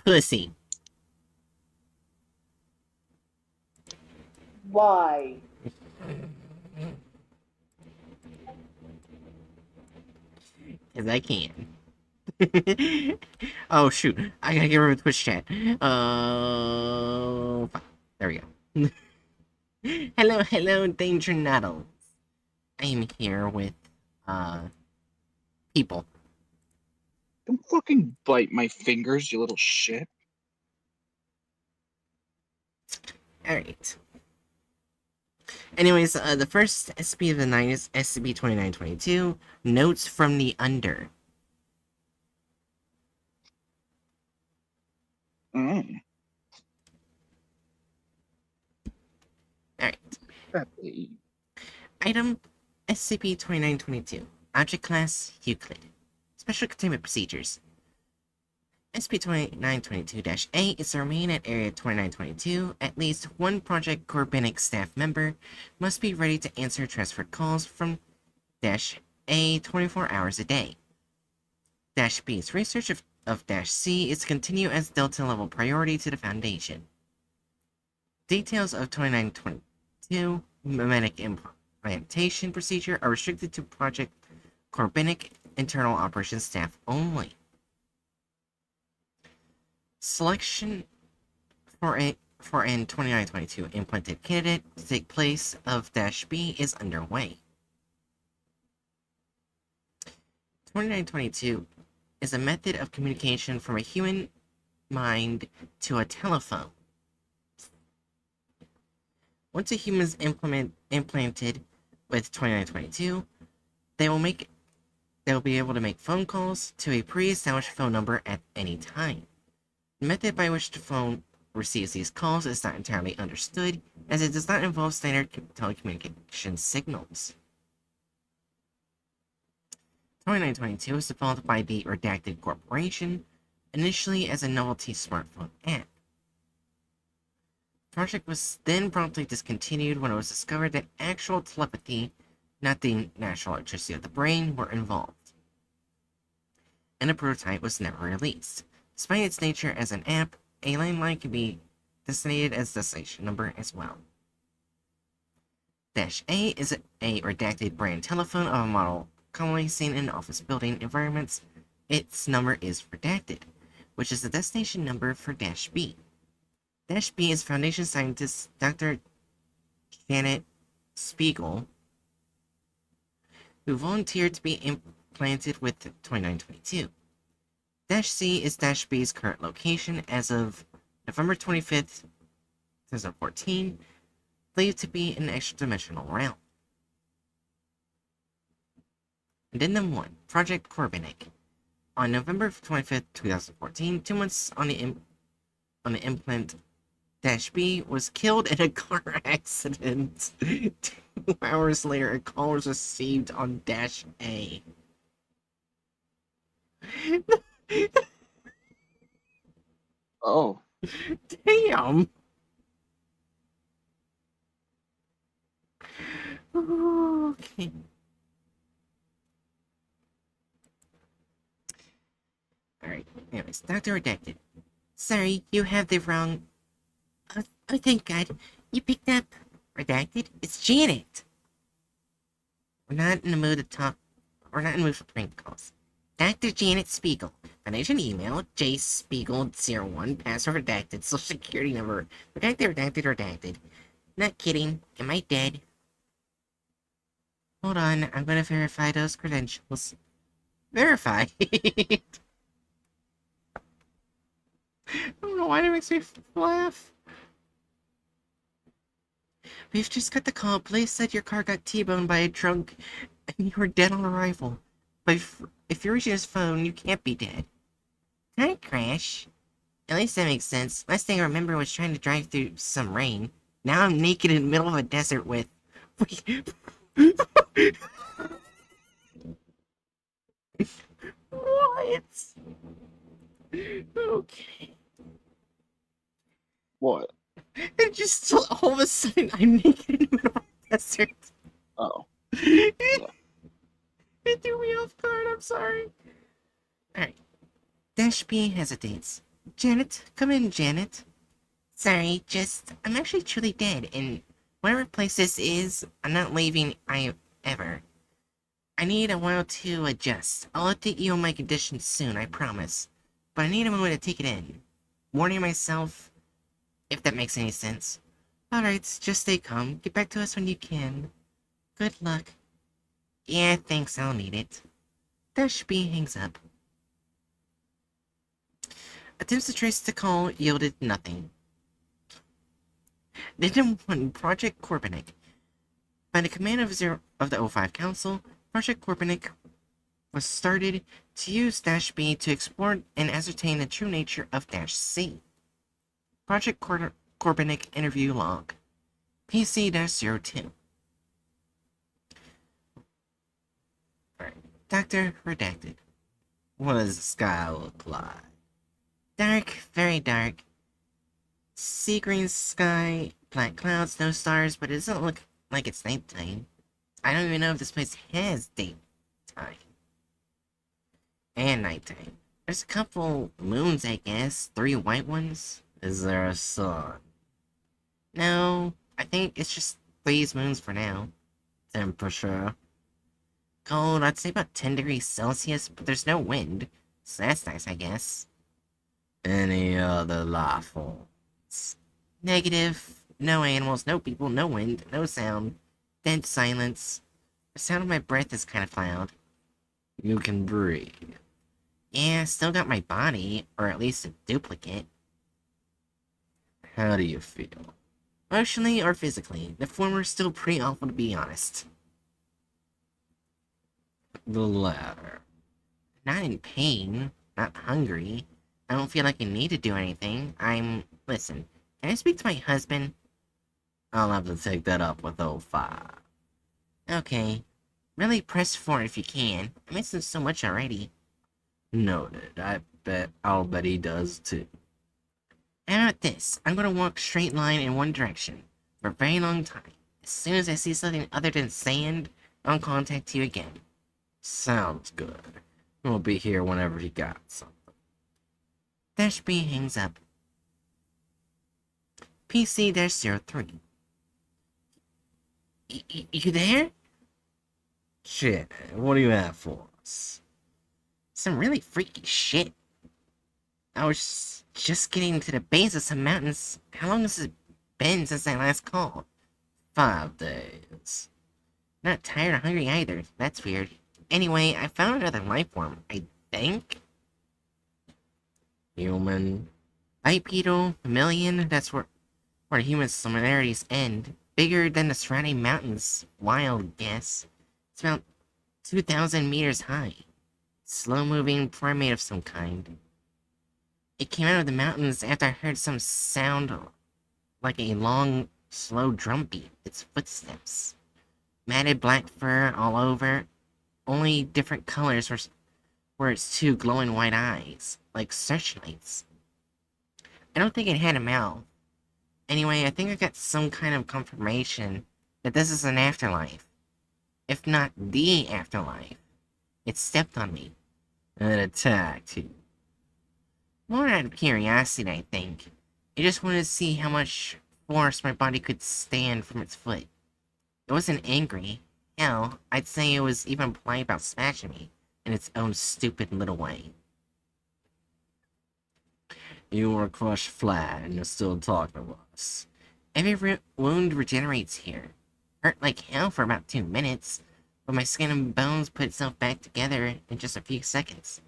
Pussy. Why? Because I can. Oh, shoot. I gotta get rid of Twitch chat. Fuck. There we go. Hello, hello, Danger Nettles. I am here with, people. Don't fucking bite my fingers, you little shit. Alright. Anyways, the first SCP of the night is SCP-2922, Notes from the Under. Mm. Alright. Happy. Item SCP-2922, Object Class Euclid. Special Containment Procedures. SCP-2922-A is to remain at Area 2922. At least one Project Corbinic staff member must be ready to answer transferred calls from -A 24 hours a day. -B's research of -C is to continue as Delta-level priority to the Foundation. Details of 2922 memetic implantation procedure are restricted to Project Corbinic internal operations staff only. Selection for an 2922 implanted candidate to take place of -B is underway. 2922 is a method of communication from a human mind to a telephone. Once a human is implanted with 2922, they will be able to make phone calls to a pre-established phone number at any time. The method by which the phone receives these calls is not entirely understood, as it does not involve standard telecommunications signals. 2922 was developed by the Redacted Corporation, initially as a novelty smartphone app. The project was then promptly discontinued when it was discovered that actual telepathy, not the natural electricity of the brain, were involved. And a prototype was never released. Despite its nature as an app, a landline can be designated as destination number as well. -A is a redacted brand telephone of a model commonly seen in office building environments. Its number is redacted, which is the destination number for -B. -B is Foundation scientist Dr. Janet Spiegel, who volunteered to be implanted with 2922. -C is -B's current location as of November 25th, 2014, believed to be an extra-dimensional realm. Addendum 1, Project Corbinic. On November 25th, 2014, 2 months on the implant, -B was killed in a car accident. 2 hours later, a call was received on -A. Oh. Damn! Okay. Alright, anyways, Dr. Redacted. Sorry, you have the wrong... Oh, thank God. You picked up. Redacted? It's Janet! We're not in the mood to talk... We're not in the mood for prank calls. Dr. Janet Spiegel. Foundation email, jspiegel01, password redacted, social security number, redacted. Not kidding. Am I dead? Hold on, I'm gonna verify those credentials. Verify? I don't know why that makes me laugh. We've just got the call. Police said your car got T-boned by a drunk and you were dead on arrival. But if you're reaching his phone, you can't be dead. Car crash? At least that makes sense. Last thing I remember was trying to drive through some rain. Now I'm naked in the middle of a desert with... What? Okay. What? And just all of a sudden, I'm naked in the middle of the desert. Oh. It threw me off guard, I'm sorry. Alright. -B hesitates. Janet, come in, Janet. Sorry, I'm actually truly dead, and whatever place this is, I'm not leaving ever. I need a while to adjust. I'll update you on my condition soon, I promise. But I need a moment to take it in. Warning myself, if that makes any sense. Alright, just stay calm. Get back to us when you can. Good luck. Yeah, thanks, I'll need it. Dashby hangs up. Attempts to trace the call yielded nothing. Item 1, Project Corbinic. By the command of the O5 Council, Project Corbinic was started to use -B to explore and ascertain the true nature of -C. Project Corbinic interview log. PC-02. Doctor Redacted. What does the sky look like? Dark, very dark. Sea green sky, black clouds, no stars, but it doesn't look like it's nighttime. I don't even know if this place has daytime and nighttime. There's a couple moons, I guess. 3 white ones. Is there a sun? No, I think it's just 3 moons for now. Temperature. Cold, I'd say about 10 degrees Celsius, but there's no wind. So that's nice, I guess. Any other life forms? Negative. No animals, no people, no wind, no sound. Dead silence. The sound of my breath is kind of loud. You can breathe. Yeah, still got my body, or at least a duplicate. How do you feel? Emotionally or physically? The former is still pretty awful, to be honest. The latter. Not in pain, not hungry. I don't feel like I need to do anything. Listen, can I speak to my husband? I'll have to take that up with O5. Okay. Really press for it if you can. I miss him so much already. Noted. I'll bet he does too. How about this? I'm gonna walk straight line in one direction for a very long time. As soon as I see something other than sand, I'll contact you again. Sounds good. We'll be here whenever he got something. -B hangs up. PC-03. You there? Shit, what do you have for us? Some really freaky shit. I was just getting to the base of some mountains. How long has it been since I last called? 5 days. Not tired or hungry either. That's weird. Anyway, I found another life form, I think. Human. Bipedal, mammalian, that's where human similarities end. Bigger than the surrounding mountains. Wild guess. It's about 2,000 meters high. Slow-moving primate of some kind. It came out of the mountains after I heard some sound like a long, slow drum beat. Its footsteps. Matted black fur all over. Only different colors were its 2 glowing white eyes, like searchlights. I don't think it had a mouth. Anyway, I think I got some kind of confirmation that this is an afterlife. If not the afterlife. It stepped on me. And attacked you. More out of curiosity, I think. I just wanted to see how much force my body could stand from its foot. It wasn't angry. Hell, I'd say it was even polite about smashing me in its own stupid little way. You were crushed flat and you're still talking to us. Every wound regenerates here. Hurt like hell for about 2 minutes, but my skin and bones put itself back together in just a few seconds.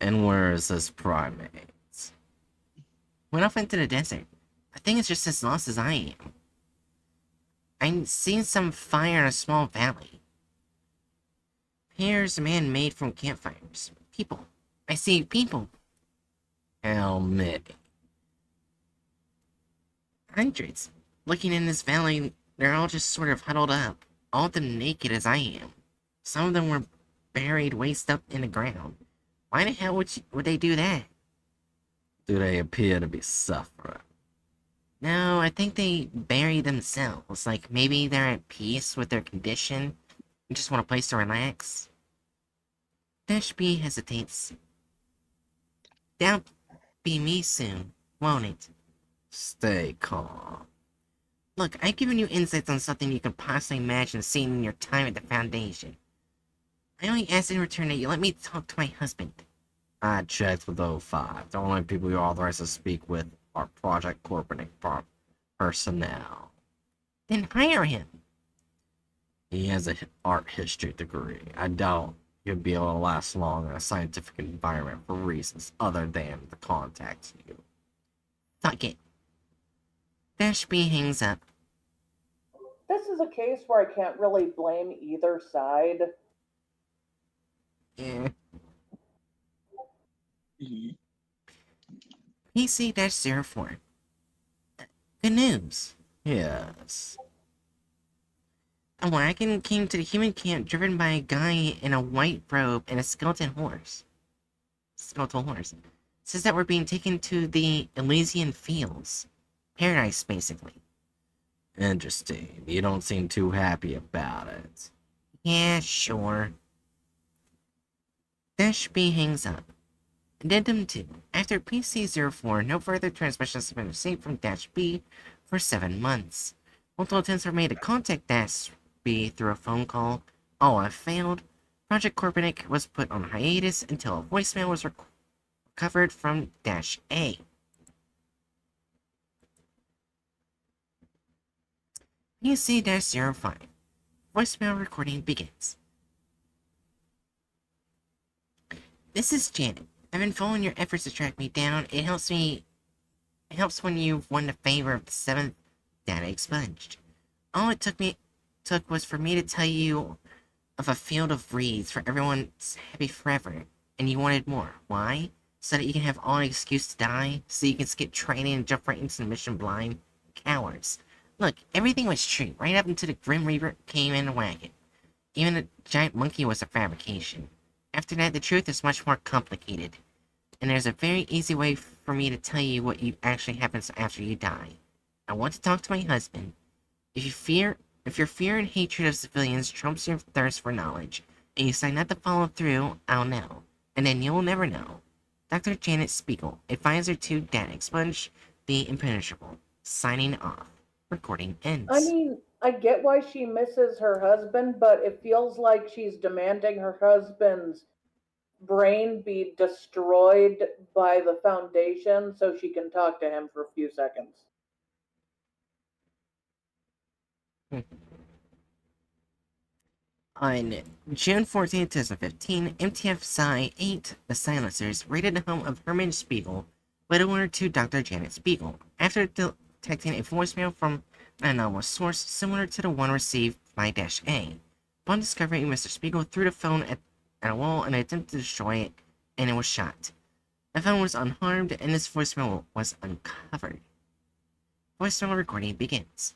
And where is this primate? Went off into the desert. I think it's just as lost as I am. I've seen some fire in a small valley. Here's a man made from campfires. People. I see people. How many? Hundreds. Looking in this valley, they're all just sort of huddled up. All of them naked as I am. Some of them were buried waist up in the ground. Why the hell would they do that? Do they appear to be suffering? No, I think they bury themselves. Like, maybe they're at peace with their condition and just want a place to relax. -B hesitates. be me soon, won't it? Stay calm. Look, I've given you insights on something you could possibly imagine seeing in your time at the Foundation. I only asked in return that you let me talk to my husband. I checked with O5. The only people you're authorized to speak with are Project Corporate personnel. Then hire him. He has an art history degree. I doubt he'll be able to last long in a scientific environment for reasons other than to contact you. Fuck it. Dash B hangs up. This is a case where I can't really blame either side. Eh. Mhm. PC-04. Good news. Yes. A wagon came to the human camp driven by a guy in a white robe and a skeletal horse. It says that we're being taken to the Elysian Fields. Paradise, basically. Interesting. You don't seem too happy about it. Yeah, sure. Dash B hangs up. Addendum 2. After PC-04, no further transmissions have been received from Dash B for 7 months. Multiple attempts were made to contact Dash B through a phone call. All have failed. Project Copernic was put on hiatus until a voicemail was recovered from Dash A. PC-05. Voicemail recording begins. This is Janet. I've been following your efforts to track me down. It helps when you've won the favor of the 7th data expunged. All it took was for me to tell you of a field of reeds for everyone's happy forever, and you wanted more. Why? So that you can have all an excuse to die, so you can skip training and jump right into the mission blind? Cowards. Look, everything was true, right up until the Grim Reaper came in a wagon. Even the giant monkey was a fabrication. After that, the truth is much more complicated. And there's a very easy way for me to tell you what actually happens after you die. I want to talk to my husband. If your fear and hatred of civilians trumps your thirst for knowledge, and you decide not to follow through, I'll know. And then you'll never know. Dr. Janet Spiegel, advisor to Data Expunge, the Impenetrable. Signing off. Recording ends. I mean, I get why she misses her husband, but it feels like she's demanding her husband's brain be destroyed by the Foundation so she can talk to him for a few seconds. On June 14, 2015, MTF Psi 8, the Silencers, raided the home of Herman Spiegel, widower to Dr. Janet Spiegel, after detecting a voicemail from an anonymous source similar to the one received by Dash A. Upon discovery, Mr. Spiegel threw the phone at a wall and attempted to destroy it, and it was shot. The phone was unharmed, and this voicemail was uncovered. Voicemail recording begins.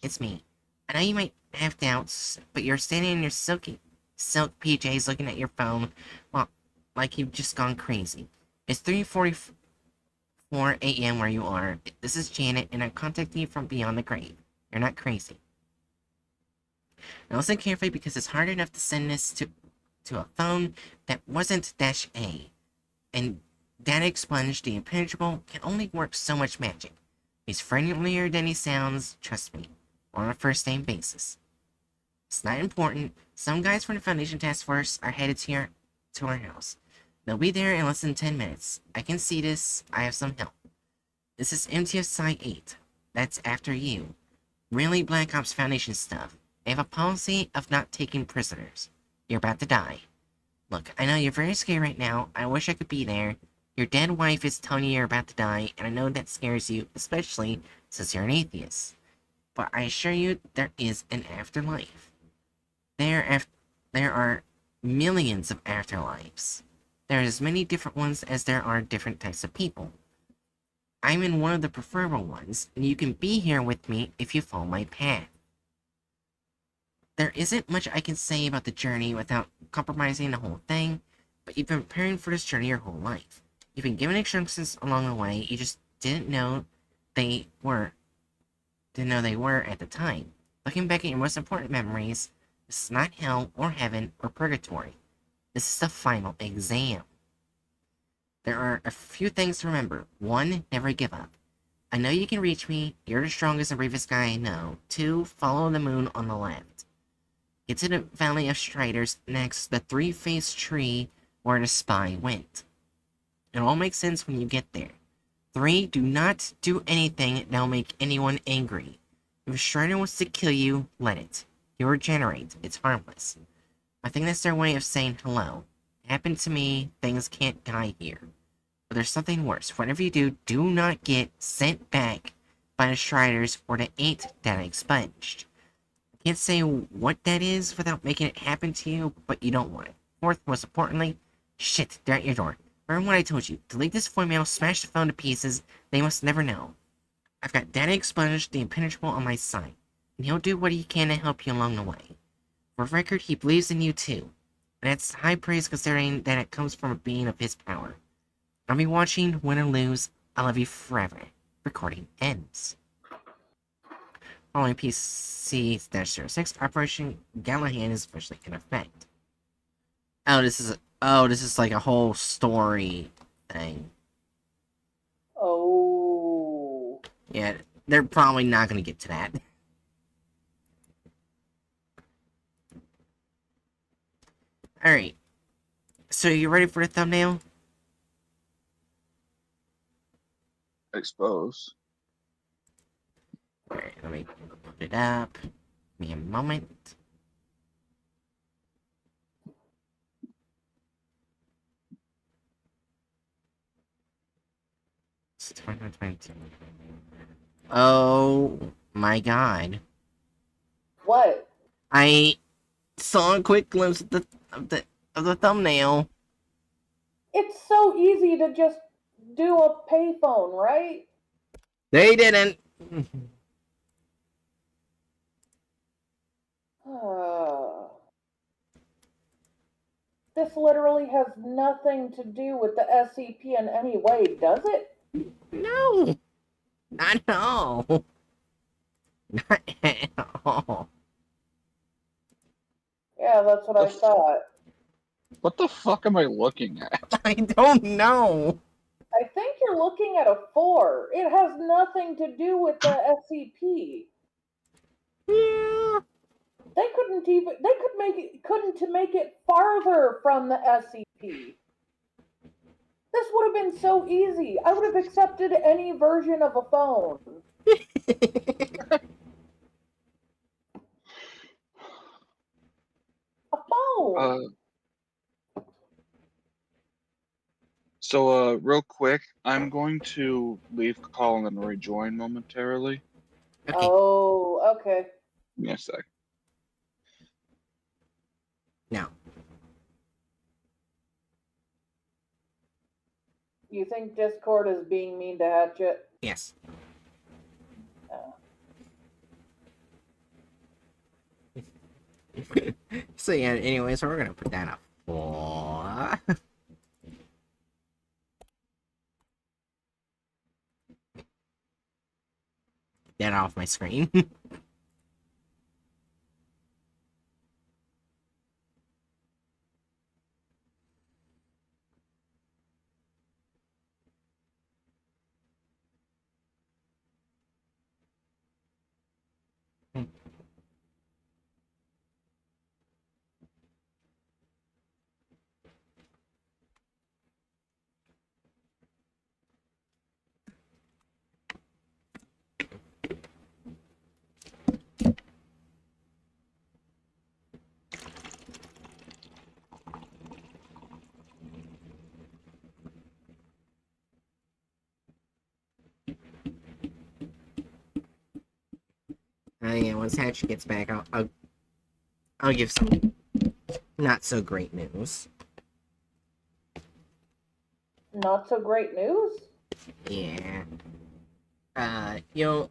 It's me. I know you might have doubts, but you're standing in your silk PJs looking at your phone, well, like you've just gone crazy. It's 3:44 a.m. where you are. This is Janet, and I'm contacting you from beyond the grave. You're not crazy. Now listen carefully, because it's hard enough to send this to a phone that wasn't Dash A. And Data Expunge, the Impenetrable, can only work so much magic. He's friendlier than he sounds, trust me. On a first-name basis. It's not important. Some guys from the Foundation Task Force are headed to our house. They'll be there in less than 10 minutes. I can see this. I have some help. This is MTF Psi 8. That's after you. Really Black Ops Foundation stuff. They have a policy of not taking prisoners. You're about to die. Look, I know you're very scared right now. I wish I could be there. Your dead wife is telling you you're about to die, and I know that scares you, especially since you're an atheist. But I assure you, there is an afterlife. There are millions of afterlives. There are as many different ones as there are different types of people. I'm in one of the preferable ones, and you can be here with me if you follow my path. There isn't much I can say about the journey without compromising the whole thing, but you've been preparing for this journey your whole life. You've been given instructions along the way, you just didn't know they were at the time. Looking back at your most important memories, this is not hell or heaven or purgatory. This is the final exam. There are a few things to remember. 1, never give up. I know you can reach me. You're the strongest and bravest guy I know. 2, follow the moon on the left. Get to the Valley of Striders next, the three-faced tree where the spy went. It all makes sense when you get there. 3, do not do anything that'll make anyone angry. If a Strider wants to kill you, let it. He'll regenerate. It's harmless. I think that's their way of saying hello. It happened to me, things can't die here. But there's something worse. Whatever you do, do not get sent back by the Striders or the 8 that I expunged. I can't say what that is without making it happen to you, but you don't want it. 4th, most importantly, shit, they're at your door. Remember what I told you. Delete this voicemail, smash the phone to pieces. They must never know. I've got Daddy Expunged, the Impenetrable, on my side, and he'll do what he can to help you along the way. For record, he believes in you too, and that's high praise considering that it comes from a being of his power. I'll be watching, win or lose. I love you forever. Recording ends. Following PC-06, Operation Gallahan is officially in effect. Oh, this is like a whole story thing. Oh. Yeah, they're probably not gonna get to that. Alright. So you ready for the thumbnail? I suppose. Alright, let me put it up. Give me a moment. It's 2022. Oh my god. What? I saw a quick glimpse of the thumbnail. It's so easy to just do a payphone, right? They didn't. This literally has nothing to do with the SCP in any way, does it? No. Not at all. Not at all. Yeah, that's what I thought. What the fuck am I looking at? I don't know. I think you're looking at a 4. It has nothing to do with the SCP. Yeah. They couldn't make it farther from the SCP. This would have been so easy. I would have accepted any version of a phone. A phone. Real quick, I'm going to leave call and then rejoin momentarily. Okay. Oh, okay. Give me a sec. Now. You think Discord is being mean to Hatchet? Yes. Oh. So yeah, anyway, so we're gonna put that up 4. Get off my screen. Yeah, once Hatch gets back, I'll give some not so great news. Not so great news? Yeah. You'll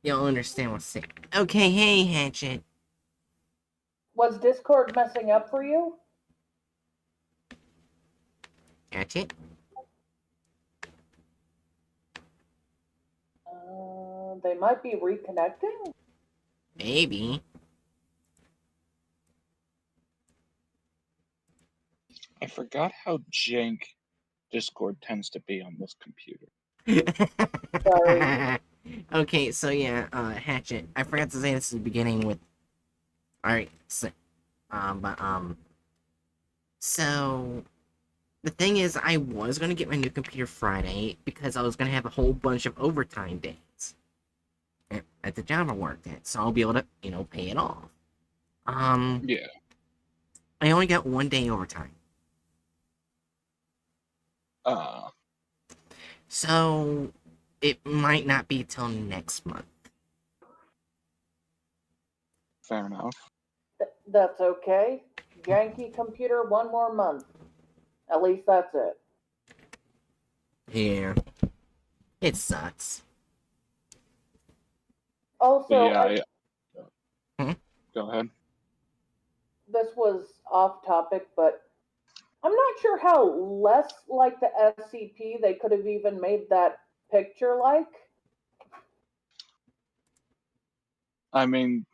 understand what's saying. Okay, hey Hatchet. Was Discord messing up for you? Hatchet? They might be reconnecting? Maybe. I forgot how jank Discord tends to be on this computer. Sorry. Okay, so yeah, Hatchet. I forgot to say this at the beginning with. Alright, so, so the thing is, I was gonna get my new computer Friday because I was gonna have a whole bunch of overtime days at the job I worked at, so I'll be able to, pay it off. Yeah. I only got 1 day overtime. So it might not be till next month. Fair enough. That's okay. Janky computer, 1 more month. At least that's it. Yeah. It sucks. Also, Yeah, Hmm? Go ahead. this was off topic, but I'm not sure how less like the SCP they could have even made that picture like. I mean,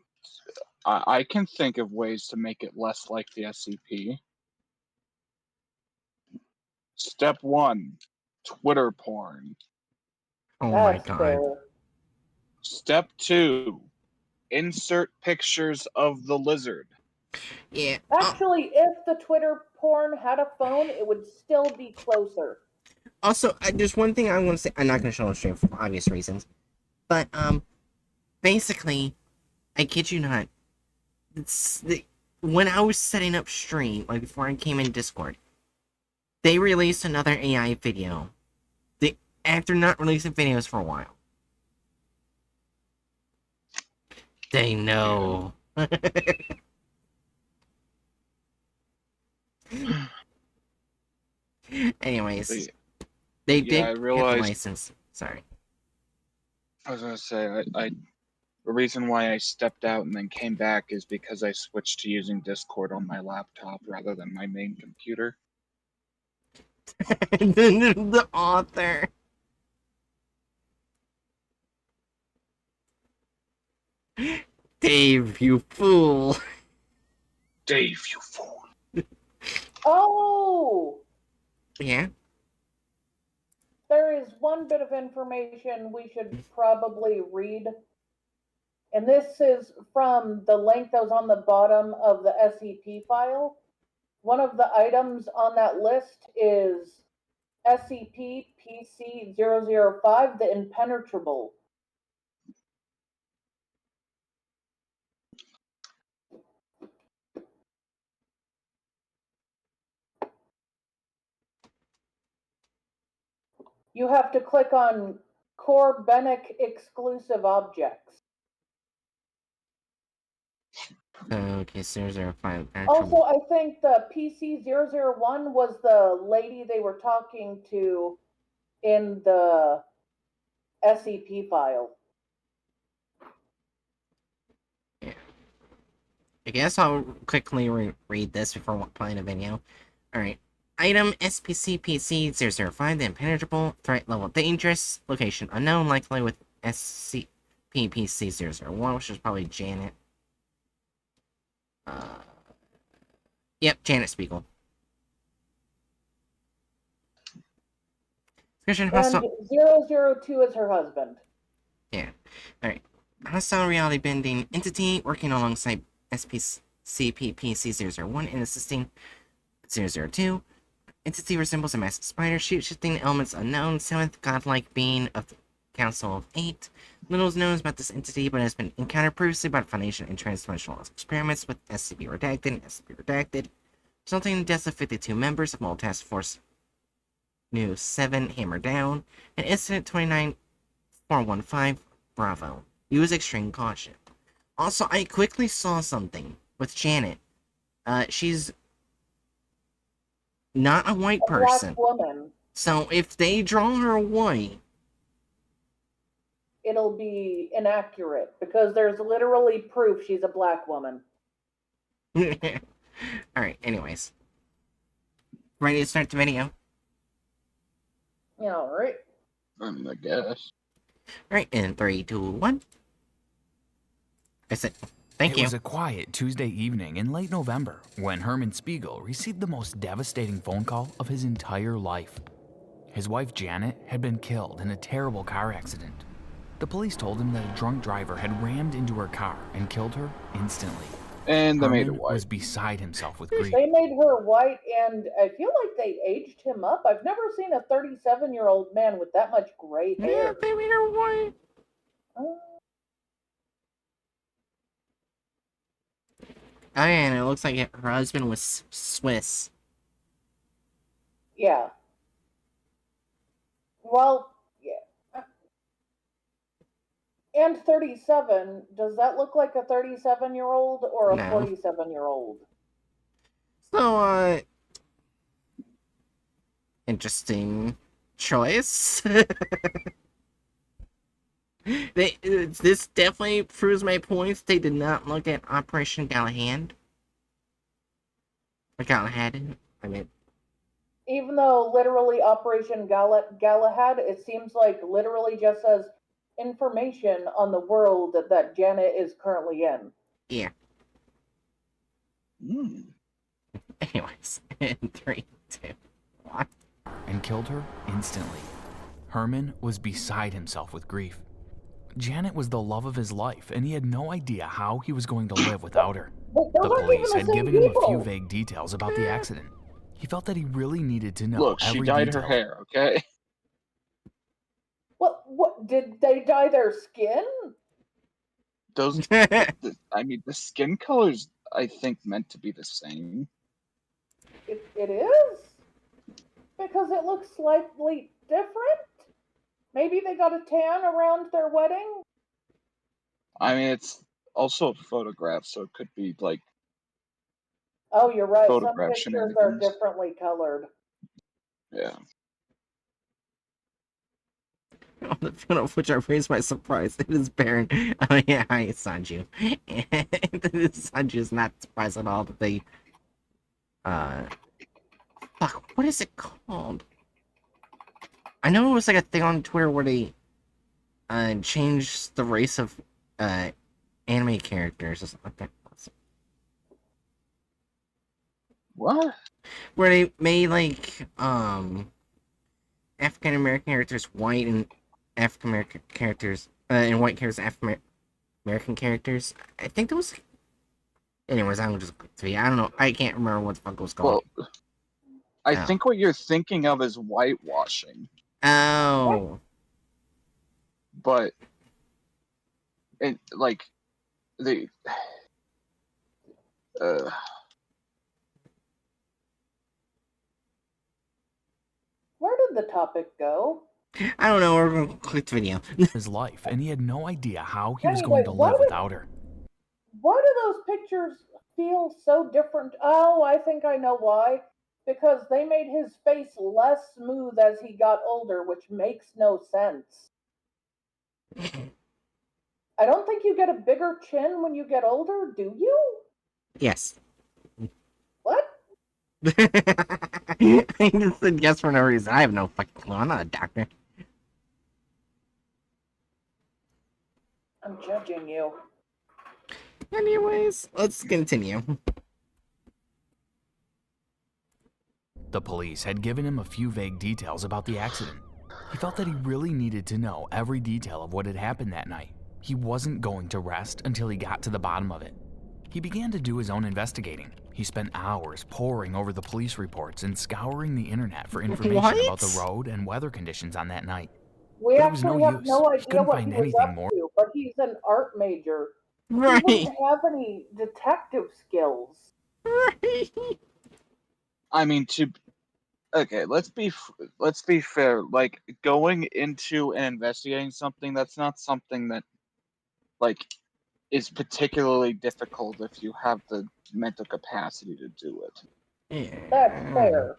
I can think of ways to make it less like the SCP. Step 1, Twitter porn. Oh my That's god. fair. Step 2, insert pictures of the lizard. Yeah. Actually, if the Twitter porn had a phone, it would still be closer. Also, there's one thing I want to say. I'm not going to show on stream for obvious reasons. But, basically, I kid you not, when I was setting up stream, like before I came in Discord, they released another AI video. After not releasing videos for a while. They know. Anyways, they Yeah, I did get the realized. license. Sorry. I was gonna say, the reason why I stepped out and then came back is because I switched to using Discord on my laptop rather than my main computer. The author. Dave, you fool. Dave, you fool. Oh! Yeah? There is one bit of information we should probably read. And this is from the link that was on the bottom of the SCP file. One of the items on that list is SCP PC-005, the Impenetrable. You have to click on Core Benic exclusive objects. Okay, 005. Also, I think the PC-001 was the lady they were talking to in the SCP file. Yeah. I guess I'll quickly read this before playing a video. Alright. Item SCP-PC-005, the Impenetrable, threat level dangerous, location unknown, likely with SCP-PC-001, which is probably Janet. Yep, Janet Spiegel. And 002 is her husband. Yeah. Alright. Hostile reality bending entity working alongside SCP-PC-001 and assisting 002. Entity resembles a massive spider, shifting elements unknown, seventh godlike being of the Council of Eight. Little is known about this entity, but has been encountered previously by the Foundation in transdimensional experiments with SCP Redacted and SCP Redacted, resulting in the deaths of 52 members of Mole Task Force New 7 Hammer Down, and Incident 29415 Bravo. Use extreme caution. Also, I quickly saw something with Janet. She's not a white person. Black woman. So if they draw her white, it'll be inaccurate because there's literally proof she's a black woman. Alright, anyways. Ready to start the video? Yeah, alright. I guess. Alright, in 3, 2, 1. I said, thank you. It was a quiet Tuesday evening in late November when Herman Spiegel received the most devastating phone call of his entire life. His wife Janet had been killed in a terrible car accident. The police told him that a drunk driver had rammed into her car and killed her instantly. And they made it Herman white. was beside himself with grief. They made her white, and I feel like they aged him up. I've never seen a 37-year-old man with that much gray Yeah, hair. they made her white. Uh, Oh, yeah, and it looks like her husband was Swiss. yeah. Well, yeah. And 37, does that look like a 37-year-old or a No. 47-year-old? So, interesting choice. This definitely proves my points. They did not look at Operation Galahad. Or Galahad, I mean. Even though literally Operation Galahad, it seems like literally just says information on the world that Janet is currently in. Yeah. Mm. Anyways, in 3, 2, 1. And killed her instantly. Herman was beside himself with grief. Janet was the love of his life, and he had no idea how he was going to live without her. But The those aren't even police the had same given him a few people. vague details about the accident. He felt that he really needed to know Look, she every dyed detail. her hair, okay? What did they dye their skin? Those, I mean, the skin colors, I think, meant to be the same. It is? Because it looks slightly different? Maybe they got a tan around their wedding? I mean, it's also a photograph, so it could be like Oh, you're right. Some photograph pictures are shenanigans. differently colored. Yeah. On the photo of which I raised my surprise, it is Baron. Oh yeah, hi, Sanju. And Sanju is not surprised at all that they, fuck, what is it called? I know it was like a thing on Twitter where they, changed the race of, anime characters or something like that. What? Where they made, like, African American characters white and African American characters, and white characters African American characters. I think there was. Anyways, I'm just I don't know. I can't remember what the fuck it was called. Well, I Oh. think what you're thinking of is whitewashing, Oh. but it like the Where did the topic go? I don't know. We're gonna click the video. His life, and he had no idea how he was Anyway, going to live without her. Why do those pictures feel so different? Oh, I think I know why. Because they made his face less smooth as he got older, which makes no sense. I don't think you get a bigger chin when you get older, do you? Yes. What? I just said yes for no reason. I have no fucking clue. I'm not a doctor. I'm judging you. Anyways, let's continue. The police had given him a few vague details about the accident. He felt that he really needed to know every detail of what had happened that night. He wasn't going to rest until he got to the bottom of it. He began to do his own investigating. He spent hours poring over the police reports and scouring the internet for information about the road and weather conditions on that night. We But it was actually no have use. no He idea couldn't what find he was anything up more. to, but he's an art major. He Right. wouldn't have any detective skills. Right. I mean, okay, let's be fair. Like, going into and investigating something, that's not something that like is particularly difficult if you have the mental capacity to do it. Yeah. That's fair.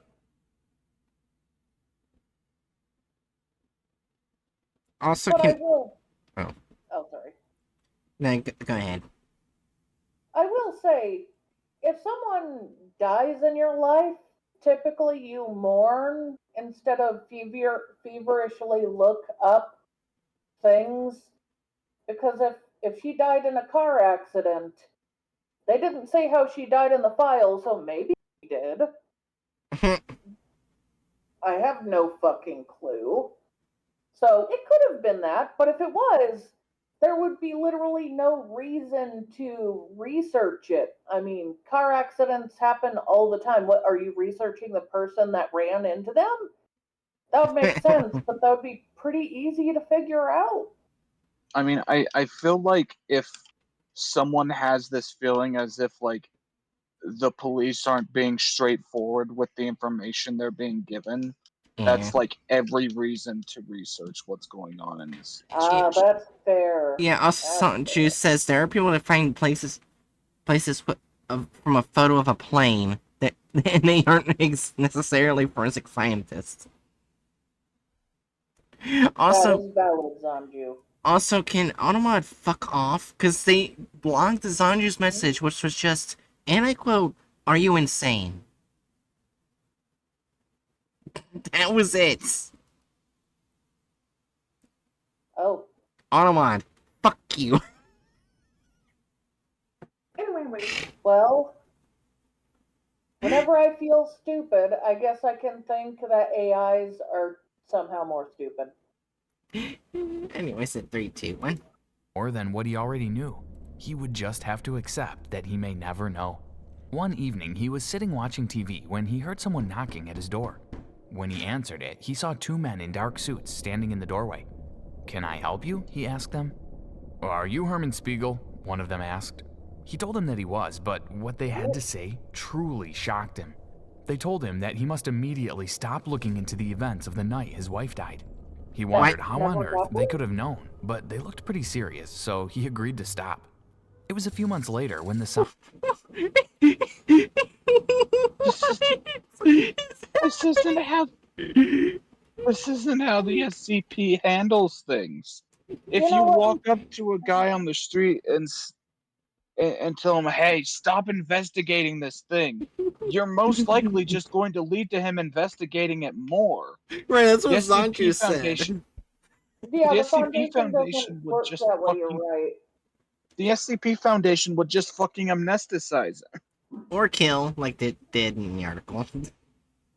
Also, But I can will. Oh. Oh, sorry. no, go ahead. I will say, if someone dies in your life, typically you mourn instead of feverishly look up things. Because if she died in a car accident, they didn't say how she died in the file, so maybe she did. I have no fucking clue. So it could have been that, but if it was, there would be literally no reason to research it. I mean, car accidents happen all the time. What are you researching the person that ran into them? That would make sense, but that would be pretty easy to figure out. I mean, I feel like if someone has this feeling as if like the police aren't being straightforward with the information they're being given, Yeah. that's like every reason to research what's going on in this. Ah, that's fair. Yeah, also, Juice says there are people that find places from a photo of a plane that and they aren't necessarily forensic scientists. That Also, is valid, Zanju. can Automod fuck off? Because they blocked the Zanju's message, which was just, and I quote, "Are you insane?" That was it. Oh. Automod, fuck you. Well, whenever I feel stupid, I guess I can think that AIs are somehow more stupid. Anyways, at 3, 2, 1. More than what he already knew. He would just have to accept that he may never know. One evening, he was sitting watching TV when he heard someone knocking at his door. When he answered it, he saw two men in dark suits standing in the doorway. "Can I help you?" he asked them. "Are you Herman Spiegel?" one of them asked. He told them that he was, but what they had to say truly shocked him. They told him that he must immediately stop looking into the events of the night his wife died. He wondered how on earth they could have known, but they looked pretty serious, so he agreed to stop. It was a few months later when the sound This isn't how the SCP handles things. If you walk up to a guy on the street and tell him, "Hey, stop investigating this thing," you're most likely just going to lead to him investigating it more. Right, that's The what SCP Zanju Foundation, said. Yeah, the the SCP foundation Foundation doesn't would work just that way, you're fucking right. the SCP Foundation would just fucking amnesticize him. Or kill, like they did in the article.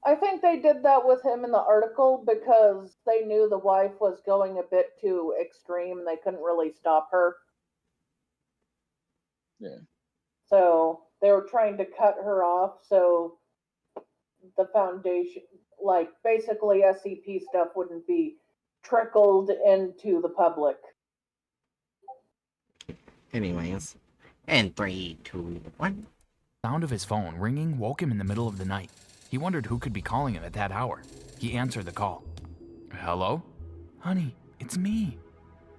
I think they did that with him in the article because they knew the wife was going a bit too extreme and they couldn't really stop her. Yeah. So they were trying to cut her off so the foundation, like basically SCP stuff, wouldn't be trickled into the public. Anyways, and 3, 2, 1. sound of his phone ringing woke him in the middle of the night. He wondered who could be calling him at that hour. He answered the call. "Hello? Honey, it's me."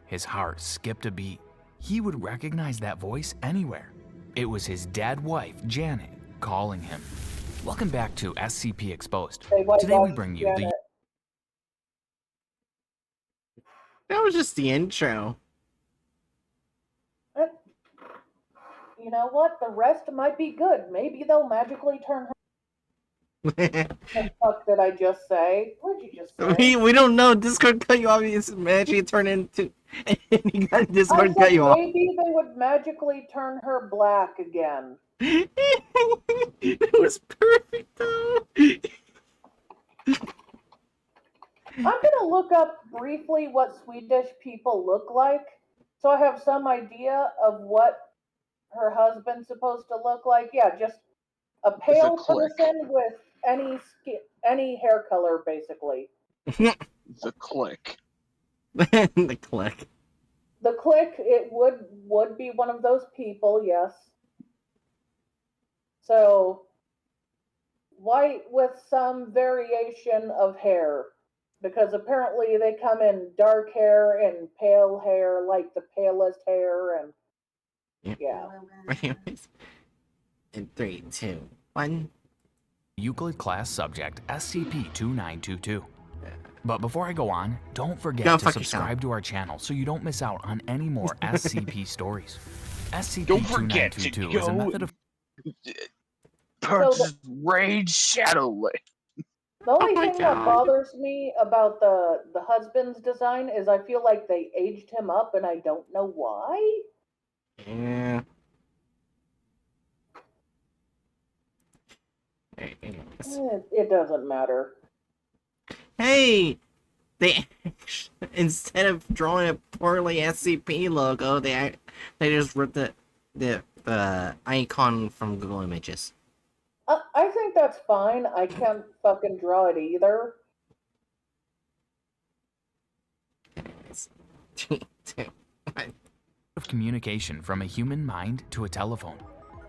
His heart skipped a beat. He would recognize that voice anywhere. It was his dead wife, Janet, calling him. Welcome back to SCP Exposed. Today we bring you the... That was just the intro. You know what? The rest might be good. Maybe they'll magically turn her. The fuck did I just say? What did you just say? we don't know. Discord cut you off. It's magically turned into. And you got Discord cut you off. Maybe they would magically turn her black again. It was perfect though. I'm gonna look up briefly what Swedish people look like, so I have some idea of what her husband's supposed to look like. Yeah, just a pale person with any hair color, basically. The Click. The Click. The Click, it would be one of those people, yes. So white with some variation of hair, because apparently they come in dark hair and pale hair, like the palest hair, and yeah. Anyways, in 3, 2, 1. Euclid class subject SCP-2922. But before I go on, don't forget to subscribe to our channel so you don't miss out on any more SCP stories. SCP-2922 is a method of... Purchase Raid Shadowlink. The only thing that bothers me about the husband's design is I feel like they aged him up and I don't know why. Yeah. It doesn't matter. Hey, they instead of drawing a poorly SCP logo, they just ripped the icon from Google Images. I think that's fine. I can't fucking draw it either. Three, two, one. Of communication from a human mind to a telephone.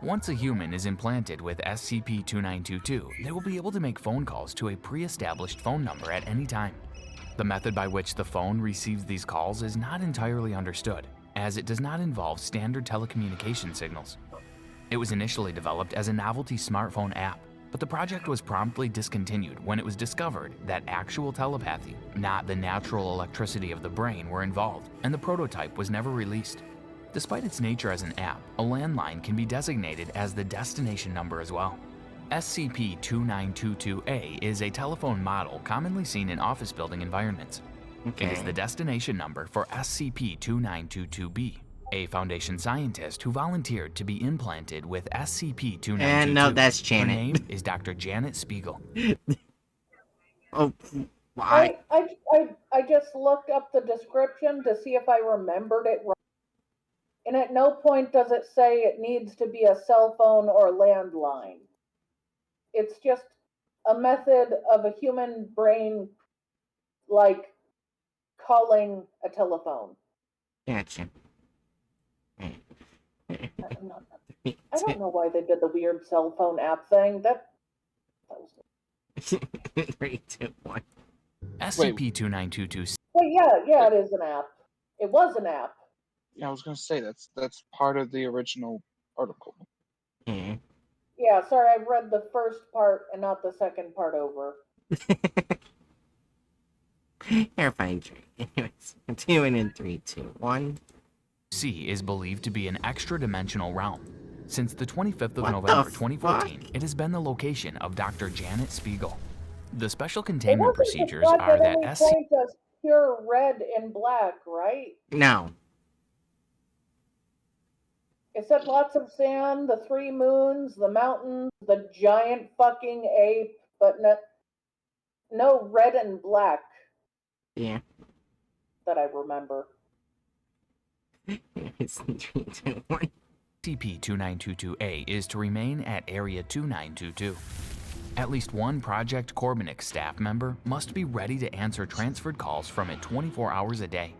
Once a human is implanted with SCP-2922, they will be able to make phone calls to a pre-established phone number at any time. The method by which the phone receives these calls is not entirely understood, as it does not involve standard telecommunication signals. It was initially developed as a novelty smartphone app, but the project was promptly discontinued when it was discovered that actual telepathy, not the natural electricity of the brain, were involved, and the prototype was never released. Despite its nature as an app, a landline can be designated as the destination number as well. SCP-2922-A is a telephone model commonly seen in office building environments. It is the destination number for SCP-2922-B, a Foundation scientist who volunteered to be implanted with SCP-2922. And no, that's Janet. Her name is Dr. Janet Spiegel. Oh, why? I just looked up the description to see if I remembered it right. And at no point does it say it needs to be a cell phone or landline. It's just a method of a human brain, like calling a telephone. Gotcha. I don't know why they did the weird cell phone app thing. That was... 3, 2, 1. SCP-2922. Well, yeah, it is an app. It was an app. Yeah, I was gonna say that's part of the original article. Yeah. Yeah, sorry, I read the first part and not the second part over. You're fine, Trey. Anyways, continuing in 3, 2, 1. C is believed to be an extra-dimensional realm. Since the 25th of What November the 2014, fuck? it has been the location of Dr. Janet Spiegel. The special It containment wasn't procedures described are at that any SCP point as pure red and black, right? No. It said lots of sand, the 3 moons, the mountains, the giant fucking ape, but no red and black Yeah. that I remember. It's 3, 2, 1. SCP-2922-A is to remain at Area 2922. At least one Project Corbinic staff member must be ready to answer transferred calls from it 24 hours a day.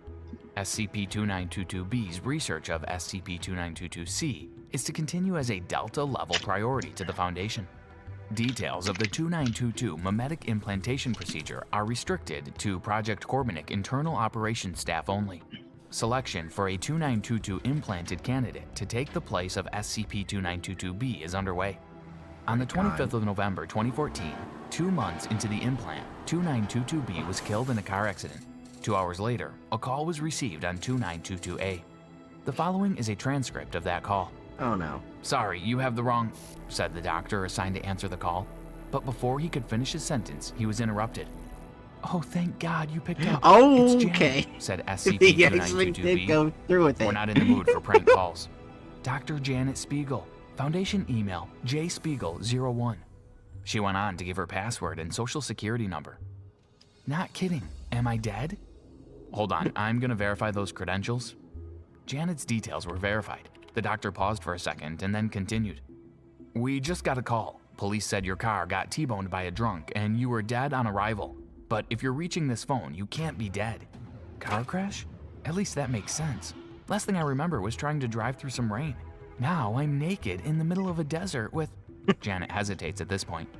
SCP-2922-B's research of SCP-2922-C is to continue as a Delta-level priority to the Foundation. Details of the 2922 memetic implantation procedure are restricted to Project Corbinic internal operations staff only. Selection for a 2922 implanted candidate to take the place of SCP-2922-B is underway. On the 25th of November 2014, 2 months into the implant, 2922-B was killed in a car accident. 2 hours later, a call was received on 2922-A. The following is a transcript of that call. Oh no. "Sorry, you have the wrong," said the doctor assigned to answer the call. But before he could finish his sentence, he was interrupted. "Oh, thank God you picked up. Oh, It's Janet," okay. said He actually did SCP-2922-B. go through with it. "We're not in the mood for prank calls. Dr. Janet Spiegel, Foundation email jspiegel01. She went on to give her password and social security number. "Not kidding. Am I dead?" "Hold on, I'm gonna verify those credentials." Janet's details were verified. The doctor paused for a second and then continued. "We just got a call. Police said your car got T-boned by a drunk and you were dead on arrival. But if you're reaching this phone, you can't be dead." Car crash? At least that makes sense. Last thing I remember was trying to drive through some rain. Now I'm naked in the middle of a desert with... Janet hesitates at this point.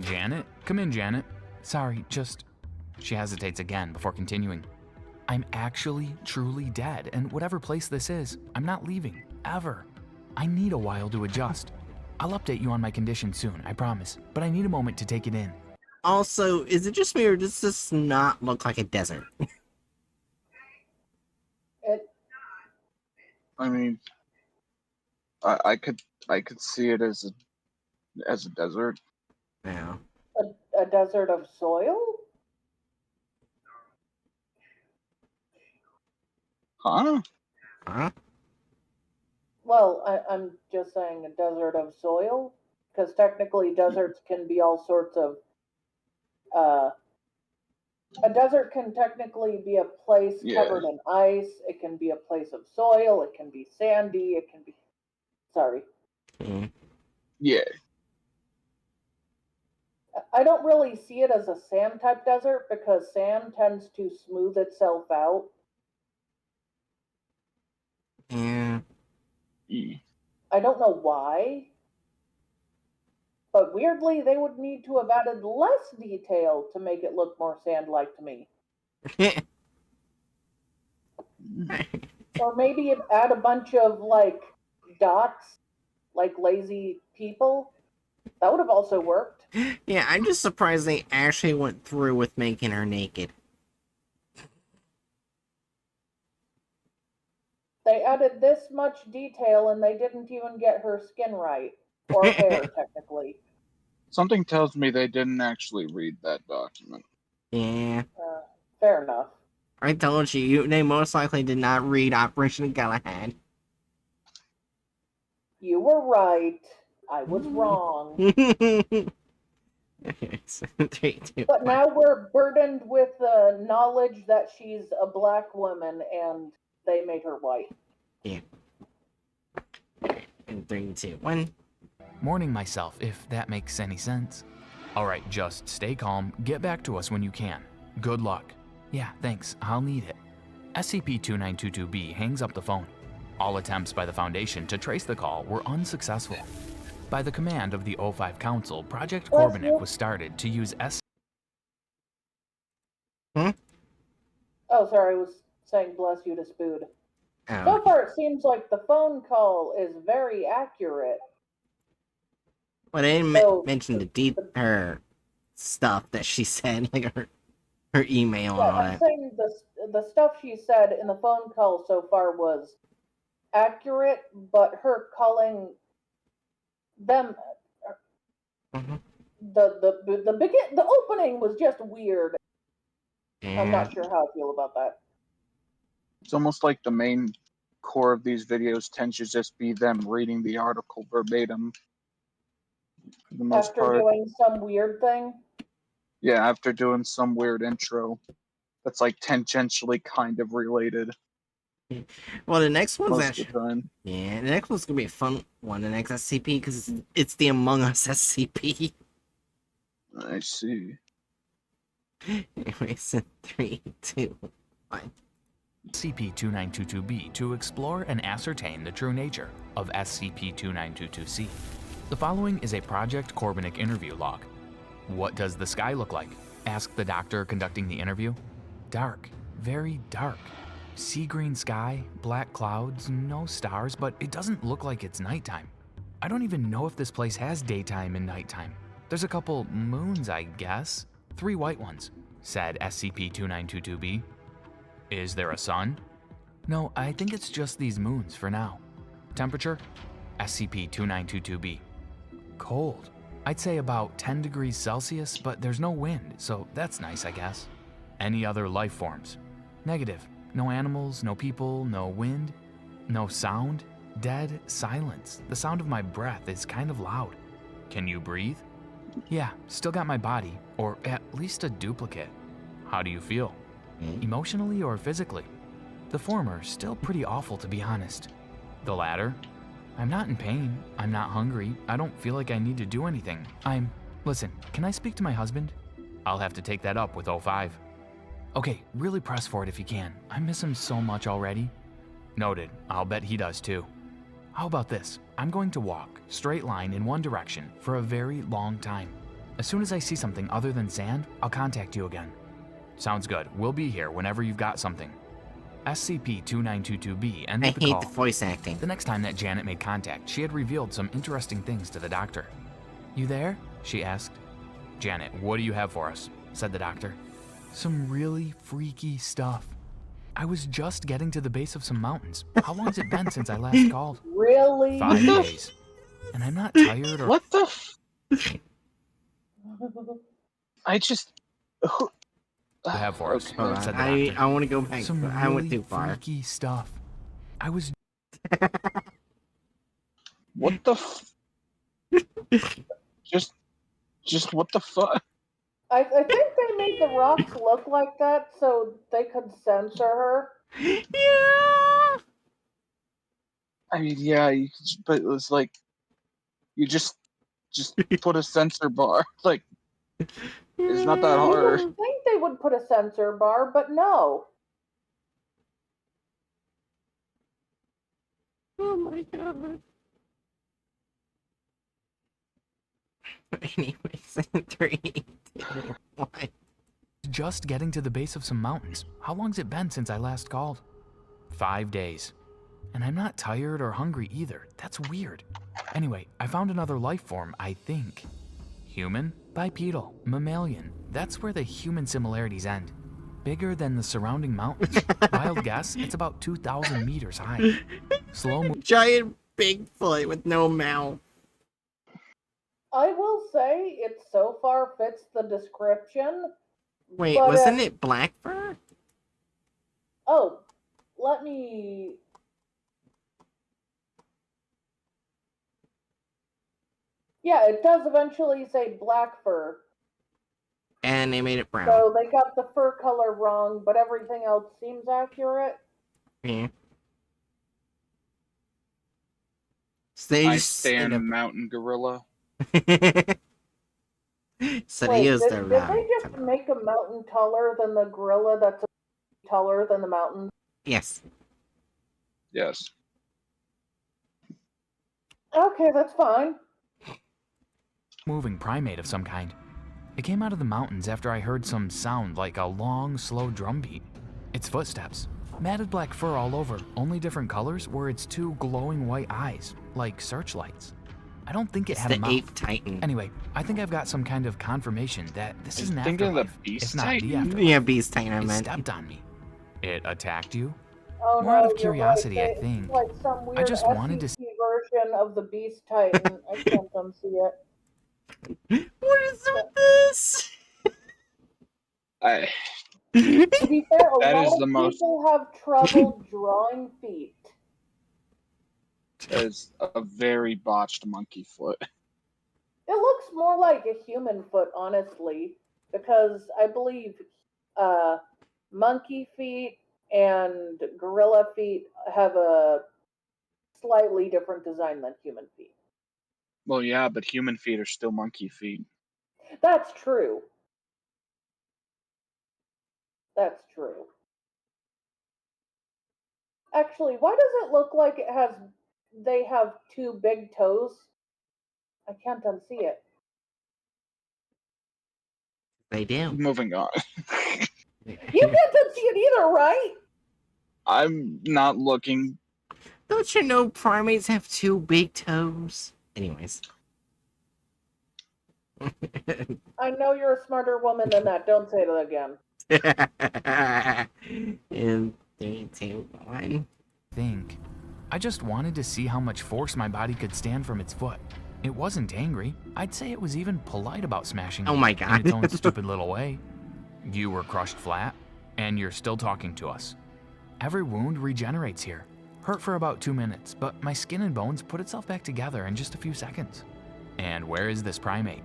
"Janet? Come in, Janet." "Sorry, just..." She hesitates again before continuing. "I'm actually truly dead, and whatever place this is, I'm not leaving, ever. I need a while to adjust. I'll update you on my condition soon, I promise, but I need a moment to take it in." Also, is it just me or does this not look like a desert? I mean, I could see it as a desert. No. A desert of soil? Huh? Huh? Well, I'm just saying a desert of soil, because technically deserts can be all sorts of A desert can technically be a place Yeah. covered in ice. It can be a place of soil. It can be sandy. It can be. Sorry. Mm. Yeah. I don't really see it as a sand type desert because sand tends to smooth itself out. Yeah. E. I don't know why. But weirdly, they would need to have added less detail to make it look more sand like to me. Or maybe add a bunch of like dots, like lazy people. That would have also worked. Yeah, I'm just surprised they actually went through with making her naked. They added this much detail and they didn't even get her skin right. Or hair, technically. Something tells me they didn't actually read that document. Yeah. Fair enough. I told you, they most likely did not read Operation Galahad. You were right. I was wrong. Okay, so 3, 2, But 1. now we're burdened with the knowledge that she's a black woman and they made her white. Yeah. And 3, 2, 1. Morning myself, if that makes any sense. Alright, just stay calm, get back to us when you can. Good luck. Yeah, thanks, I'll need it. SCP-2922-B hangs up the phone. All attempts by the Foundation to trace the call were unsuccessful. By the command of the O5 Council, Project Corbinik was started to use Oh, sorry, I was saying bless you to Spood. Oh, So far, it seems like the phone call is very accurate. well, they didn't So, mention her stuff that she said, like her email and Yeah, all I'm that. saying the stuff she said in the phone call so far was accurate, but her calling them Mhm. the opening was just weird. I'm Yeah. not sure how I feel about that. It's almost like the main core of these videos tends to just be them reading the article verbatim. For the most After part. doing some weird thing. Yeah, after doing some weird intro that's like tangentially kind of related Well, the next one's most actually. of the time. Yeah, the next one's gonna be a fun one, the next SCP, because it's the Among Us SCP. I see. Anyways, 3, 2, 1. SCP-2922-B to explore and ascertain the true nature of SCP-2922-C. The following is a Project Corbinik interview log. What does the sky look like? Asked the doctor conducting the interview. Dark, very dark. Sea green sky, black clouds, no stars, but it doesn't look like it's nighttime. I don't even know if this place has daytime and nighttime. There's a couple moons, I guess. 3 white ones, said SCP-2922-B. Is there a sun? No, I think it's just these moons for now. Temperature? SCP-2922-B. Cold. I'd say about 10 degrees Celsius, but there's no wind, so that's nice, I guess. Any other life forms? Negative. No animals, no people, no wind, no sound. Dead silence. The sound of my breath is kind of loud. Can you breathe? Yeah, still got my body, or at least a duplicate. How do you feel? Emotionally or physically? The former, still pretty awful to be honest. The latter? I'm not in pain, I'm not hungry, I don't feel like I need to do anything. Listen, can I speak to my husband? I'll have to take that up with O5. Okay, really press for it if you can. I miss him so much already. Noted, I'll bet he does too. How about this? I'm going to walk, straight line in one direction, for a very long time. As soon as I see something other than sand, I'll contact you again. Sounds good. We'll be here whenever you've got something. SCP-2922-B ended I the hate call. the voice acting. The next time that Janet made contact, she had revealed some interesting things to the doctor. You there? She asked. Janet, what do you have for us? Said the doctor. Some really freaky stuff. I was just getting to the base of some mountains. How long has it been since I last called? Really? 5 days. And I'm not tired or... What the I just... You have for us, Hold on, said the doctor. I want to go back. Some I went really too far. freaky stuff. I was... What the just what the fuck? I think they they made the rocks look like that so they could censor her? Yeah. I mean, yeah, but it was like you just put a sensor bar. Like it's not that You hard. wouldn't think they would put a censor bar, but no. Oh my god. Anyways, 3, 2, 1. Just getting to the base of some mountains. How long's it been since I last called? 5 days. And I'm not tired or hungry either. That's weird. Anyway, I found another life form, I think. Human, bipedal, mammalian. That's where the human similarities end. Bigger than the surrounding mountains. Wild guess, it's about 2,000 meters high. Slow moving. Giant Bigfoot with no mouth. I will say it so far fits the description. Wait, But, wasn't it black fur? Oh, let me. Yeah, it does eventually say black fur. And they made it brown. So they got the fur color wrong, but everything else seems accurate. Yeah. So they I just stand end mountain gorilla. up... So they Wait, used did the they wrong just color. make a mountain taller than the gorilla that's taller than the mountain? Yes. Yes. Okay, that's fine. Moving primate of some kind. It came out of the mountains after I heard some sound like a long, slow drum beat. Its footsteps. Matted black fur all over, only different colors were its 2 glowing white eyes, like searchlights. I don't think it It's had a the mouth. ape titan. Anyway, I think I've got some kind of confirmation that this is an thinking of the afterlife, beast if not titan? the afterlife. Yeah, beast titan I It meant. stepped on me. It attacked you? Oh More out no, of you're curiosity, right. I It's think. like some weird just wanted to SCP version of the Beast Titan. I can't unsee it. What is with this? I To be fair, a That lot is of the most- people have trouble drawing feet. that is a very botched monkey foot. It looks more like a human foot, honestly, because I believe monkey feet and gorilla feet have a slightly different design than human feet. Well, yeah, but human feet are still monkey feet. That's true. That's true. Actually, why does it look like they have 2 big toes? I can't unsee it. They do. Moving on. You can't unsee it either, right? I'm not looking. Don't you know primates have 2 big toes? Anyways. I know you're a smarter woman than that. Don't say that again. In 3, 2, 1. think. I just wanted to see how much force my body could stand from its foot. It wasn't angry. I'd say it was even polite about smashing Oh me my in god. its own stupid little way. You were crushed flat, and you're still talking to us. Every wound regenerates here. Hurt for about 2 minutes, but my skin and bones put itself back together in just a few seconds. And where is this primate?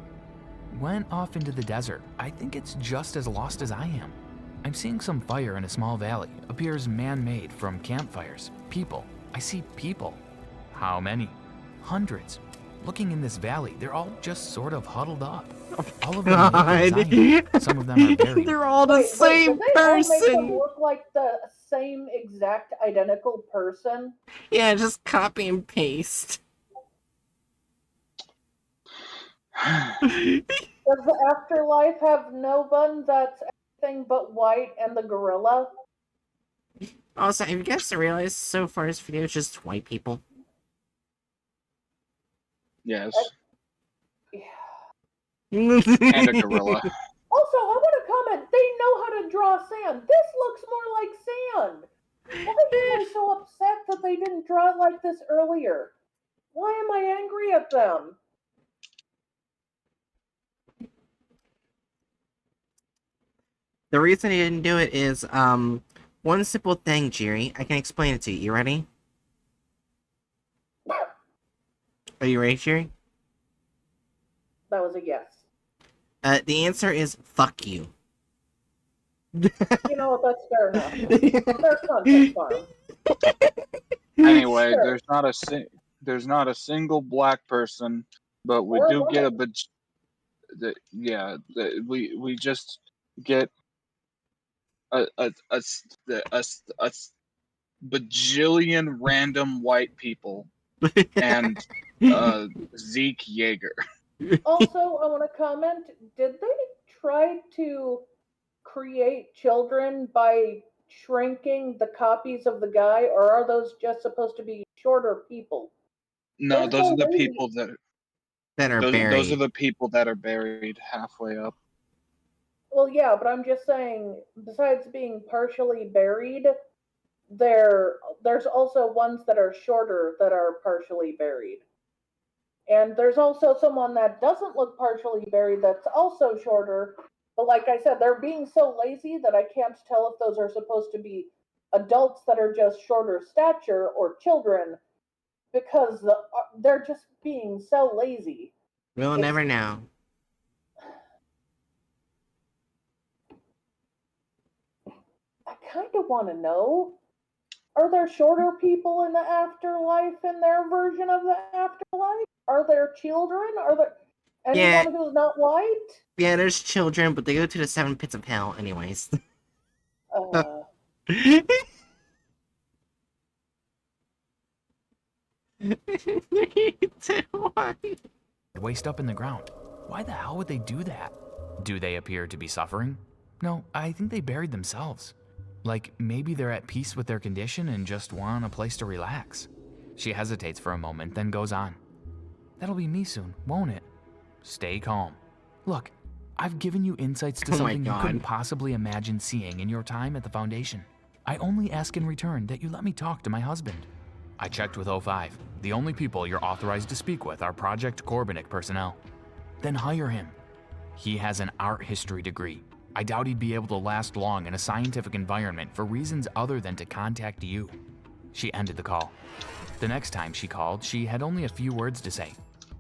Went off into the desert. I think it's just as lost as I am. I'm seeing some fire in a small valley. Appears man-made from campfires. People. I see people. How many? Hundreds. Looking in this valley, they're all just sort of huddled up. All of them look as I am. Some of them are buried. They're all the same did they all make them person. look like the same exact identical person? Yeah, just copy and paste. Does the afterlife have no one that's anything but white and the gorilla? Also, have you guys realized so far this video is just white people? Yes. And And a gorilla. Also, I want to comment, they know how to draw sand. This looks more like sand. Why am I so upset that they didn't draw it like this earlier? Why am I angry at them? The reason I didn't do it is, one simple thing, Jerry. I can explain it to you. You ready? Are you ready, Jerry? That was a yes. The answer is fuck you. You know what? That's fair enough. Fair content farm. Anyway, Sure. there's not a single black person, but we Or do get a woman. we just get a bajillion random white people and Zeke Yeager. Also, I want to comment, did they try to create children by shrinking the copies of the guy, or are those just supposed to be shorter people? No, They're those so are the lazy. people that that are those are buried. the people that are buried halfway up. Well, yeah, but I'm just saying, besides being partially buried, there's also ones that are shorter that are partially buried. And there's also someone that doesn't look partially buried that's also shorter. But like I said, they're being so lazy that I can't tell if those are supposed to be adults that are just shorter stature or children because they're just being so lazy. We'll It's never know. I kind of want to know. Are there shorter people in the afterlife in their version of the afterlife? Are there children? Are there Yeah, anyone who's not white? yeah, there's children, but they go to the 7 pits of hell anyways. Uh, Waist up in the ground. Why the hell would they do that? Do they appear to be suffering? No, I think they buried themselves. Like maybe they're at peace with their condition and just want a place to relax. She hesitates for a moment, then goes on. That'll be me soon, won't it? Stay calm. Look, I've given you insights to Oh my something you couldn't God. possibly imagine seeing in your time at the Foundation. I only ask in return that you let me talk to my husband. I checked with O5. The only people you're authorized to speak with are Project Corbinic personnel. Then hire him. He has an art history degree. I doubt he'd be able to last long in a scientific environment for reasons other than to contact you. She ended the call. The next time she called, she had only a few words to say.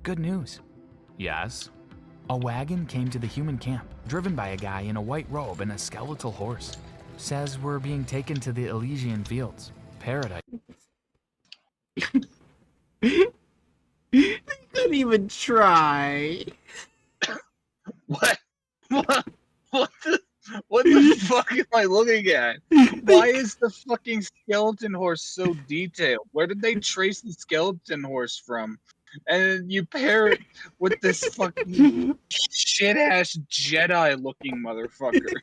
Good news. Yes? A wagon came to the human camp, driven by a guy in a white robe and a skeletal horse. Says we're being taken to the Elysian Fields. Paradise. They couldn't even try. What? What the fuck am I looking at? Why is the fucking skeleton horse so detailed? Where did they trace the skeleton horse from? And you pair it with this fucking shit ass Jedi looking motherfucker.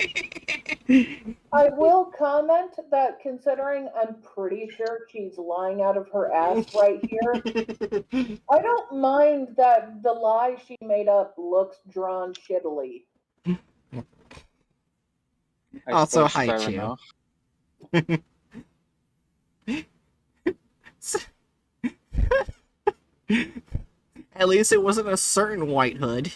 I will comment that considering I'm pretty sure she's lying out of her ass right here, I don't mind that the lie she made up looks drawn shittily. I Also, suppose hi, fair Chew. enough. At least it wasn't a certain White Hood.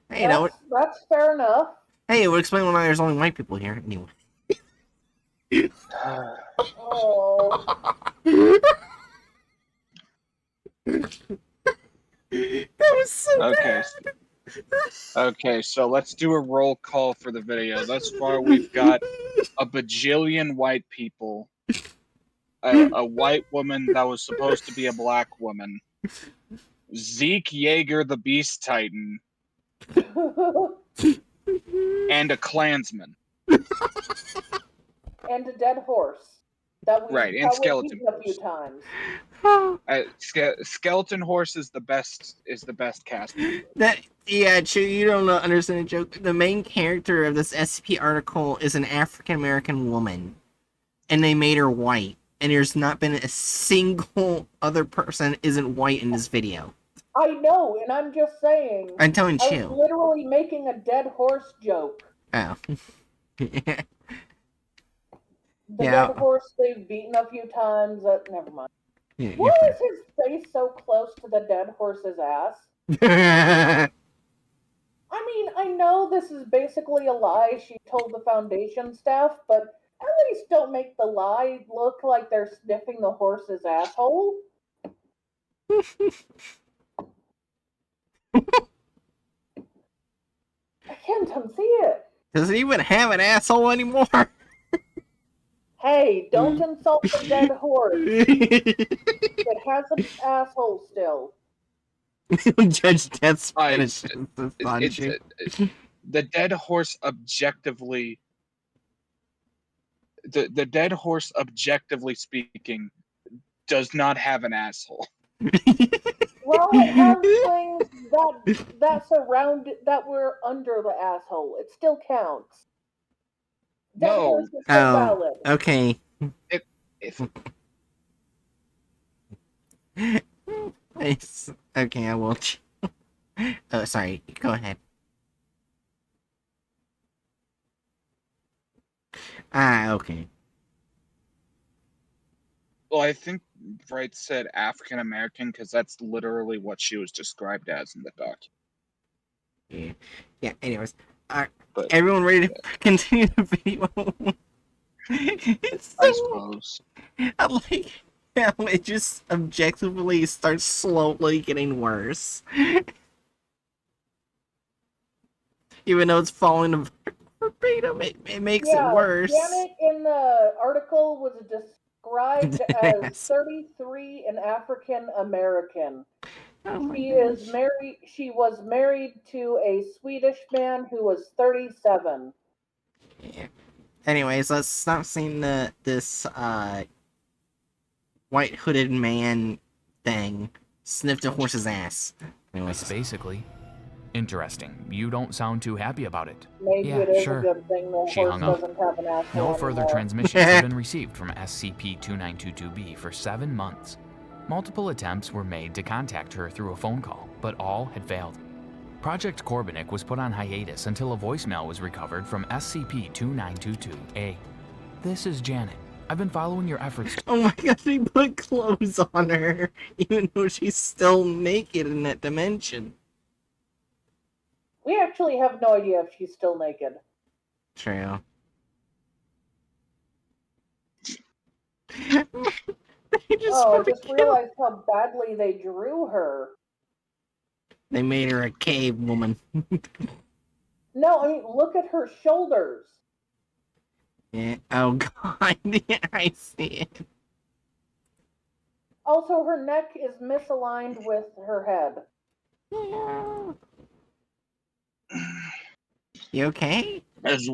Hey, you know, That's fair enough. hey, it would explain why there's only white people here. Anyway. Oh, That was so Okay. bad. Okay, so let's do a roll call for the video. Thus far, we've got a bajillion white people, a white woman that was supposed to be a black woman, Zeke Yeager, the Beast Titan, and a Klansman. and a dead horse that we've Right, and probably skeleton beaten a few horse. times. Skeleton horse is the best cast member. That yeah, Chew, you don't understand the joke. The main character of this SCP article is an African American woman, and they made her white. And there's not been a single other person isn't white in this video. I know, and I'm just saying. I'm telling I was Chew. literally making a dead horse joke. Oh. The Yeah. dead horse they've beaten a few times. Never mind. Yeah, Why is his face so close to the dead horse's ass? you're I mean, I know this is basically a lie she told the Foundation staff, but at least don't make the lie look like they're sniffing the horse's asshole. unsee it. Does it even have an asshole anymore? Hey, don't insult the dead horse. It has an asshole still. Judge Death I- finishes this on you. The dead horse objectively. The dead horse, objectively speaking, does not have an asshole. Well, it has things that were under the asshole. It still counts. Dead No. horse is still Oh, valid. okay. If Nice. Okay, I will. Oh, sorry. Go ahead. Okay. Well, I think Wright said African American because that's literally what she was described as in the document. Yeah. Yeah. Anyways, But everyone ready to continue the video? It's I so. suppose. I like how it just objectively starts slowly getting worse, even though it's falling verbatim. It makes it worse. Janet in the article was described as Yes. 33 and African American. Oh my She gosh. is married. She was married to a Swedish man who was 37. Yeah. Anyways, let's stop seeing this white hooded man thing sniffed a horse's ass. Anyways, Basically. Interesting. You don't sound too happy about it. Maybe Yeah, it is sure. a good thing the She horse hung up. doesn't have an asshole No further anymore. transmissions have been received from SCP-2922-B for 7 months. Multiple attempts were made to contact her through a phone call, but all had failed. Project Korbanik was put on hiatus until a voicemail was recovered from SCP-2922-A. This is Janet. I've been following your efforts. oh my god, they put clothes on her, even though she's still naked in that dimension. We actually have no idea if she's still naked. True. They just I fucking just killed- realized how badly they drew her. They made her a cave woman. No, I mean, look at her shoulders. Yeah. Oh god, yeah, I see it. Also, her neck is misaligned with her head. Yeah. You okay? As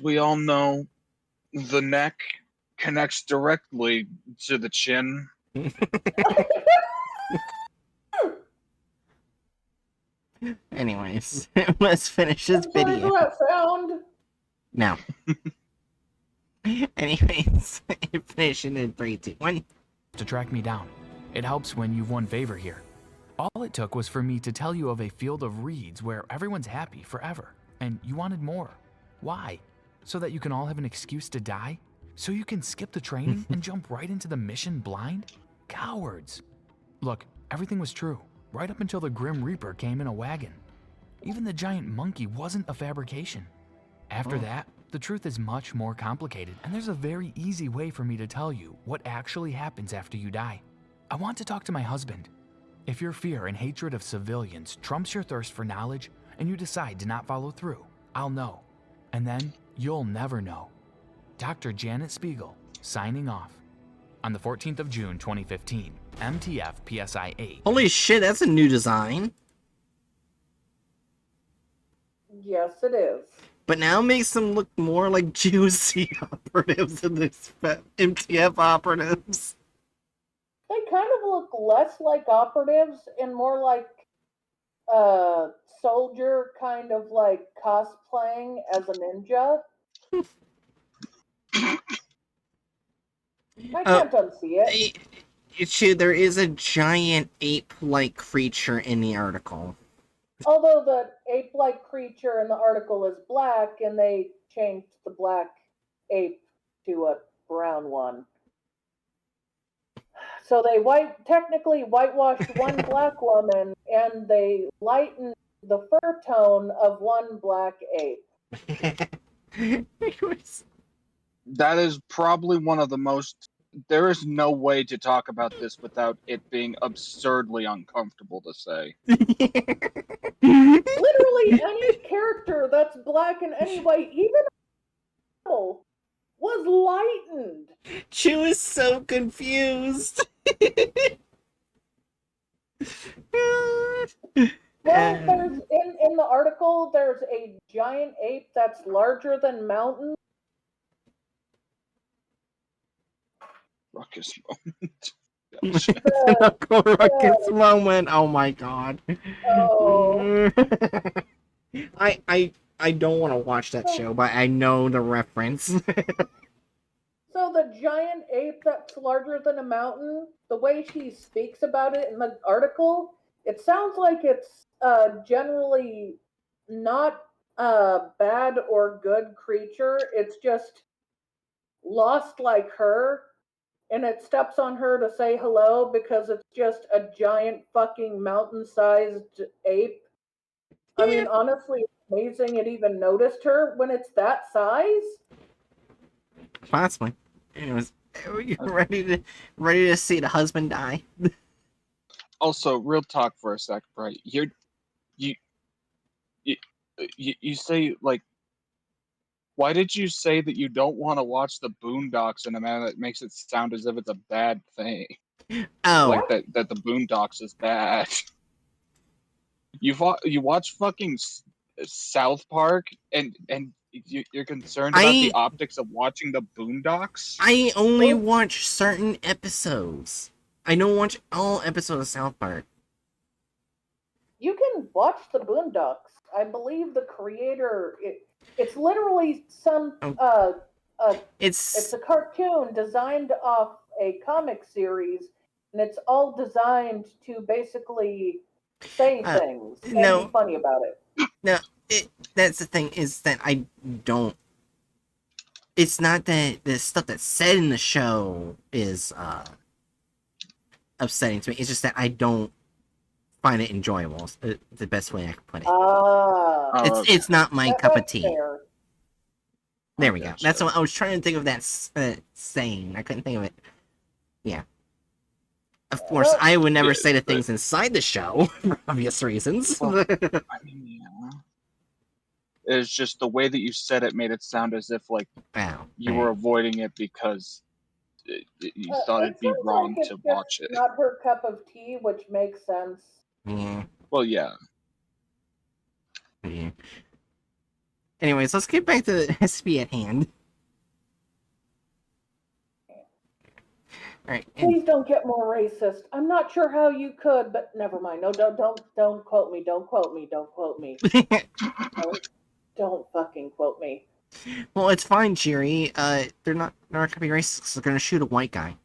we all know, the neck connects directly to the chin. Anyways, let's finish this I'm sorry video. for that sound. No. Anyways, finishing in 3, 2, 1. To track me down. It helps when you've won favor here. All it took was for me to tell you of a field of reeds where everyone's happy forever, and you wanted more. Why? So that you can all have an excuse to die? So you can skip the training and jump right into the mission blind? Cowards. Look, everything was true, right up until the Grim Reaper came in a wagon. Even the giant monkey wasn't a fabrication. After that, the truth is much more complicated, and there's a very easy way for me to tell you what actually happens after you die. I want to talk to my husband. If your fear and hatred of civilians trumps your thirst for knowledge and you decide to not follow through, I'll know. And then you'll never know. Dr. Janet Spiegel, signing off. On the 14th of June 2015, MTF PSI 8. Holy shit, that's a new design. Yes, it is. But now it makes them look more like juicy operatives than the MTF operatives. They kind of look less like operatives and more like soldier, kind of like cosplaying as a ninja. I can't unsee it. There is a giant ape-like creature in the article. Although the ape-like creature in the article is black, and they changed the black ape to a brown one. So they technically whitewashed one black woman, and they lightened the fur tone of one black ape. That is probably one of the most there is no way to talk about this without it being absurdly uncomfortable to say. Literally any character that's black in any way, even Apple, was lightened. She was so confused. Well, there's in the article, there's a giant ape that's larger than mountains. Ruckus moment. Gotcha. The ruckus moment. Oh my god. Oh. I don't want to watch that show, but I know the reference. So the giant ape that's larger than a mountain, the way she speaks about it in the article, it sounds like it's generally not a bad or good creature. It's just lost like her, and it steps on her to say hello because it's just a giant fucking mountain-sized ape. I mean, honestly, it's amazing it even noticed her when it's that size. Possibly. Anyways, you're ready to see the husband die. Also, real talk for a sec, right? You say, like, why did you say that you don't want to watch the Boondocks in a manner that makes it sound as if it's a bad thing? Oh, Like that the Boondocks is bad. You watch fucking South Park and you're concerned about the optics of watching the Boondocks? I only watch certain episodes. I don't watch all episodes of South Park. You can watch the Boondocks. I believe the creator. It's literally some. It's a cartoon designed off a comic series, and it's all designed to basically say things and be funny about it. No, that's the thing, is that I don't. It's not that the stuff that's said in the show is upsetting to me. It's just that I don't find it enjoyable. It's the best way I can put it. It's not my cup of tea. Fair. There we go. That's what I was trying to think of. That saying. I couldn't think of it. Yeah. Of course, I would never say the things inside the show for obvious reasons. Well, I mean, yeah. It's just the way that you said it made it sound as if like you were avoiding it because you thought it'd be wrong to watch it. Not her cup of tea, which makes sense. Yeah. Well, yeah. Yeah. Anyways, let's get back to the SCP at hand. Alright. Please don't get more racist. I'm not sure how you could, but never mind. No, don't quote me. Don't quote me. Don't quote me. Don't fucking quote me. Well, it's fine, Jerry. They're not gonna be racist. They're gonna shoot a white guy.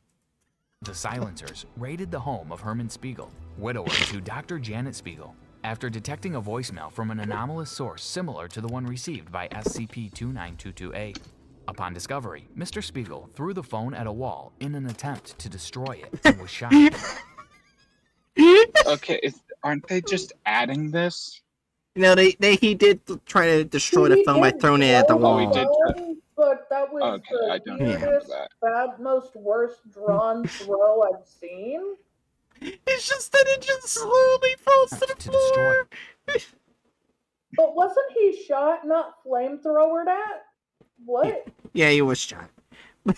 The silencers raided the home of Herman Spiegel, widower to Dr. Janet Spiegel, after detecting a voicemail from an anomalous source similar to the one received by SCP-2922-A. Upon discovery, Mr. Spiegel threw the phone at a wall in an attempt to destroy it and was shot. Okay, aren't they just adding this? No, he did try to destroy the phone by throwing it at the wall. Oh, he did. But that was the weirdest, most worst drawn throw I've seen. It's just that it just slowly falls to the floor. But wasn't he shot, not flamethrowered at? What? Yeah, he was shot.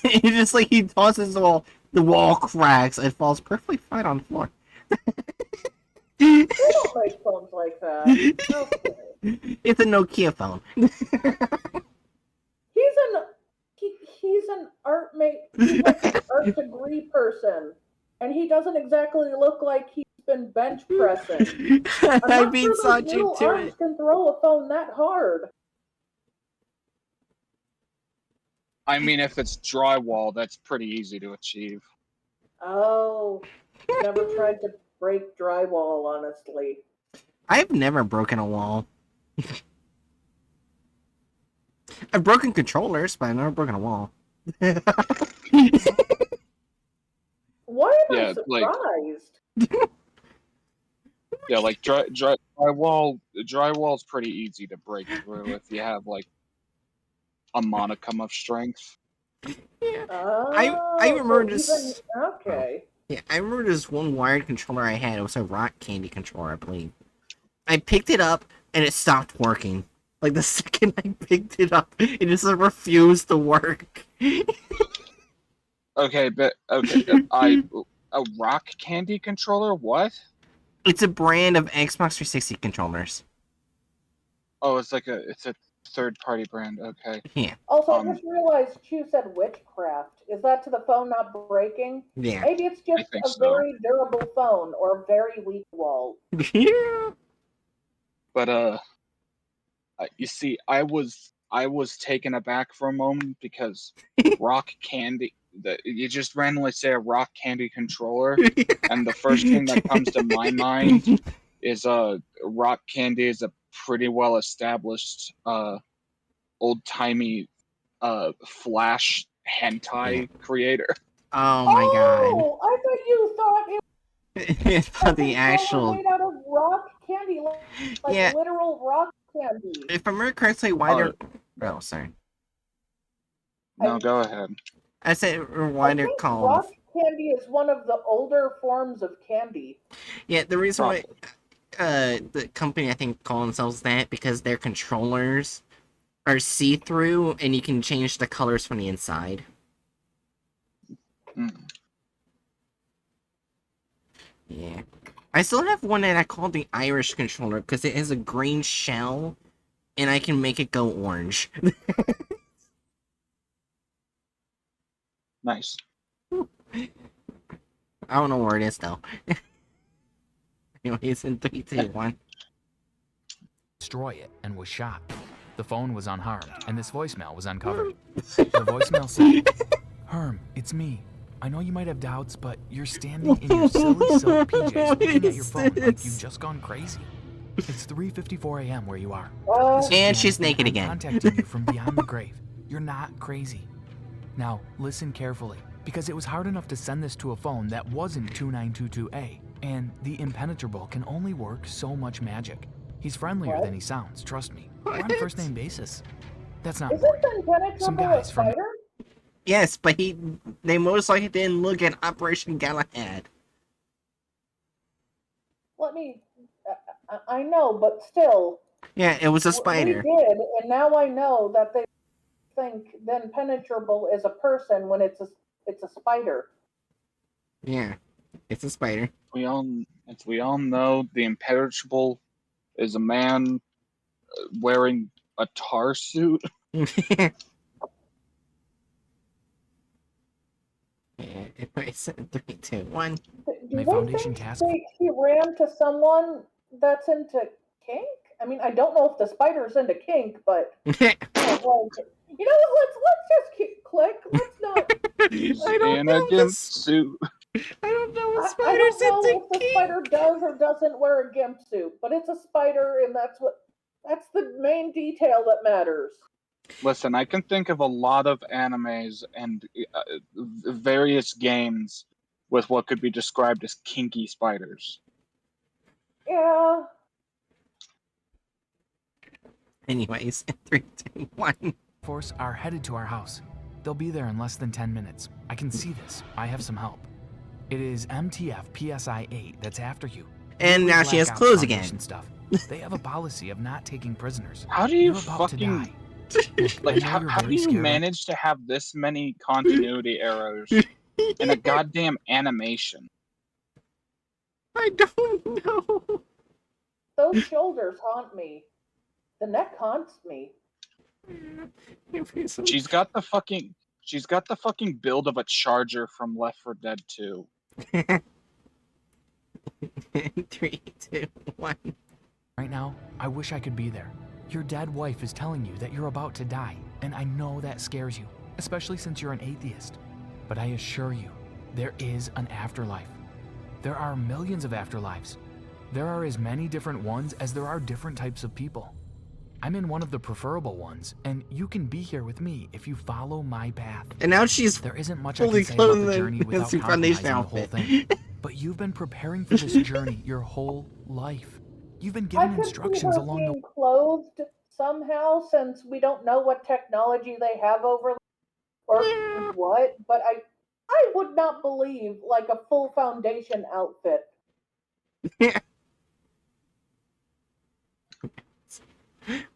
It's just like he tosses the wall cracks and falls perfectly fine on the floor. They don't make phones like that. Okay. It's a Nokia phone. He's an art art degree person, and he doesn't exactly look like he's been bench pressing. I've been subject to arms it. Can throw a phone that hard. I mean, if it's drywall, that's pretty easy to achieve. Oh, never tried to break drywall, honestly. I've never broken a wall. I've broken controllers, but I've never broken a wall. Why am I surprised? Yeah, like drywall's pretty easy to break through if you have like a modicum of strength. Yeah. I Oh, remember so even this. okay. Yeah, I remember this one wired controller I had. It was a rock candy controller, I believe. I picked it up and it stopped working. Like the second I picked it up, it just refused to work. Okay, but a rock candy controller? What? It's a brand of Xbox 360 controllers. Oh, it's a third party brand. Okay. Yeah, Also, I just realized Chu said witchcraft. Is that to the phone not breaking? yeah. Maybe it's I just think a so. very durable phone or a very weak wall. Yeah. But you see, I was taken aback for a moment because rock candy. You just randomly say a rock candy controller, and the first thing that comes to my mind is rock candy is a pretty well established old timey flash Yeah. hentai creator. Oh my god. Oh, I thought you thought it It's was not a the controller actual. made out of rock candy, like Yeah, literal rock candy. if I remember correctly, why Oh they're. Oh, sorry. no, I go ahead. I said I why they're think called. rock candy is one of the older forms of candy. Yeah, the reason why Probably. the company I think call themselves that because their controllers are see-through and you can change the colors from the inside. Mm. Yeah. I still have one that I call the Irish controller because it has a green shell and I can make it go orange. Nice. I don't know where it is though. Anyways, in 3, 2, 1. Destroy it and was shot. The phone was unharmed, and this voicemail was uncovered. The voicemail said, Herm, it's me. I know you might have doubts, but you're standing in your silly silk PJs What looking at is your phone like this? you've just gone crazy. It's 3:54 a.m. where you are. Uh, This is And Jan, she's naked I'm again. contacting you from beyond the grave. You're not crazy. Now, listen carefully, because it was hard enough to send this to a phone that wasn't 2922A, and the impenetrable can only work so much magic. He's friendlier What? than he sounds, trust me. We're on a What? first name basis. That's not isn't important. the Some impenetrable a guys from spider? Yes, but they most likely didn't look at Operation Galahad. Let me. I know, but still, Yeah, it was a we spider. did, and now I know that they think the impenetrable is a person when it's a spider. Yeah, it's a spider. As we all know, the impenetrable is a man wearing a tar suit. Anyways, 3, 2, 1. Do my they Foundation think task force. she ran to someone that's into kink? I mean, I don't know if the spider's into kink, but oh, like, you know what? Let's just click. Let's not. He's I don't in a know gimp this. suit. I don't know what I spiders don't know into if the kink. spider does or doesn't wear a gimp suit, but it's a spider, and that's the main detail that matters. Listen, I can think of a lot of animes and various games with what could be described as kinky spiders. Yeah. Anyways, 3, 2, 1. Force are headed to our house. They'll be there in less than 10 minutes. I can see this. I have some help. It is MTF PSI 8 that's after you. And Usually now she Black has Ops clothes Foundation again. Stuff. They have a policy of not taking prisoners. How do you You're about to die. fucking Look, I like know you're how do very you scared. manage to have this many continuity errors in a goddamn animation? I don't know. Those shoulders haunt me. The neck haunts me. She's got the fucking build of a charger from Left 4 Dead 2. 3, 2, 1. Right now, I wish I could be there. Your dead wife is telling you that you're about to die, and I know that scares you, especially since you're an atheist. But I assure you, there is an afterlife. There are millions of afterlives. There are as many different ones as there are different types of people. I'm in one of the preferable ones, and you can be here with me if you follow my path. And now she's There isn't much I fully can say about clothed the in journey the without Super Foundation compromising the whole outfit. thing. But you've been preparing for this journey your whole life. You've been I given could see instructions her along the being clothed somehow, since we don't know what technology they have over or what? But I would not believe like a full foundation outfit.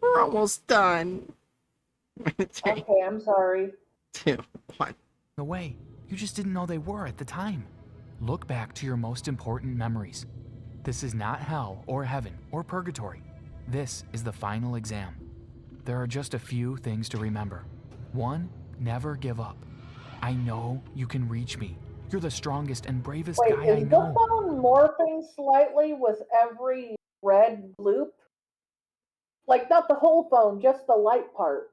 We're almost done. Three, Okay, I'm sorry. 2, 1. Away. You just didn't know they were at the time. Look back to your most important memories. This is not hell or heaven or purgatory. This is the final exam. There are just a few things to remember. 1, never give up. I know you can reach me. You're the strongest and bravest Wait, guy I is the know. phone morphing slightly with every red loop? Like not the whole phone, just the light part.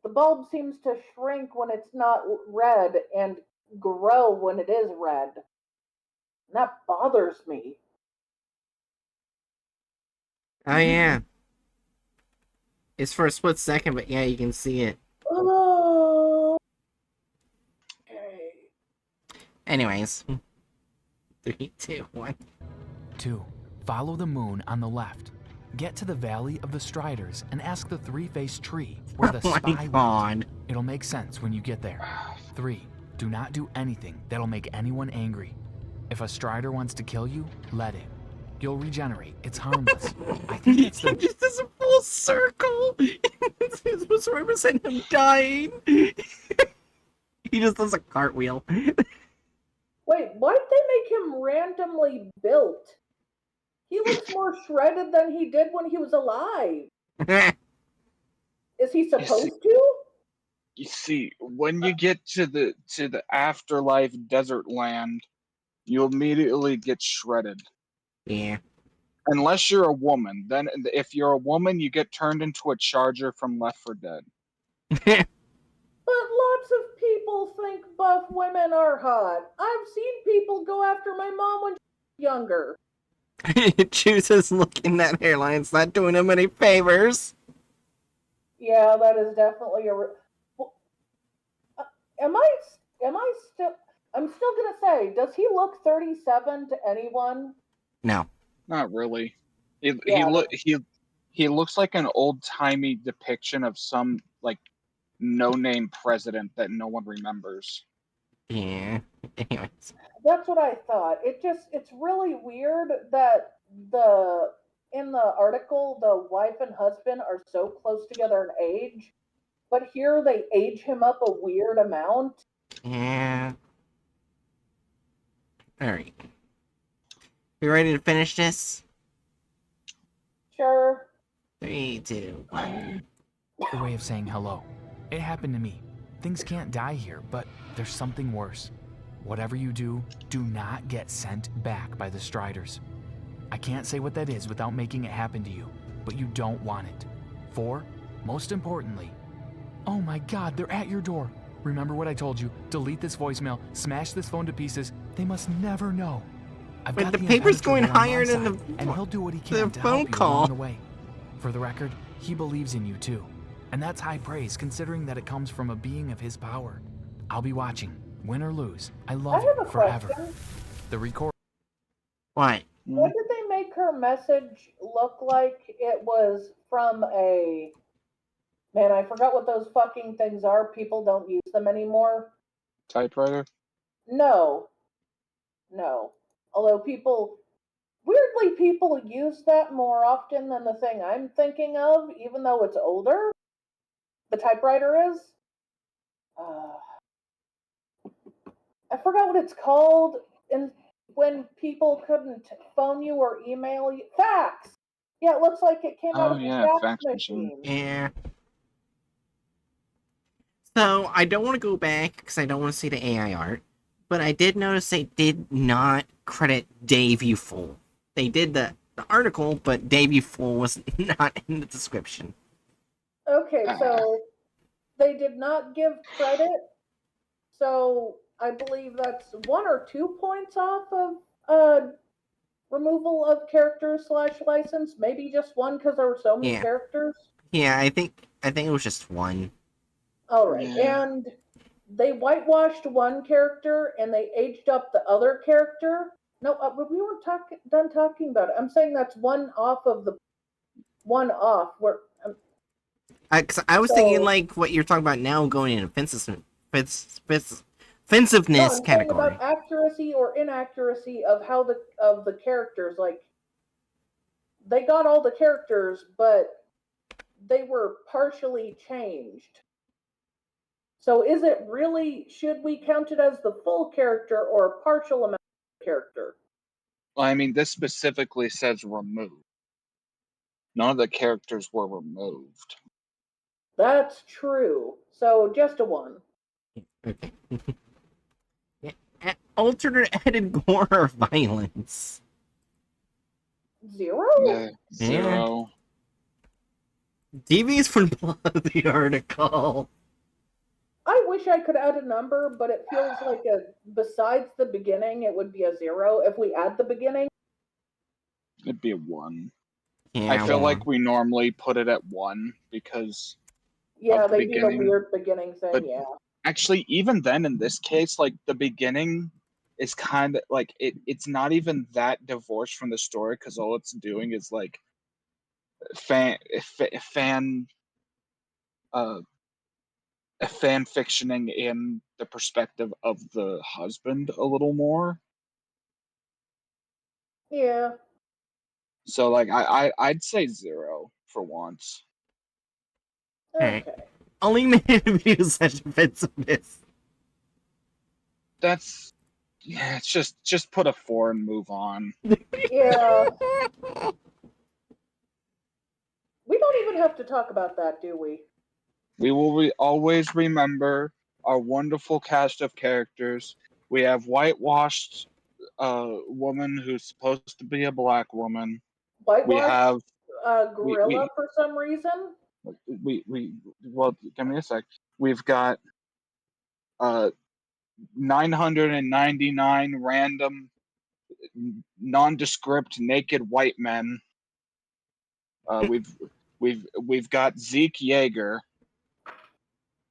The bulb seems to shrink when it's not red and grow when it is red. And that bothers me. Oh, yeah. It's for a split second, but yeah, you can see it. Oh. Okay. Anyways. 3, 2, 1. 2, follow the moon on the left. Get to the Valley of the Striders and ask the three-faced tree where the Oh my spy god. went. It'll make sense when you get there. 3, do not do anything that'll make anyone angry. If a Strider wants to kill you, let it. You'll regenerate. It's harmless. I think that's He the... just does a full circle. It's supposed to represent him dying. He just does a cartwheel. Wait, why'd they make him randomly built? He looks more shredded than he did when he was alive. Is he supposed to? You see, when you get to the afterlife desert land, you immediately get shredded. Yeah. Unless you're a woman. Then if you're a woman, you get turned into a charger from Left 4 Dead. But lots of people think buff women are hot. I've seen people go after my mom when she was younger. He chooses looking at hairline's not doing him any favors. Yeah, that is definitely a. Am I? Am I still? I'm still gonna say, does he look 37 to anyone? No. Not really. He Yeah. he looks like an old timey depiction of some like no name president that no one remembers. Yeah. Anyways. That's what I thought. It's really weird that the in the article the wife and husband are so close together in age, but here they age him up a weird amount. Yeah. Alright. You ready to finish this? Sure. 3, 2, 1. The way of saying hello. It happened to me. Things can't die here, but there's something worse. Whatever you do, do not get sent back by the Striders. I can't say what that is without making it happen to you, but you don't want it. 4, most importantly, oh my god, they're at your door. Remember what I told you, delete this voicemail, smash this phone to pieces. They must never know. I've But got the paper's going impenetrable on higher my than side, the- and he'll do what he the can to phone help you call. along the way. For the record, he believes in you too, and that's high praise considering that it comes from a being of his power. I'll be watching, win or lose. I I love have you a forever. question. The record. What? What did they make her message look like? It was from a man, I forgot what those fucking things are. People don't use them anymore. Typewriter? No. No. Although weirdly, people use that more often than the thing I'm thinking of, even though it's older. The typewriter is. Uh, I forgot what it's called. And when people couldn't phone you or email you, fax. Yeah, it looks like it came out Oh of a yeah, fax fax machine. machine. Yeah. So, I don't want to go back because I don't want to see the AI art, but I did notice they did not credit Dave Uful. They did the article, but Dave Uful was not in the description. Okay, so they did not give credit. So I believe that's 1 or 2 points off of removal of characters / license. Maybe just one because there were so many Yeah. characters. Yeah, I think it was just one. All right, Yeah. and they whitewashed one character and they aged up the other character. No, but we weren't done talking about it. I'm saying that's one off of the one off. Where 'Cause I was So, thinking like what you're talking about now, going in no, offensiveness I'm saying category. about accuracy or inaccuracy of how the characters, like, they got all the characters, but they were partially changed. So is it really, should we count it as the full character or a partial amount of character? I mean, this specifically says removed. None of the characters were removed. That's true. So just a 1. Okay. Yeah. Alternate added gore or violence. 0? Yeah. Zero. DVs from the article. I wish I could add a number, but it feels like besides the beginning, it would be a 0 if we add the beginning. It'd be a 1. Yeah, I feel well, like we normally put it at 1 because Yeah, of the they do the beginning. weird beginning thing, But yeah. actually, even then, in this case, like the beginning is kind of like it's not even that divorced from the story because all it's doing is like fan uh fan fictioning in the perspective of the husband a little more. Yeah. So like I'd say 0 for once. alright. Okay. Only minute views such offensiveness. That's yeah. It's just put a 4 and move on. Yeah. We don't even have to talk about that, do we? We will always remember our wonderful cast of characters. We have whitewashed woman who's supposed to be a black woman. We Whitewashed have gorilla for some reason? we well, give me a sec. We've got 999 random nondescript naked white men. We've got Zeke Yeager.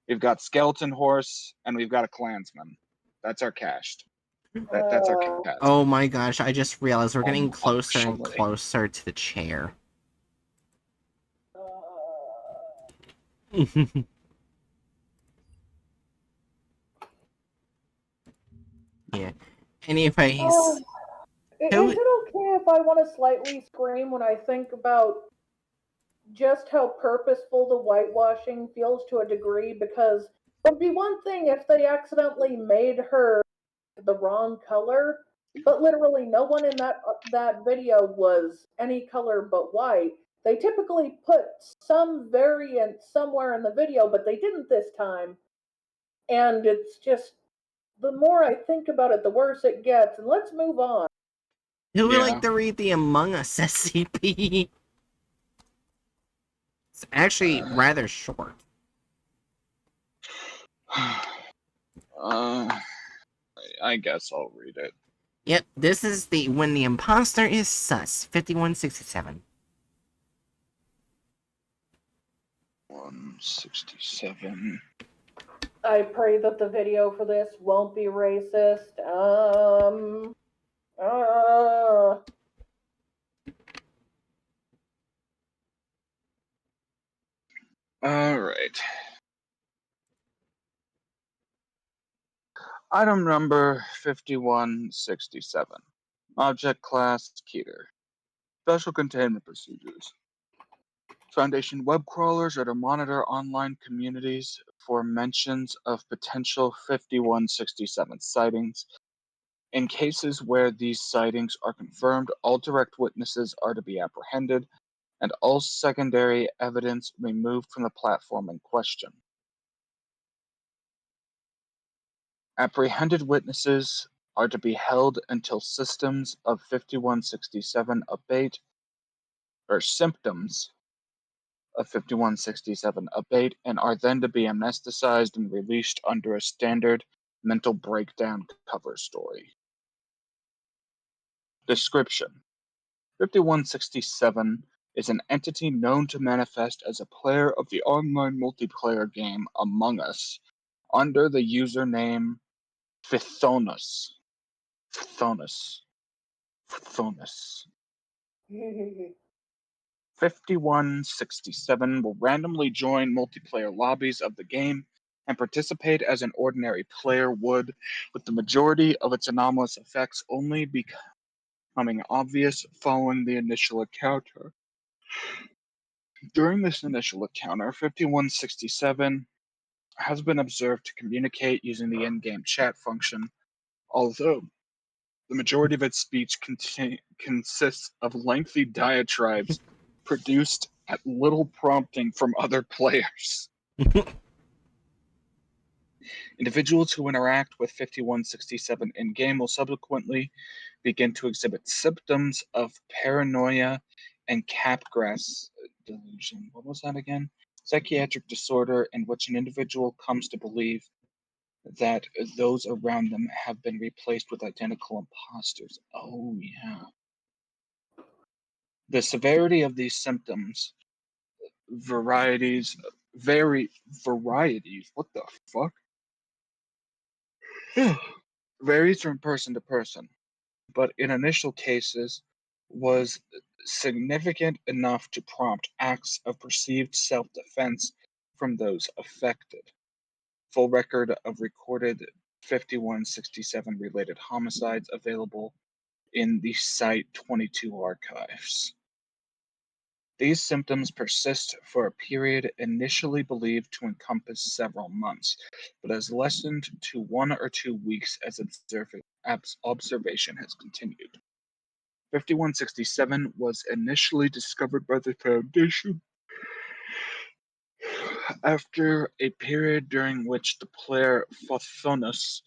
We've got Skeleton Horse, and we've got a Klansman. That's our cast. That's our cast. Oh my gosh, I just realized we're getting closer and Actually. closer to the chair. Yeah. Anyways, is who- it okay if I want to slightly scream when I think about just how purposeful the whitewashing feels to a degree? Because it would be one thing if they accidentally made her the wrong color, but literally no one in that video was any color but white. They typically put some variant somewhere in the video, but they didn't this time. And it's just, the more I think about it, the worse it gets. And let's move on. who would Yeah. like to read the Among Us SCP? It's actually rather short. I guess I'll read it. Yep, this is the when the imposter is sus, 5167. 167. I pray that the video for this won't be racist. All right. Item number 5167. Object class Keter. Special containment procedures. Foundation web crawlers are to monitor online communities for mentions of potential 5167 sightings. In cases where these sightings are confirmed, all direct witnesses are to be apprehended and all secondary evidence removed from the platform in question. Apprehended witnesses are to be held until systems of 5167 abate, or symptoms of 5167 abate, and are then to be amnesticized and released under a standard mental breakdown cover story. Description: 5167 is an entity known to manifest as a player of the online multiplayer game Among Us under the username Phythonus. Phythonus. Phythonus. 5167 will randomly join multiplayer lobbies of the game and participate as an ordinary player would, with the majority of its anomalous effects only becoming obvious following the initial encounter. During this initial encounter, 5167 has been observed to communicate using the in-game chat function, although the majority of its speech consists of lengthy diatribes produced at little prompting from other players. Individuals who interact with 5167 in-game will subsequently begin to exhibit symptoms of paranoia and Capgras delusion. What was that again? Psychiatric disorder in which an individual comes to believe that those around them have been replaced with identical imposters. Oh, yeah. The severity of these symptoms varieties, what the fuck? Varies from person to person, but in initial cases was significant enough to prompt acts of perceived self-defense from those affected. Full record of recorded 5167 related homicides available in the Site 22 archives. These symptoms persist for a period initially believed to encompass several months, but has lessened to 1 or 2 weeks as observation has continued. 5167 was initially discovered by the Foundation after a period during which the player Fothonus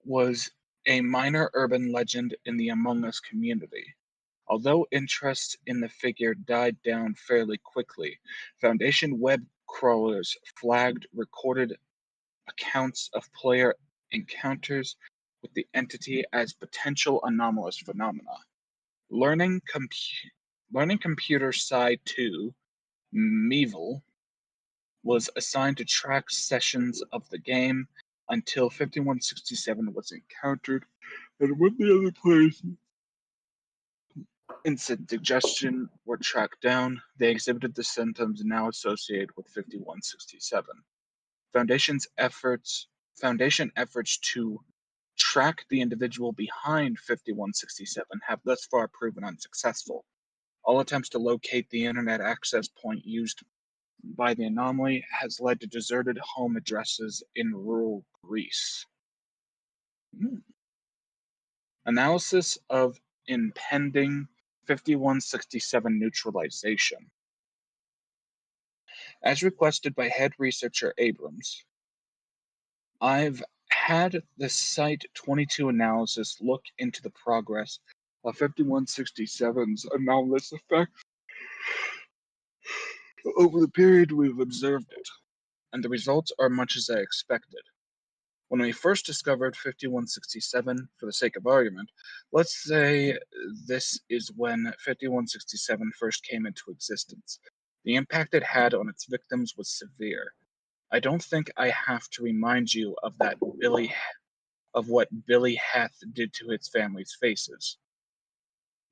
was a minor urban legend in the Among Us community. Although interest in the figure died down fairly quickly, Foundation web crawlers flagged recorded accounts of player encounters with the entity as potential anomalous phenomena. Learning Computer Sci 2, Meevil, was assigned to track sessions of the game until 5167 was encountered, and when the other players indigestion were tracked down, they exhibited the symptoms now associated with 5167. Foundation efforts to track the individual behind 5167 have thus far proven unsuccessful. All attempts to locate the internet access point used by the anomaly has led to deserted home addresses in rural Greece. Analysis of impending 5167 neutralization. As requested by head researcher Abrams, I've had the Site 22 analysis look into the progress of 5167's anomalous effects over the period we've observed it, and the results are much as I expected. When we first discovered 5167, for the sake of argument, let's say this is when 5167 first came into existence. The impact it had on its victims was severe. I don't think I have to remind you of what Billy Heth did to its family's faces.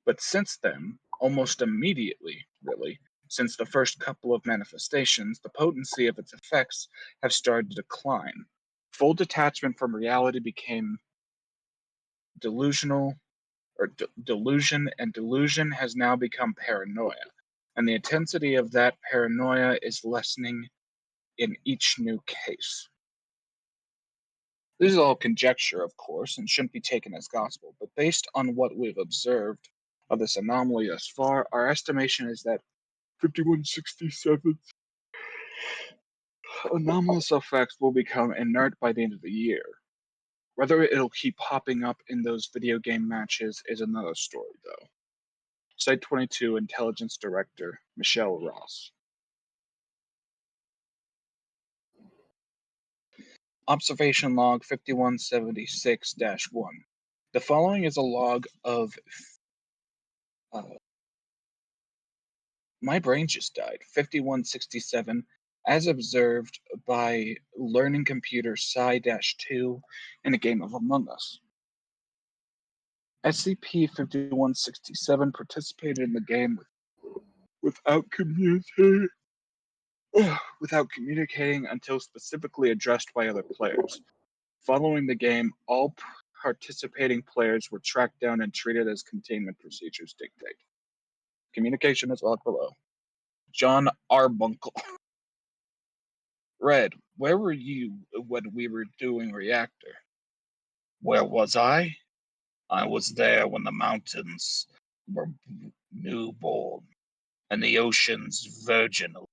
But since then, almost immediately, really, since the first couple of manifestations, the potency of its effects have started to decline. Full detachment from reality became delusion, and delusion has now become paranoia, and the intensity of that paranoia is lessening in each new case. This is all conjecture, of course, and shouldn't be taken as gospel, but based on what we've observed of this anomaly thus far, our estimation is that 5167's anomalous effects will become inert by the end of the year. Whether it'll keep popping up in those video game matches is another story, though. Site 22 Intelligence Director Michelle Ross. Observation Log 5176-1. The following is a log of my brain just died. 5167, as observed by Learning Computer Sci-2 in a game of Among Us. SCP-5167 participated in the game with without communicating until specifically addressed by other players. Following the game, all participating players were tracked down and treated as containment procedures dictate. Communication is logged below. John Arbuncle. Red, where were you when we were doing reactor? Where was I? I was there when the mountains were newborn and the oceans virginal.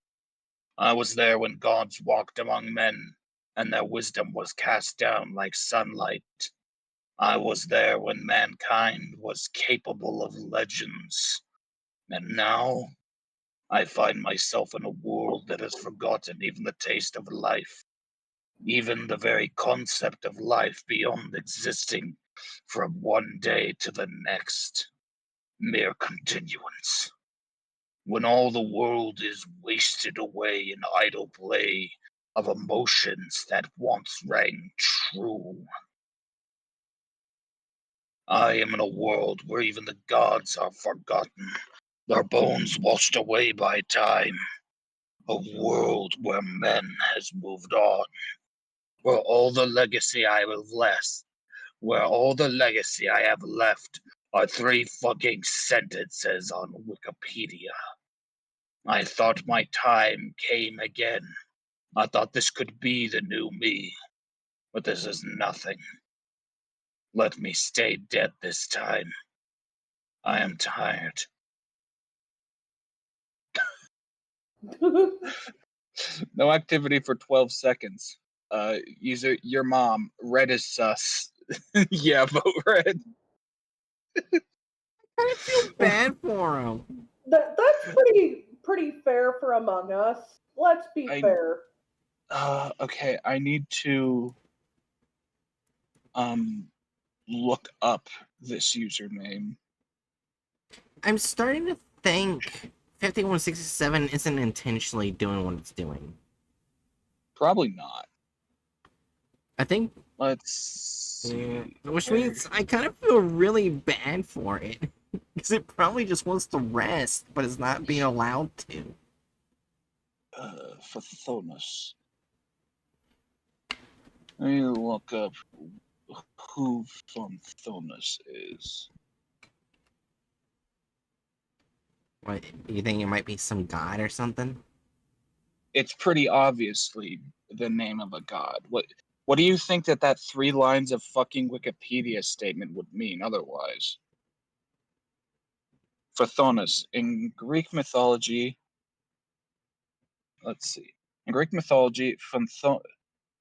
I was there when gods walked among men and their wisdom was cast down like sunlight. I was there when mankind was capable of legends. And now I find myself in a world that has forgotten even the taste of life, even the very concept of life beyond existing from one day to the next. Mere continuance. When all the world is wasted away in idle play of emotions that once rang true. I am in a world where even the gods are forgotten, their bones washed away by time. A world where men has moved on, where all the legacy I have left are 3 fucking sentences on Wikipedia. I thought my time came again. I thought this could be the new me, but this is nothing. Let me stay dead this time. I am tired. No activity for 12 seconds. User, your mom. Red is sus. Yeah, vote red. I feel bad for him. That's pretty fair for Among Us. Let's be fair. Okay, I need to look up this username. I'm starting to think 5167 isn't intentionally doing what it's doing. Probably not. I think, Let's see. which means I kind of feel really bad for it. Because it probably just wants to rest, but it's not being allowed to. Fathonis. Let me look up who Fathonis is. What, you think it might be some god or something? It's pretty obviously the name of a god. What do you think that 3 lines of fucking Wikipedia statement would mean otherwise? Fathonis. In Greek mythology, let's see. In Greek mythology,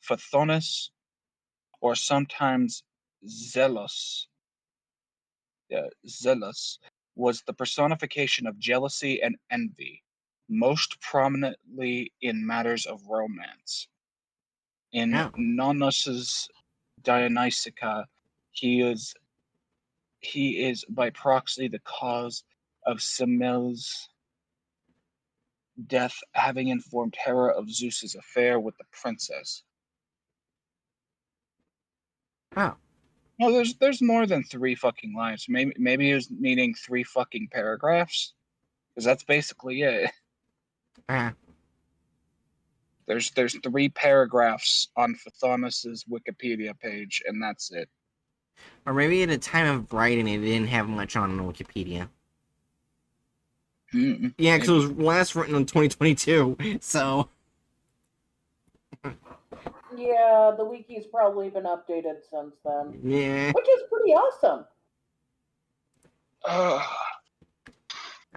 Fathonis, or sometimes Zelos, was the personification of jealousy and envy, most prominently in matters of romance. In Oh. Nonnus's Dionysica, he is by proxy the cause of Semele's death, having informed Hera of Zeus's affair with the princess. Oh. No, there's more than 3 fucking lines. Maybe he was meaning 3 fucking paragraphs, because that's basically it. There's 3 paragraphs on Fathonis's Wikipedia page, and that's it. Or maybe at the time of writing it didn't have much on Wikipedia. Yeah, because it was last written in 2022, so... Yeah, the wiki's probably been updated since then. Yeah. Which is pretty awesome.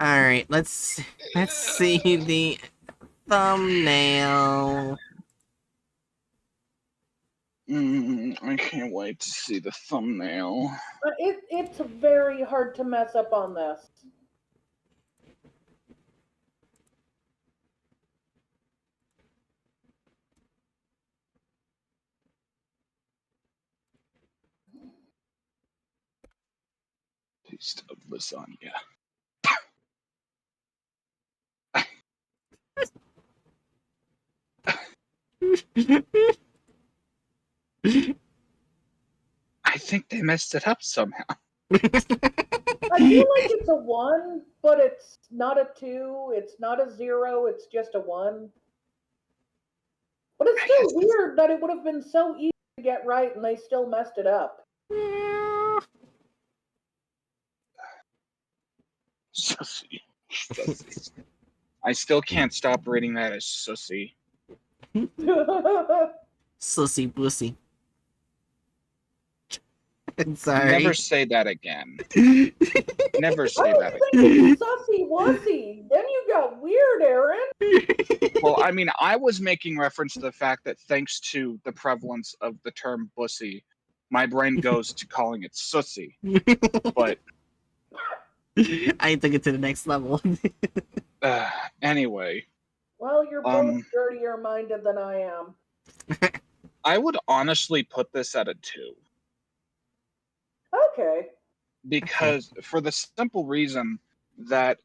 Alright, let's see the thumbnail. I can't wait to see the thumbnail. It's very hard to mess up on this. Taste of lasagna. I think they messed it up somehow. I feel like it's a 1, but it's not a 2, it's not a 0, it's just a 1. But it's still weird that it would have been so easy to get right and they still messed it up. Sussy. Sussy. I still can't stop reading that as sussy. Sussy pussy. Sorry. Never say that again. Never I say that was again. thinking sussy wussy. Then you got weird, Aaron. Well, I mean, I was making reference to the fact that thanks to the prevalence of the term bussy, my brain goes to calling it sussy. But I took it to the next level. anyway. Well, you're both dirtier minded than I am. I would honestly put this at a 2. Okay. Because for the simple reason that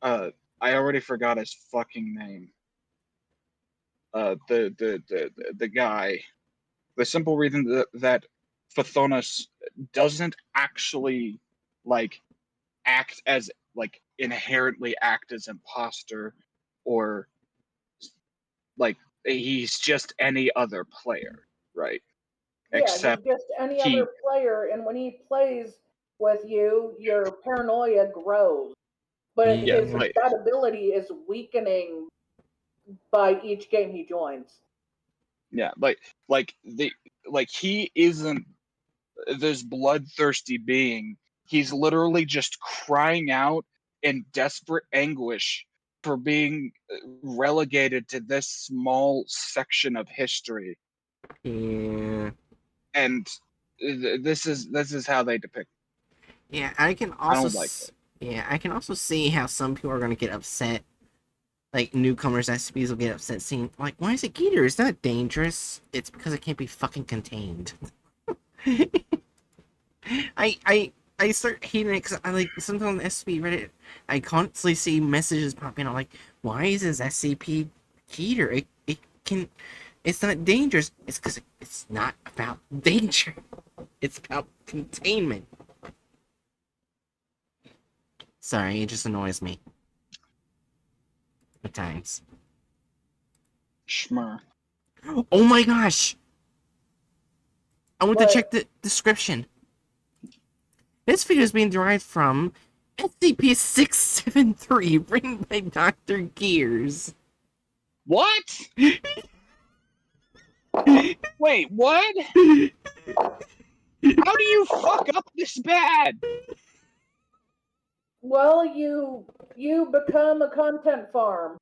I already forgot his fucking name. The guy. The simple reason that Fathonis doesn't actually like act as like inherently act as imposter, or like he's just any other player, right? Yeah, he's Except just any he, other player, and when he plays with you, your paranoia grows. But yeah, his like that ability is weakening by each game he joins. yeah, like he isn't this bloodthirsty being. He's literally just crying out in desperate anguish for being relegated to this small section of history. Yeah. And this is how they depict. Yeah, I can I also don't like it. Yeah, I can also see how some people are gonna get upset. Like newcomers SCPs will get upset seeing like, why is it Geeter? It's not dangerous. It's because it can't be fucking contained. I start hating it because I like sometimes on SCP Reddit I constantly see messages popping out like, why is this SCP Geeter? It's not dangerous. It's because it's not about danger. It's about containment. Sorry, it just annoys me. At times. Schmer. Oh my gosh! I went to What? check the description. This video is being derived from SCP-673, written by Dr. Gears. What? Wait, what? How do you fuck up this bad? Well, you become a content farm.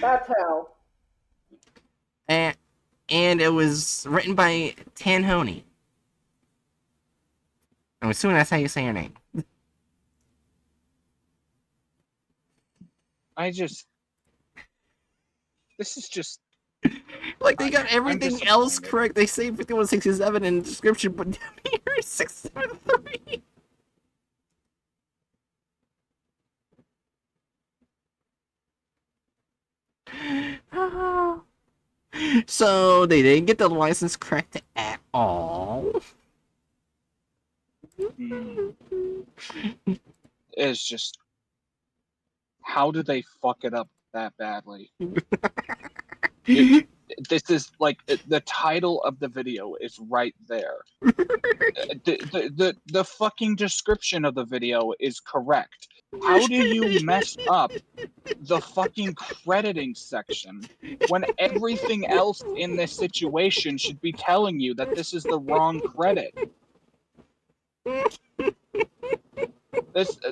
That's how. And it was written by Tanhoney. I'm assuming that's how you say your name. This is just. Like, they got everything else correct. They say 5167 in the description, but down here, 673. So, they didn't get the license correct at all. It's just. How do they fuck it up that badly? This is like the title of the video is right there. The fucking description of the video is correct. How do you mess up the fucking crediting section when everything else in this situation should be telling you that this is the wrong credit?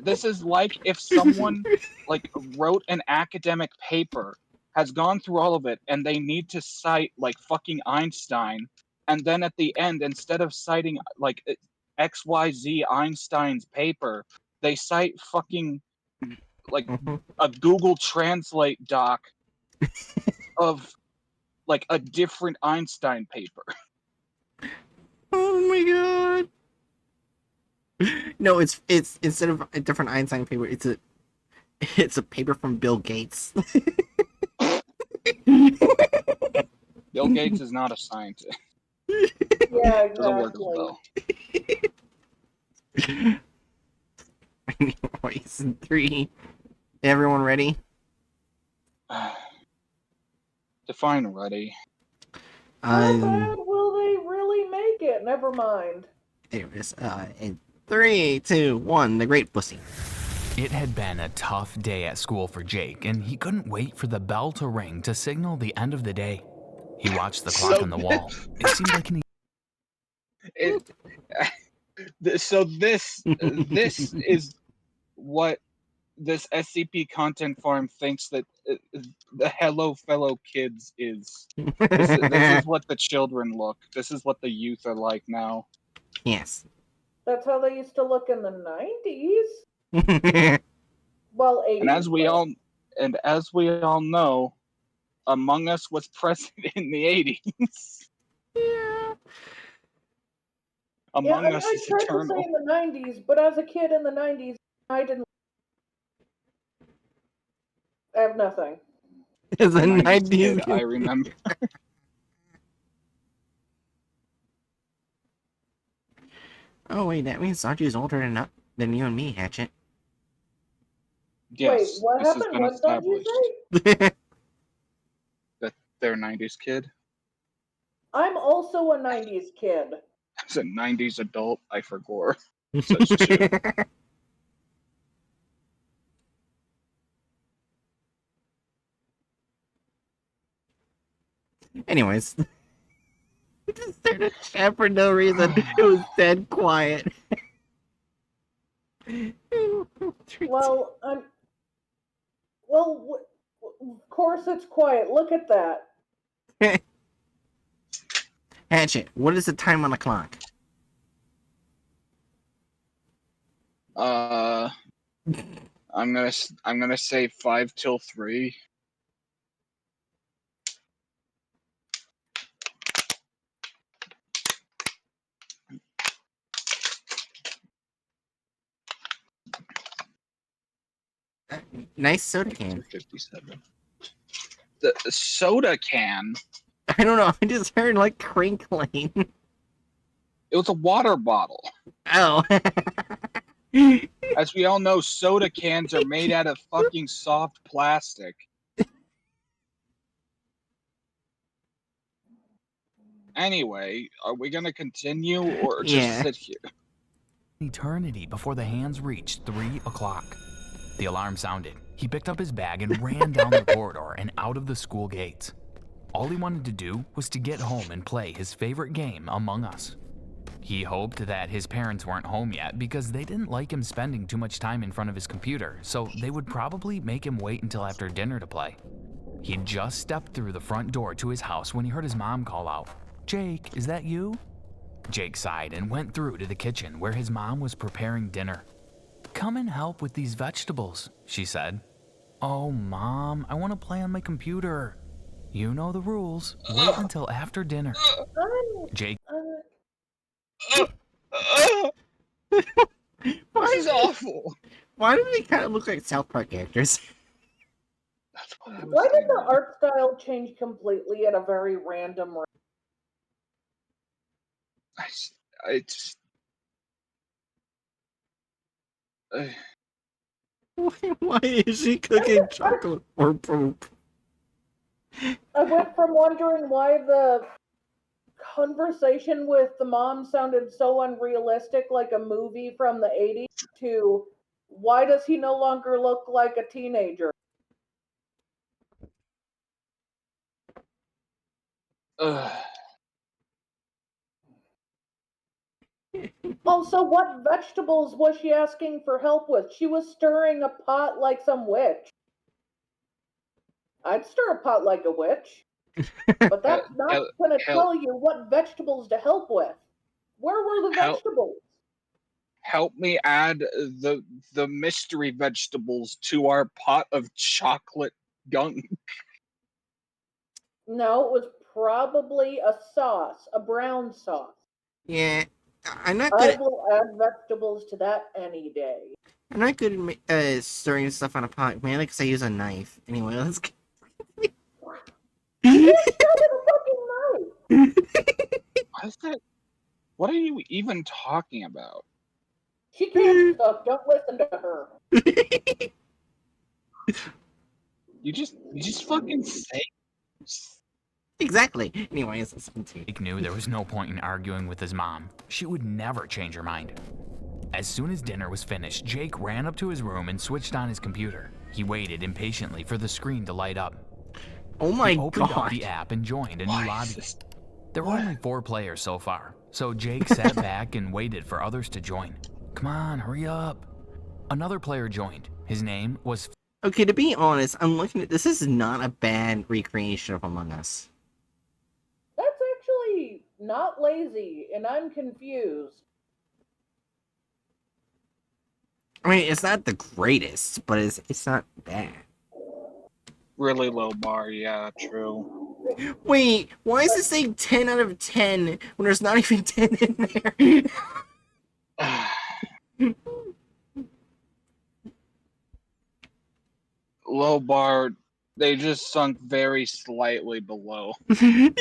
This is like if someone like wrote an academic paper, has gone through all of it, and they need to cite like fucking Einstein, and then at the end, instead of citing like XYZ Einstein's paper, they cite fucking like a Google Translate doc of like a different Einstein paper. Oh my god. No, it's instead of a different Einstein paper, it's a paper from Bill Gates. Bill Gates is not a scientist. Yeah, Doesn't work as exactly. well. Anyways, 3. Everyone ready? Define ready. How bad will they really make it? Never mind. Anyways, in 3, 2, 1, the Great Pussy. It had been a tough day at school for Jake, and he couldn't wait for the bell to ring to signal the end of the day. He watched the clock on the wall. It seemed like an So this is what this SCP content farm thinks that the Hello Fellow Kids is. This is what the children look. This is what the youth are like now. Yes. That's how they used to look in the 90s? Well, 80s. And as we all know, Among Us was present in the 80s. Yeah. Among Us is I tried eternal. to say in the 90s, but as a kid in the 90s, I didn't. I have nothing. As a 90s 90s kid, I remember. Oh wait, that means Sanji's older than you and me, Hatchet. Wait, Yes, what this has happened? been What did you established. say? That they're 90s kid. I'm also a 90s kid. As a 90s adult, I forgot. Says 2. Anyways. Just started chat for no reason. It was dead quiet. Well, Well, of course it's quiet. Look at that. Hatchet, what is the time on the clock? I'm gonna say 5 till 3. Nice soda can. 57. The soda can. I don't know. I just heard like crinkling. It was a water bottle. Oh. As we all know, soda cans are made out of fucking soft plastic. Anyway, are we gonna continue or just sit here? eternity before the hands reached 3 o'clock. The alarm sounded. He picked up his bag and ran down the corridor and out of the school gates. All he wanted to do was to get home and play his favorite game, Among Us. He hoped that his parents weren't home yet because they didn't like him spending too much time in front of his computer, so they would probably make him wait until after dinner to play. He'd just stepped through the front door to his house when he heard his mom call out, "Jake, is that you?" Jake sighed and went through to the kitchen where his mom was preparing dinner. "Come and help with these vegetables," she said. "Oh, Mom, I want to play on my computer." "You know the rules. Wait until after dinner." Jake. This is awful. Why do they kind of look like South Park characters? That's what I was Why did thinking. the art style change completely at a very random rate? I just. Why is she cooking chocolate or poop? I went from wondering why the conversation with the mom sounded so unrealistic, like a movie from the 80s, to why does he no longer look like a teenager? Also, what vegetables was she asking for help with? She was stirring a pot like some witch. I'd stir a pot like a witch. But that's not going to tell you what vegetables to help with. Where were the vegetables? Help me add the mystery vegetables to our pot of chocolate gunk. No, it was probably a sauce, a brown sauce. Yeah, I'm not I good. will add vegetables to that any day. I'm not good at stirring stuff on a pot, mainly because I use a knife. Anyway, let's. You started a fucking knife. What is that? What are you even talking about? She can't cook. Don't listen to her. You just fucking say. Exactly. Anyways, let's continue. Jake knew there was no point in arguing with his mom. She would never change her mind. As soon as dinner was finished, Jake ran up to his room and switched on his computer. He waited impatiently for the screen to light up. Oh my He opened god. up the app and joined a new Why is lobby. this- There were What? only 4 players so far, so Jake sat back and waited for others to join. Come on, hurry up. Another player joined. His name was Okay, to be honest, I'm looking at this. Is not a bad recreation of Among Us. That's actually not lazy, and I'm confused. I mean, it's not the greatest, but it's not bad. Really low bar, yeah, true. Wait, why is it saying 10 out of 10 when there's not even 10 in there? Low bar, they just sunk very slightly below the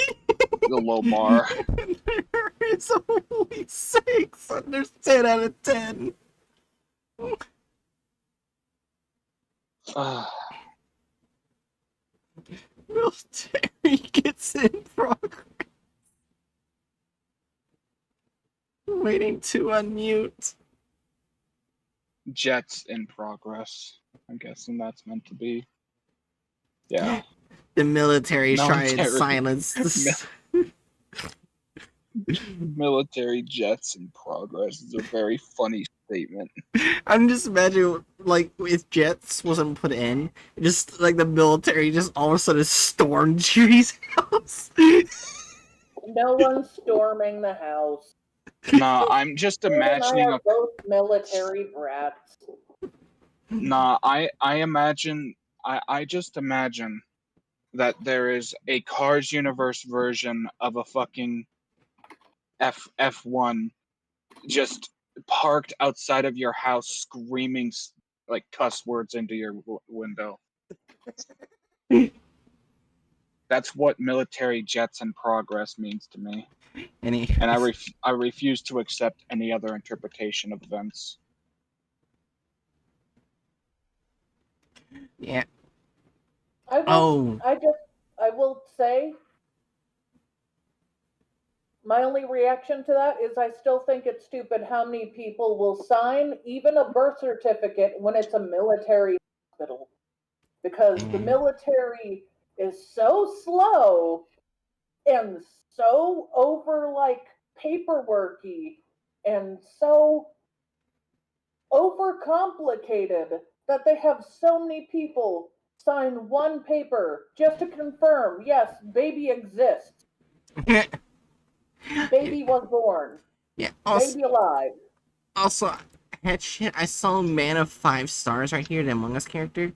low bar. There is only 6 and there's 10 out of 10. Military gets in progress. Waiting to unmute. Jets in progress. I'm guessing that's meant to be. Yeah. The military trying to Military. silence the... Military jets in progress is a very funny statement. I'm just imagining, like, if jets wasn't put in, just, like, the military just all of a sudden stormed Judy's house. No one's storming the house. Nah, I'm just Jude and I imagining are both military brats. Nah, I just imagine that there is a Cars Universe version of a fucking F1 just parked outside of your house screaming like cuss words into your window. That's what military jets in progress means to me. And I refuse to accept any other interpretation of events. Yeah. I will say my only reaction to that is I still think it's stupid how many people will sign even a birth certificate when it's a military hospital. Because the military is so slow and so over like paperworky and so overcomplicated that they have so many people sign one paper just to confirm, yes, baby exists. Baby was born. Yeah. Baby alive. Also, shit, I saw a man of 5 stars right here, the Among Us character.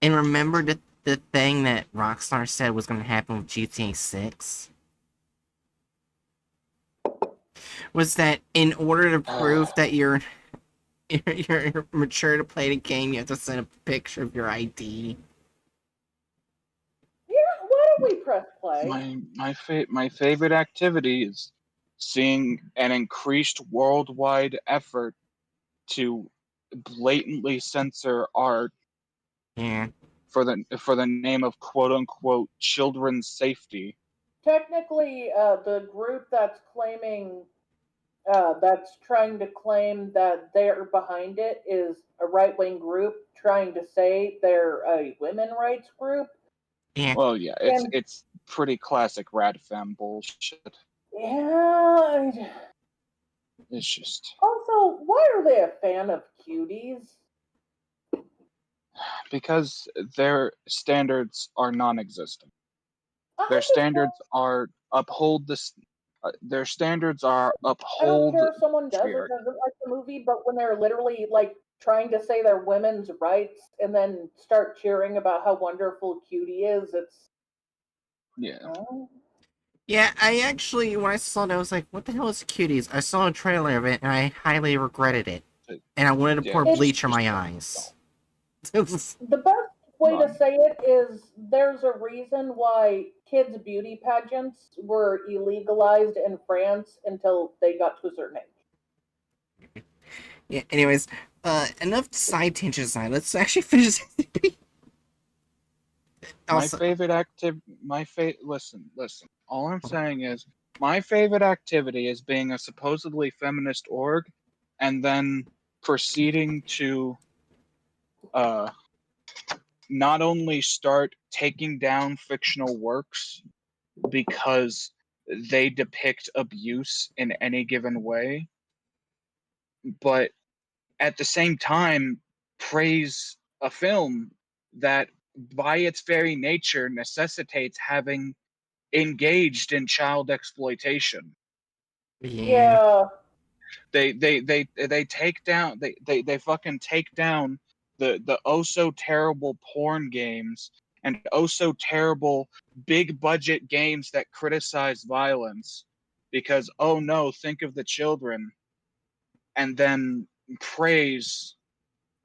And remember the thing that Rockstar said was going to happen with GTA 6? Was that in order to prove that you're mature to play the game, you have to send a picture of your ID. Yeah, why don't we press play? My favorite activity is seeing an increased worldwide effort to blatantly censor art Yeah. for the name of quote unquote children's safety. Technically, the group that's claiming, that's trying to claim that they're behind it is a right-wing group trying to say they're a women rights group. Yeah. Well, yeah, it's pretty classic radfem bullshit. Yeah. It's just Also, why are they a fan of cuties? because their standards are non-existent. I Their understand. standards are uphold this. Their standards are I don't uphold. care if someone does or patriarchy. doesn't like the movie, but when they're literally like trying to say they're women's rights and then start cheering about how wonderful cutie is, it's Yeah. Yeah, I actually, when I saw that, I was like, what the hell is Cuties? I saw a trailer of it, and I highly regretted it. And I wanted to Yeah, pour It's- bleach in my eyes. It was... The best way to None. say it is there's a reason why kids' beauty pageants were illegalized in France until they got to a certain age. Yeah, anyways, enough side tangent aside. Let's actually finish SCP. My Also, favorite listen. All I'm saying is my favorite activity is being a supposedly feminist org and then proceeding to uh not only start taking down fictional works because they depict abuse in any given way, but at the same time praise a film that by its very nature necessitates having engaged in child exploitation. yeah, Yeah, They take down they fucking take down the oh so terrible porn games and oh so terrible big budget games that criticize violence because oh no, think of the children, and then praise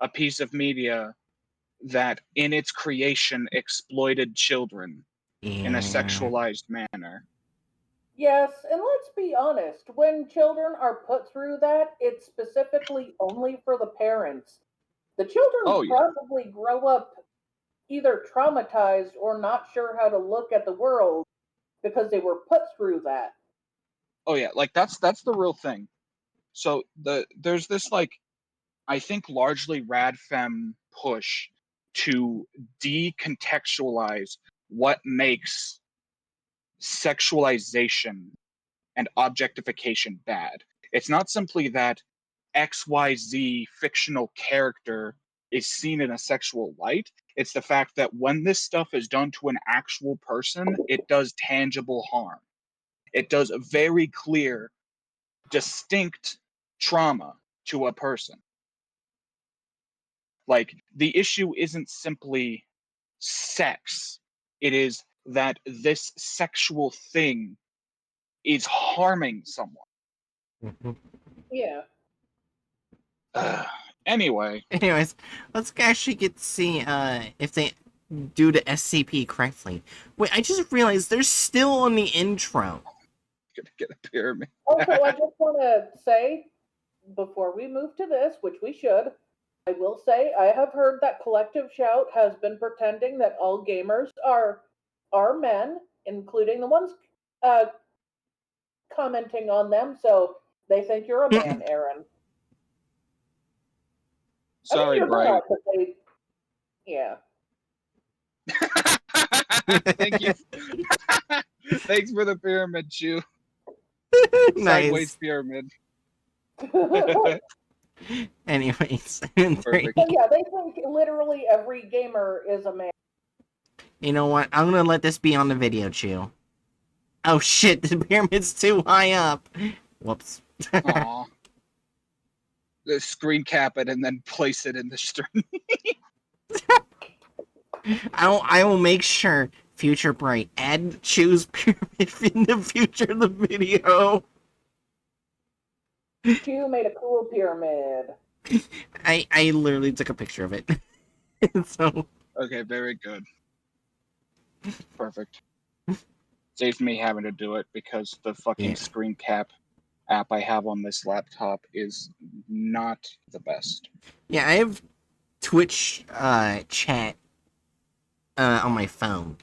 a piece of media that in its creation exploited children in a yeah, sexualized manner. yes, and let's be honest, when children are put through that, it's specifically only for the parents. The children Oh yeah. probably grow up either traumatized or not sure how to look at the world because they were put through that. Oh yeah, like that's the real thing. So there's this like I think largely radfem push to decontextualize what makes sexualization and objectification bad. It's not simply that XYZ fictional character is seen in a sexual light. It's the fact that when this stuff is done to an actual person, it does tangible harm. It does very clear, distinct trauma to a person. Like, the issue isn't simply sex, it is that this sexual thing is harming someone. mhm. Yeah. Ugh. Anyway, Anyways, let's actually get to see if they do the SCP correctly. Wait, I just realized they're still on the intro. gonna get a pyramid. Also, I just want to say before we move to this, which we should, I will say I have heard that Collective Shout has been pretending that all gamers are men, including the ones uh, commenting on them. So they think you're a man, Aaron. I mean, Sorry, you're Bright. not, but they, yeah. Thank you. Thanks for the pyramid, Chew. Sideways Nice. pyramid. So Anyways, Perfect. yeah, they think literally every gamer is a man. you know what? I'm gonna let this be on the video, Chew. Oh shit, the pyramid's too high up. Whoops. Aw. Screen cap it and then place it in the stream. I will make sure, future Bright, add Chew's pyramid in the future of the video. Chew made a cool pyramid. I literally took a picture of it. So Okay, very good. Perfect. Saves me having to do it because the fucking yeah. screen cap app I have on this laptop is not the best. Yeah, I have Twitch chat on my phone.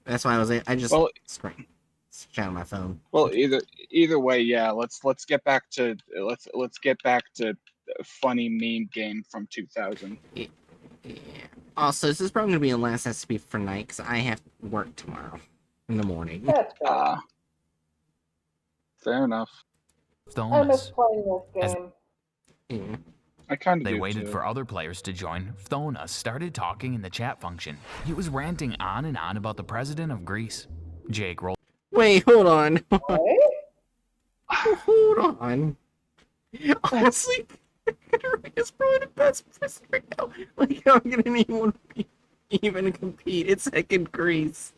That's why I just Well, screen chat on my phone. well, either way, yeah. Let's get back to funny meme game from 2000. Yeah. Also, this is probably gonna be the last SCP for night because I have work tomorrow in the morning. That's fair. Fair enough. I miss Thonas. playing this As game. Yeah. I kind of they do waited too. for other players to join, Phthona started talking in the chat function. He was ranting on and on about the president of Greece. Jake rolled. Wait, hold on. Right? Hold on. Honestly, it's probably the best person right now. Like, how can anyone even compete? It's second Greece.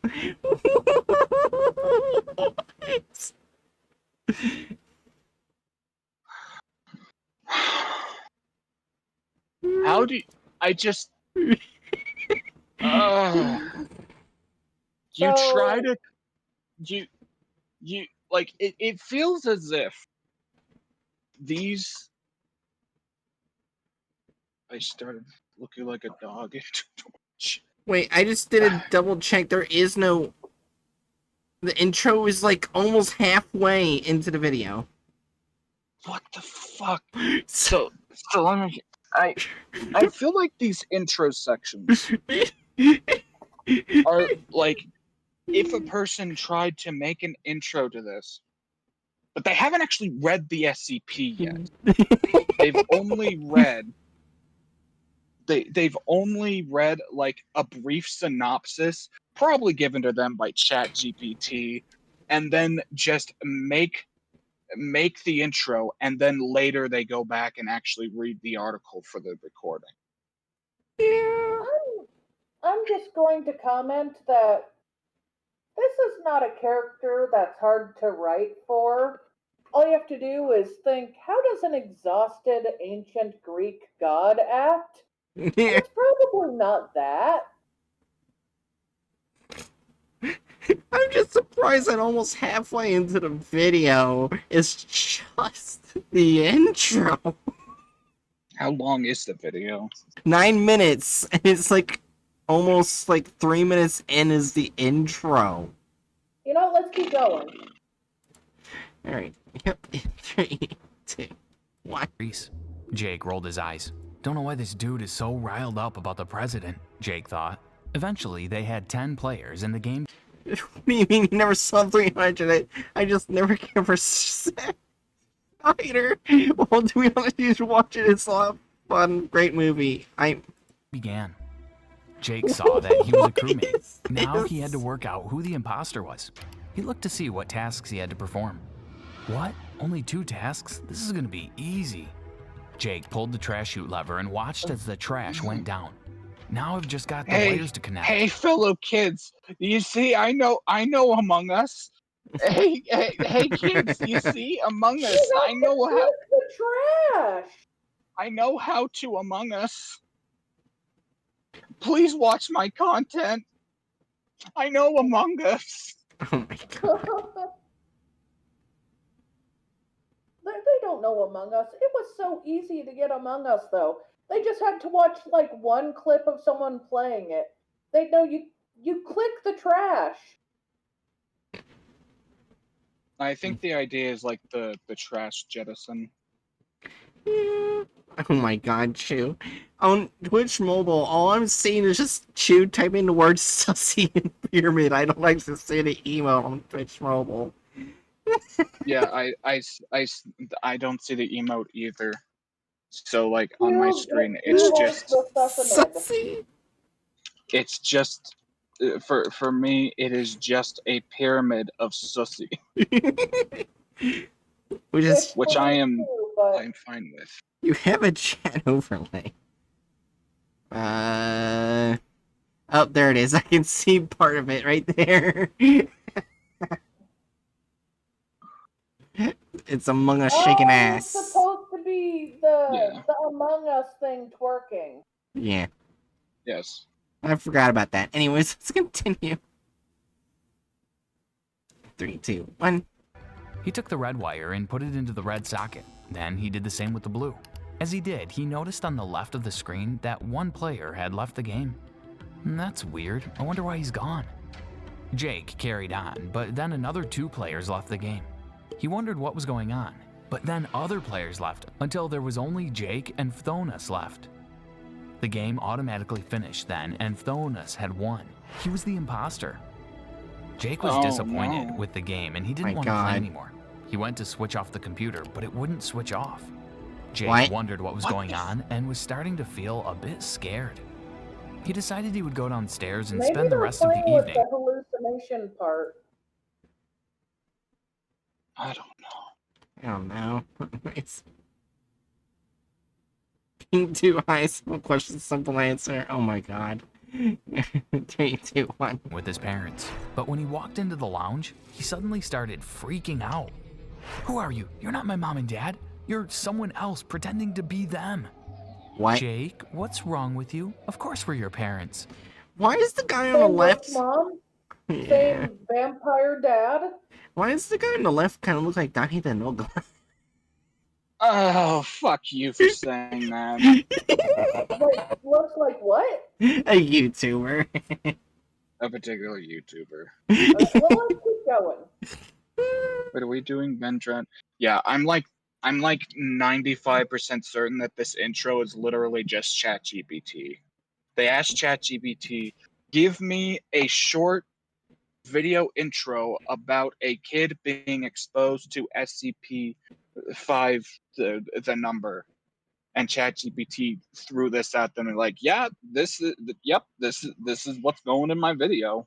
How do you, I just uh, you try So to you like it feels as if these. I started looking like a dog. Wait, I just did a double check. There is no. The intro is like almost halfway into the video. What the fuck? So let me. I feel like these intro sections are like, if a person tried to make an intro to this, but they haven't actually read the SCP yet. They've only read. They've only read like a brief synopsis, probably given to them by ChatGPT, and then just make the intro, and then later they go back and actually read the article for the recording. Yeah. I'm just going to comment that this is not a character that's hard to write for. All you have to do is think, how does an exhausted ancient Greek god act? And Yeah. it's probably not that. I'm just surprised that almost halfway into the video is just the intro. How long is the video? 9 minutes, and it's like almost like 3 minutes in is the intro. You know, let's keep going. Alright, yep, 3, 2, 1. Reese. Jake rolled his eyes. Don't know why this dude is so riled up about the president, Jake thought. Eventually, they had 10 players and the game. What do you mean you never saw 300? I just never came for Spider. Well, to be honest, you should watch it. It's a lot of fun, great movie. began. Jake saw that he was a crewmate. Now he had to work out who the imposter was. He looked to see what tasks he had to perform. What? Only 2 tasks? This is gonna be easy. Jake pulled the trash chute lever and watched as the trash went down. Now I've just got the layers to connect. Hey, fellow kids, you see, I know Among Us. Hey, kids, you see, Among Us. I know how. The trash. I know how to Among Us. Please watch my content. I know Among Us. Oh my god. They don't know Among Us. It was so easy to get Among Us, though. They just had to watch like one clip of someone playing it. They know you click the trash. I think the idea is like the trash jettison. Oh my god, Chew. On Twitch Mobile, all I'm seeing is just Chew typing the word sussy and pyramid. I don't like to see the emote on Twitch Mobile. Yeah, I don't see the emote either. So like on my screen, it's just Sussy? it's just for me it is just a pyramid of sussy, which I'm fine with. You have a chat overlay. Oh, there it is. I can see part of it right there. It's Among Us shaking ass. It's supposed to be the Among Us thing twerking. Yeah. Yes. I forgot about that. Anyways, let's continue. 3, 2, 1. He took the red wire and put it into the red socket. Then he did the same with the blue. As he did, he noticed on the left of the screen that one player had left the game. That's weird. I wonder why he's gone. Jake carried on, but then another 2 players left the game. He wondered what was going on, but then other players left until there was only Jake and Phthonus left. The game automatically finished then, and Phthonus had won. He was the imposter. Jake was disappointed with the game, and he didn't want to play anymore. He went to switch off the computer, but it wouldn't switch off. Jake wondered what was going on and was starting to feel a bit scared. He decided he would go downstairs and spend the rest of the evening. The hallucination part. I don't know. It's being too high, simple question, simple answer. Oh my god. 3, 2, 1. With his parents. But when he walked into the lounge, he suddenly started freaking out. Who are you? You're not my mom and dad. You're someone else pretending to be them. What? Jake, what's wrong with you? Of course we're your parents. Why is the guy on the left? Mom? Same vampire dad? Why does the guy on the left kind of look like Danny the Noga? Oh, fuck you for saying that. Wait, looks like what? A YouTuber. A particular YouTuber. Well, let's keep going. Wait, are we doing Vendrett? Yeah, I'm like 95% certain that this intro is literally just ChatGPT. They asked ChatGPT, give me a short video intro about a kid being exposed to SCP-5, the number. And ChatGPT threw this at them and like, yeah, this is what's going in my video.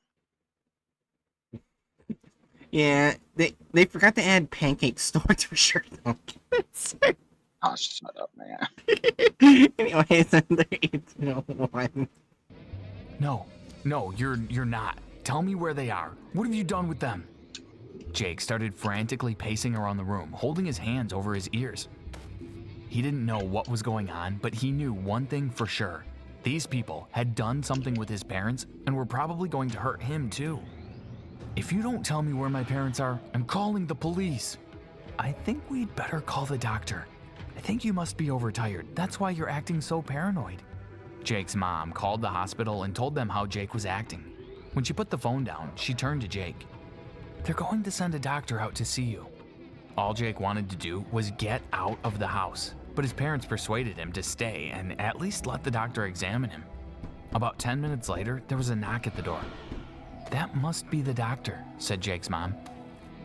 Yeah, they forgot to add pancake store to shirt. Oh, shut up, man. Anyways, under 1801. No, you're not. Tell me where they are. What have you done with them? Jake started frantically pacing around the room, holding his hands over his ears. He didn't know what was going on, but he knew one thing for sure. These people had done something with his parents and were probably going to hurt him too. If you don't tell me where my parents are, I'm calling the police. I think we'd better call the doctor. I think you must be overtired. That's why you're acting so paranoid. Jake's mom called the hospital and told them how Jake was acting. When she put the phone down, she turned to Jake. They're going to send a doctor out to see you. All Jake wanted to do was get out of the house, but his parents persuaded him to stay and at least let the doctor examine him. About 10 minutes later, there was a knock at the door. That must be the doctor, said Jake's mom.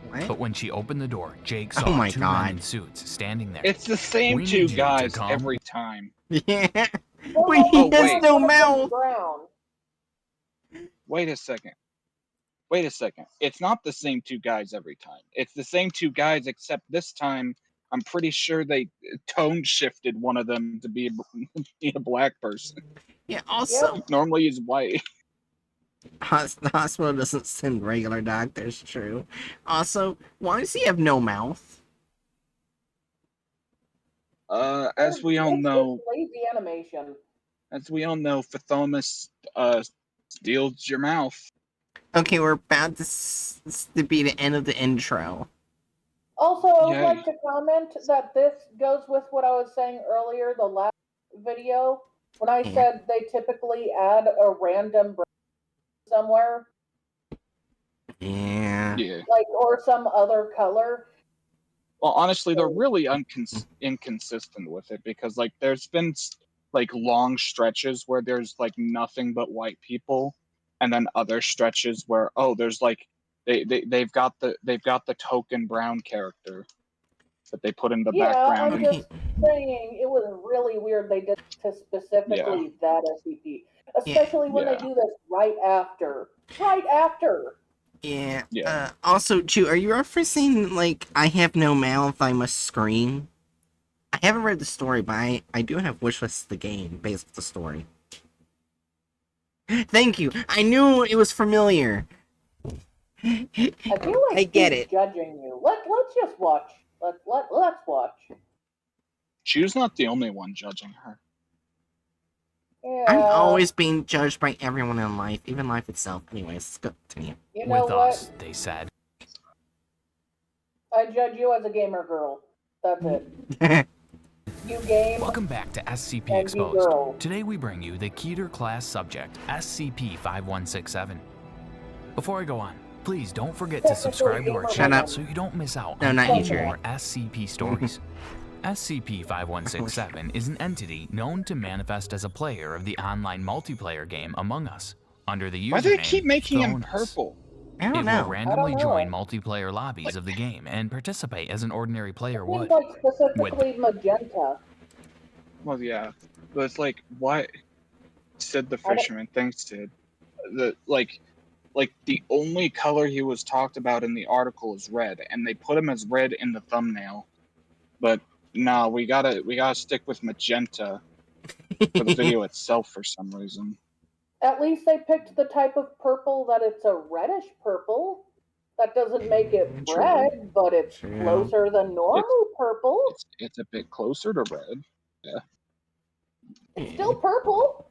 What? But when she opened the door, Jake saw Oh my two God. men in suits standing there. It's the same We two need you to guys come. every time. Yeah. Well, Wait, he Oh, has wait. no one of them's mouth. brown. Wait a second. It's not the same two guys every time. It's the same two guys, except this time I'm pretty sure they tone shifted one of them to be a black person. Yeah, also, Yep. Normally he's white. the hospital doesn't send regular doctors, true. Also, why does he have no mouth? As we all It's know, just lazy animation. Fathomus steals your mouth. Okay, we're about to be the end of the intro. Also, I would Yay. like to comment that this goes with what I was saying earlier, the last video, when I Yeah. said they typically add a random brown somewhere, Yeah. Yeah. like, or some other color. Well, honestly, they're really inconsistent with it because, like, there's been like long stretches where there's like nothing but white people, and then other stretches where there's like they've got the token brown character that they put in the Yeah, background. I'm And just saying it was really weird they did to specifically that SCP, especially when they Yeah. do this right after. Right after. Yeah. Yeah. Also, Chu, are you referencing, like, I have no mouth, I must scream? I haven't read the story, but I do have wishlist the game based on the story. Thank you. I knew it was familiar. I feel like I get he's it. judging you. Let's just watch. Let's watch. Chu's not the only one judging her. Yeah. I'm always being judged by everyone in life, even life itself. Anyways, let's go continue. You know With what? us, they said. I judge you as a gamer girl. That's it. You game Welcome back to SCP and be Exposed. girl. Today we bring you the Keter class subject, SCP-5167. Before I go on, please don't forget to subscribe to our Shut channel up. so you don't miss out No, on not any you, more SCP stories. SCP-5167 is an entity known to manifest as a player of the online multiplayer game Among Us, under the username Why do they keep making him Thronus. purple? I It don't will know. randomly I don't know. join multiplayer lobbies of the game and participate as an ordinary player Seems would. like specifically magenta. Well, yeah, but it's like, why? Said the I don't- fisherman. Thanks, Sid. The like the only color he was talked about in the article is red, and they put him as red in the thumbnail. But no, we gotta stick with magenta for the video itself for some reason. At least they picked the type of purple that it's a reddish purple. That doesn't make it True. red, but it's True. closer than normal purple. It's a bit closer to red. Yeah. It's still purple.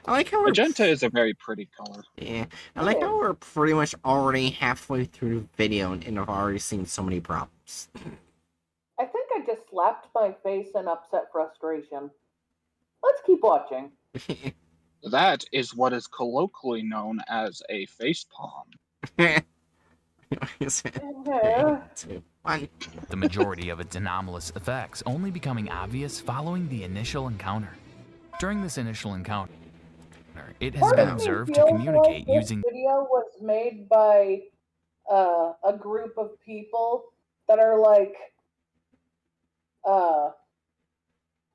I like how we're Magenta is a very pretty color. yeah. I like how we're pretty much already halfway through the video and I've already seen so many problems. I think I just slapped my face in upset frustration. Let's keep watching. That is what is colloquially known as a facepalm. Uh-huh. 2, 1. The majority of its anomalous effects only becoming obvious following the initial encounter. During this initial encounter, it has Part been of me observed to feels communicate like this using video was made by a group of people that are like, I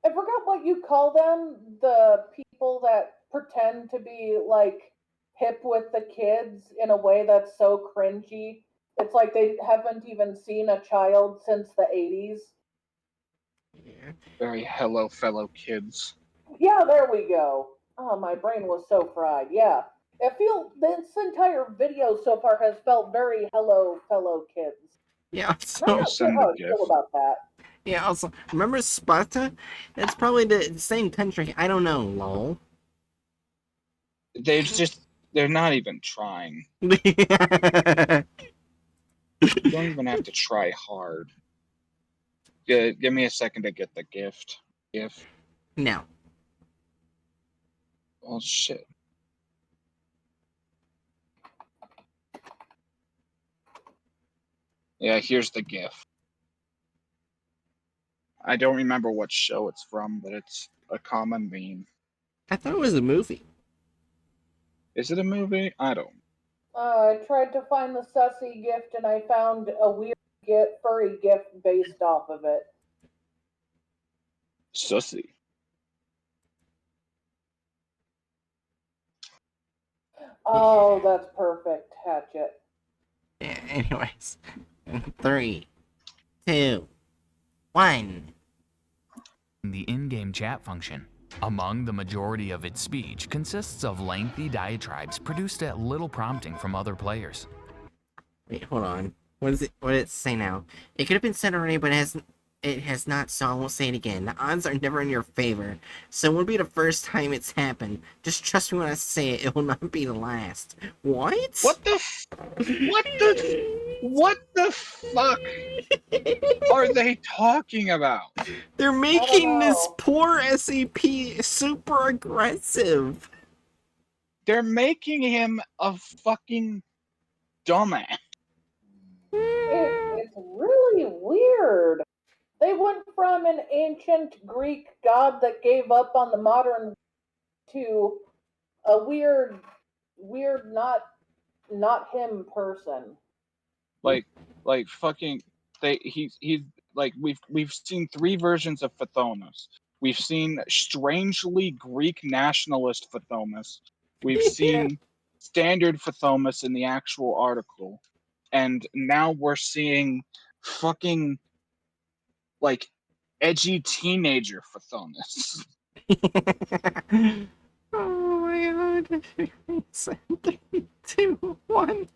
forgot what you call them, the people that pretend to be like hip with the kids in a way that's so cringy. It's like they haven't even seen a child since the 80s. Very hello, fellow kids. Yeah, there we go. Oh, my brain was so fried. Yeah. This entire video so far has felt very hello, fellow kids. Yeah, And I'm so not sure Send how the I feel GIF. about that. yeah, also remember Sparta? It's probably the same country. I don't know, lol. They're not even trying. No. You don't even have to try hard. Give me a second to get the gift. Oh shit. Yeah, here's the GIF. I don't remember what show it's from, but it's a common meme. I thought it was a movie. Is it a movie? I don't. I tried to find the sussy gift and I found a weird furry gift based off of it. Sussy. Oh, that's perfect, Hatchet. Yeah, anyways. 3, 2, 1. the in-game chat function. Among the majority of its speech consists of lengthy diatribes produced at little prompting from other players. Wait, hold on. What did it say now? It could have been said already, but it has not, so I won't say it again. The odds are never in your favor, so it won't be the first time it's happened. Just trust me when I say it, it will not be the last. What? What the fuck are they talking about? They're making this know. poor SCP super aggressive. They're making him a fucking dumbass. It's really weird. They went from an ancient Greek god that gave up on the modern to a weird, not him person. Like fucking he's like we've seen 3 versions of Fathomus. We've seen strangely Greek nationalist Fathomus. We've seen standard Fathomus in the actual article. And now we're seeing fucking like edgy teenager Fathomus. Oh my god. 3, 2, 1.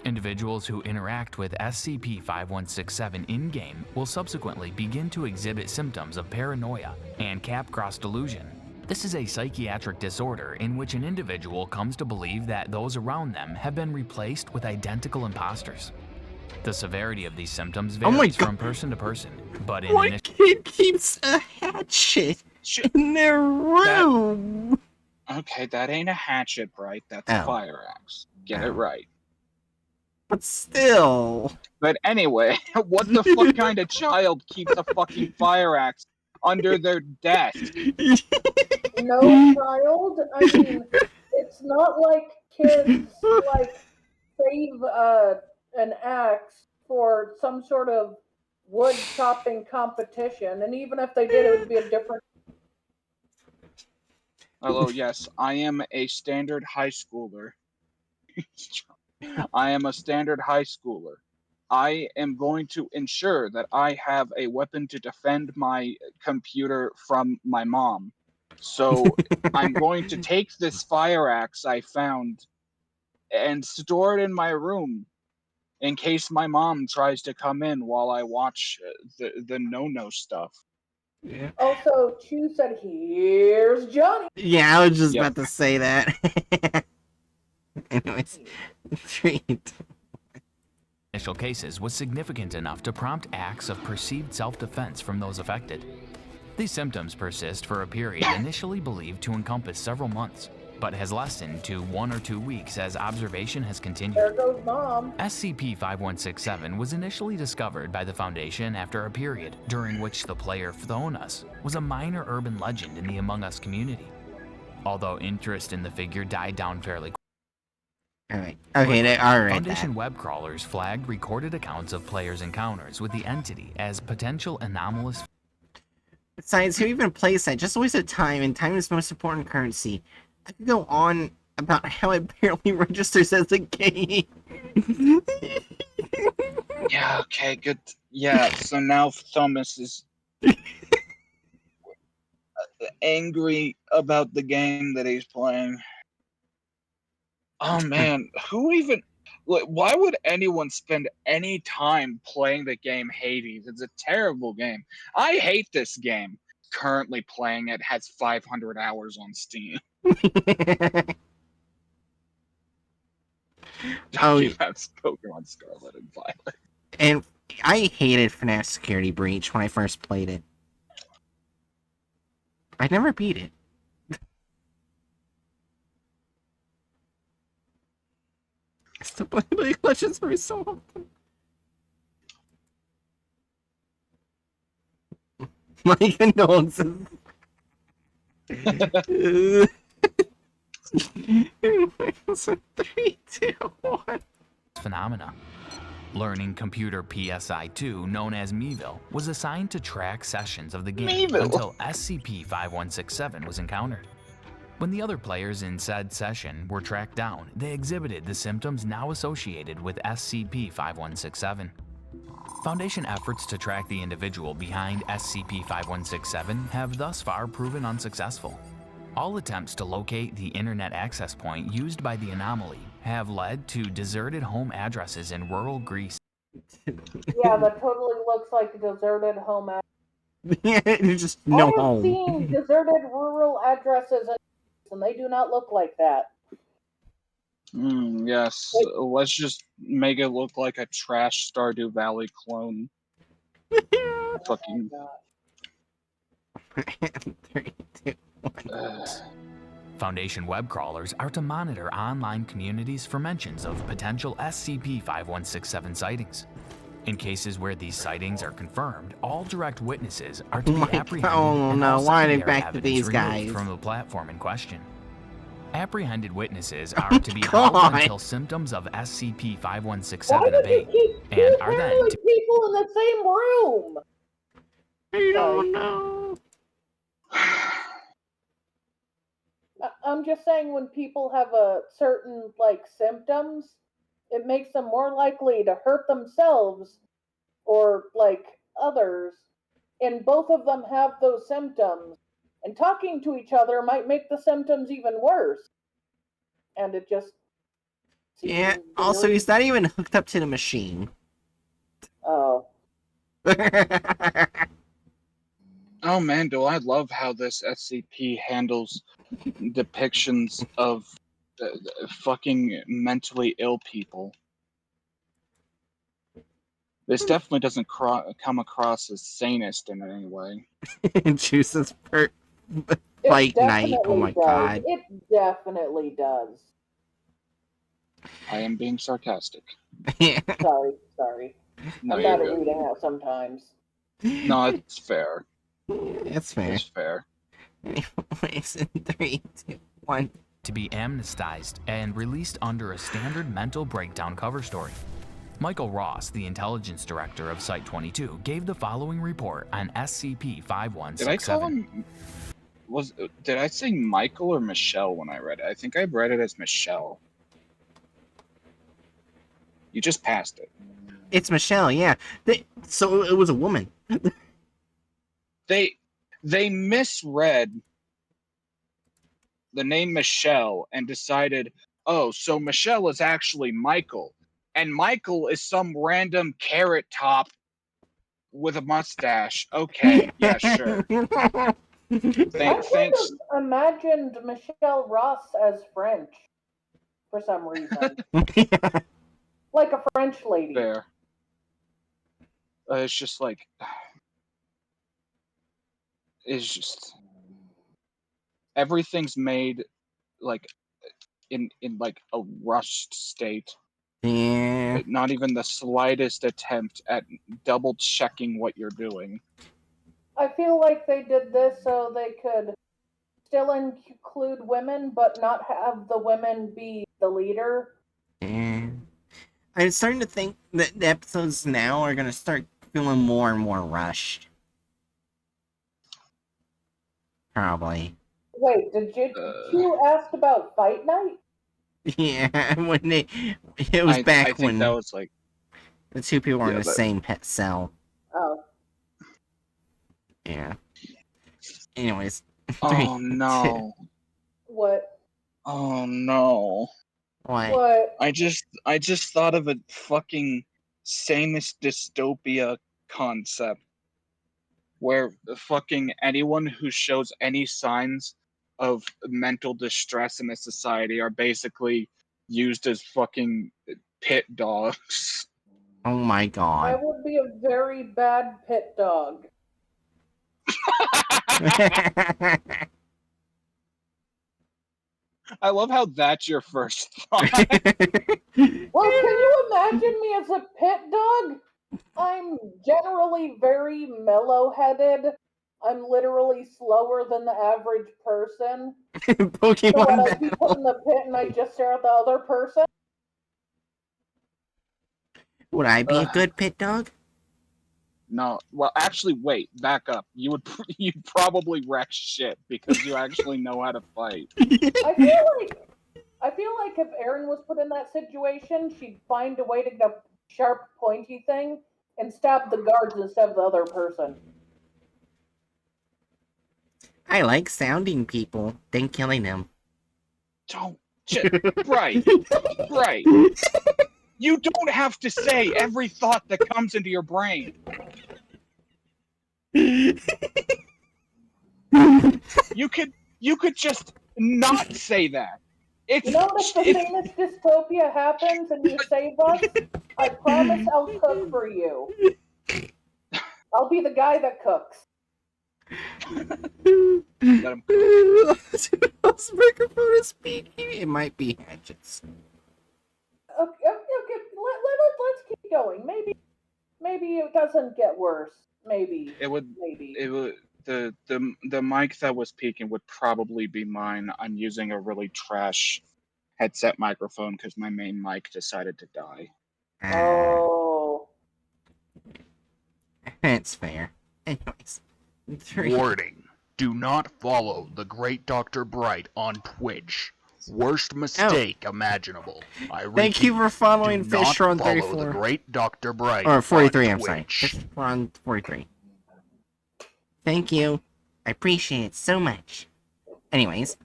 Individuals who interact with SCP-5167 in-game will subsequently begin to exhibit symptoms of paranoia and Capgras delusion. This is a psychiatric disorder in which an individual comes to believe that those around them have been replaced with identical imposters. The severity of these symptoms Oh my varies God. from person to person, but in What initial kid keeps a hatchet in their room? Okay, that ain't a hatchet, right? That's a Oh. fire axe. Get it Oh. right. But still. But anyway, what the fuck kind of child keeps a fucking fire axe under their desk? No child. I mean, it's not like kids like save an axe for some sort of wood chopping competition, and even if they did, it would be a different. Hello, yes, I am a standard high schooler. I am a standard high schooler. I am going to ensure that I have a weapon to defend my computer from my mom. So I'm going to take this fire axe I found and store it in my room in case my mom tries to come in while I watch the no-no stuff. Yeah. Also, Chu said, "Here's Johnny." Yeah, I was just Yep. about to say that. Anyways, 3, 2. Initial cases was significant enough to prompt acts of perceived self-defense from those affected. These symptoms persist for a period initially believed to encompass several months, but has lessened to 1 or 2 weeks as observation has There continued. goes Mom. SCP-5167 was initially discovered by the Foundation after a period during which the player Thonas was a minor urban legend in the Among Us community. Although interest in the figure died down fairly Alright. Okay, quickly, alright. Foundation web crawlers flagged recorded accounts of players' encounters with the entity as potential anomalous. Besides, who even plays that? Just a waste of time, and time is the most important currency. I could go on about how it barely registers as a game. Yeah, okay, good. Yeah, so now Thomas is angry about the game that he's playing. Oh man, who even... Why would anyone spend any time playing the game Hades? It's a terrible game. I hate this game. Currently playing it, has 500 hours on Steam. Oh, That's Pokemon Scarlet and Violet. and I hated FNAF Security Breach when I first played it. I never beat it. I still play League of Legends very so often. My condolences. 3, 2, 1. Phenomena. Learning Computer PSI-2, known as Meeville, was assigned to track sessions of the game Meeville. until SCP-5167 was encountered. When the other players in said session were tracked down, they exhibited the symptoms now associated with SCP-5167. Foundation efforts to track the individual behind SCP-5167 have thus far proven unsuccessful. All attempts to locate the internet access point used by the anomaly have led to deserted home addresses in rural Greece. Yeah, that totally looks like a deserted home. There's just no I have home. seen deserted rural addresses, and they do not look like that. Yes, let's just make it look like a trash Stardew Valley clone. Fucking... 3, 2, 1. Foundation web crawlers are to monitor online communities for mentions of potential SCP-5167 sightings. In cases where these sightings are confirmed, all direct witnesses are to be apprehended oh and no, all why are they secondary back to evidence these removed guys? from the platform in question. Apprehended witnesses are to be God. held until symptoms of Why SCP-5167 would you abate, keep and two are then paranoid to people in the same room? I Sorry. don't know. I'm just saying, when people have a certain symptoms, it makes them more likely to hurt themselves or others, and both of them have those symptoms, and talking to each other might make the symptoms even worse. And it just Yeah, seems also, very... he's not even hooked up to the machine. Oh. Oh man, do I love how this SCP handles depictions of fucking mentally ill people. This definitely doesn't come across as sanist in any way. Juices per It fight night. Oh definitely my does. god. It definitely does. I am being sarcastic. Sorry. No, I'm you're bad at good. reading out sometimes. No, it's fair. It's fair. It's fair. Anyways, in 3, 2, 1. to be amnesticized and released under a standard mental breakdown cover story. Michael Ross, the intelligence director of Site-22, gave the following report on SCP-5167. Did I call him... Did I say Michael or Michelle when I read it? I think I read it as Michelle. You just passed it. It's Michelle, yeah. So it was a woman. They misread the name Michelle and decided, oh, so Michelle is actually Michael. And Michael is some random carrot top with a mustache. Okay, yeah, sure. I Thanks. kind of imagined Michelle Ross as French for some reason, like a French lady. Fair. It's just like, it's just everything's made like in like a rushed state. Yeah. Not even the slightest attempt at double checking what you're doing. I feel like they did this so they could still include women, but not have the women be the leader. Yeah. I'm starting to think that the episodes now are gonna start feeling more and more rushed. Probably. Wait, did you ask about Fight Night? Yeah, when it was I back think when that was like, the two people were in yeah, the same pet cell. Oh, Yeah. Anyways. oh no, what? oh no. What? What? I just thought of a fucking sanest dystopia concept where fucking anyone who shows any signs of mental distress in a society are basically used as fucking pit dogs. Oh my I god. would be a very bad pit dog. I love how that's your first thought. Well, can you imagine me as a pit dog? I'm generally very mellow-headed. I'm literally slower than the average person. So Pokemon when I'd be put Battle. in the pit and I just stare at the other person, Would I be a Ugh. good pit dog? No, well, actually, wait, back up. You'd probably wreck shit because you actually know how to fight. I feel like if Erin was put in that situation, she'd find a way to get a sharp, pointy thing and stab the guards instead of the other person. I like sounding people, then killing them. Don't. Right. Right. You don't have to say every thought that comes into your brain. You could just not say that. It's You know, if the famous dystopia happens and you save us, I promise I'll cook for you. I'll be the guy that cooks. let him cook. Whose microphone is speaking? It might be Hatchet's. Okay, let's keep going. Maybe it doesn't get worse. Maybe. It would the mic that was peaking would probably be mine. I'm using a really trash headset microphone because my main mic decided to die. Oh. That's fair. Anyways. Warning. Do not follow the great Dr. Bright on Twitch. Worst mistake imaginable. I repeat, Thank you for following do not Fisher on follow 34. the great Dr. Bright Or 43, on I'm sorry. Twitch. We're on 43. Thank you. I appreciate it so much. Anyways,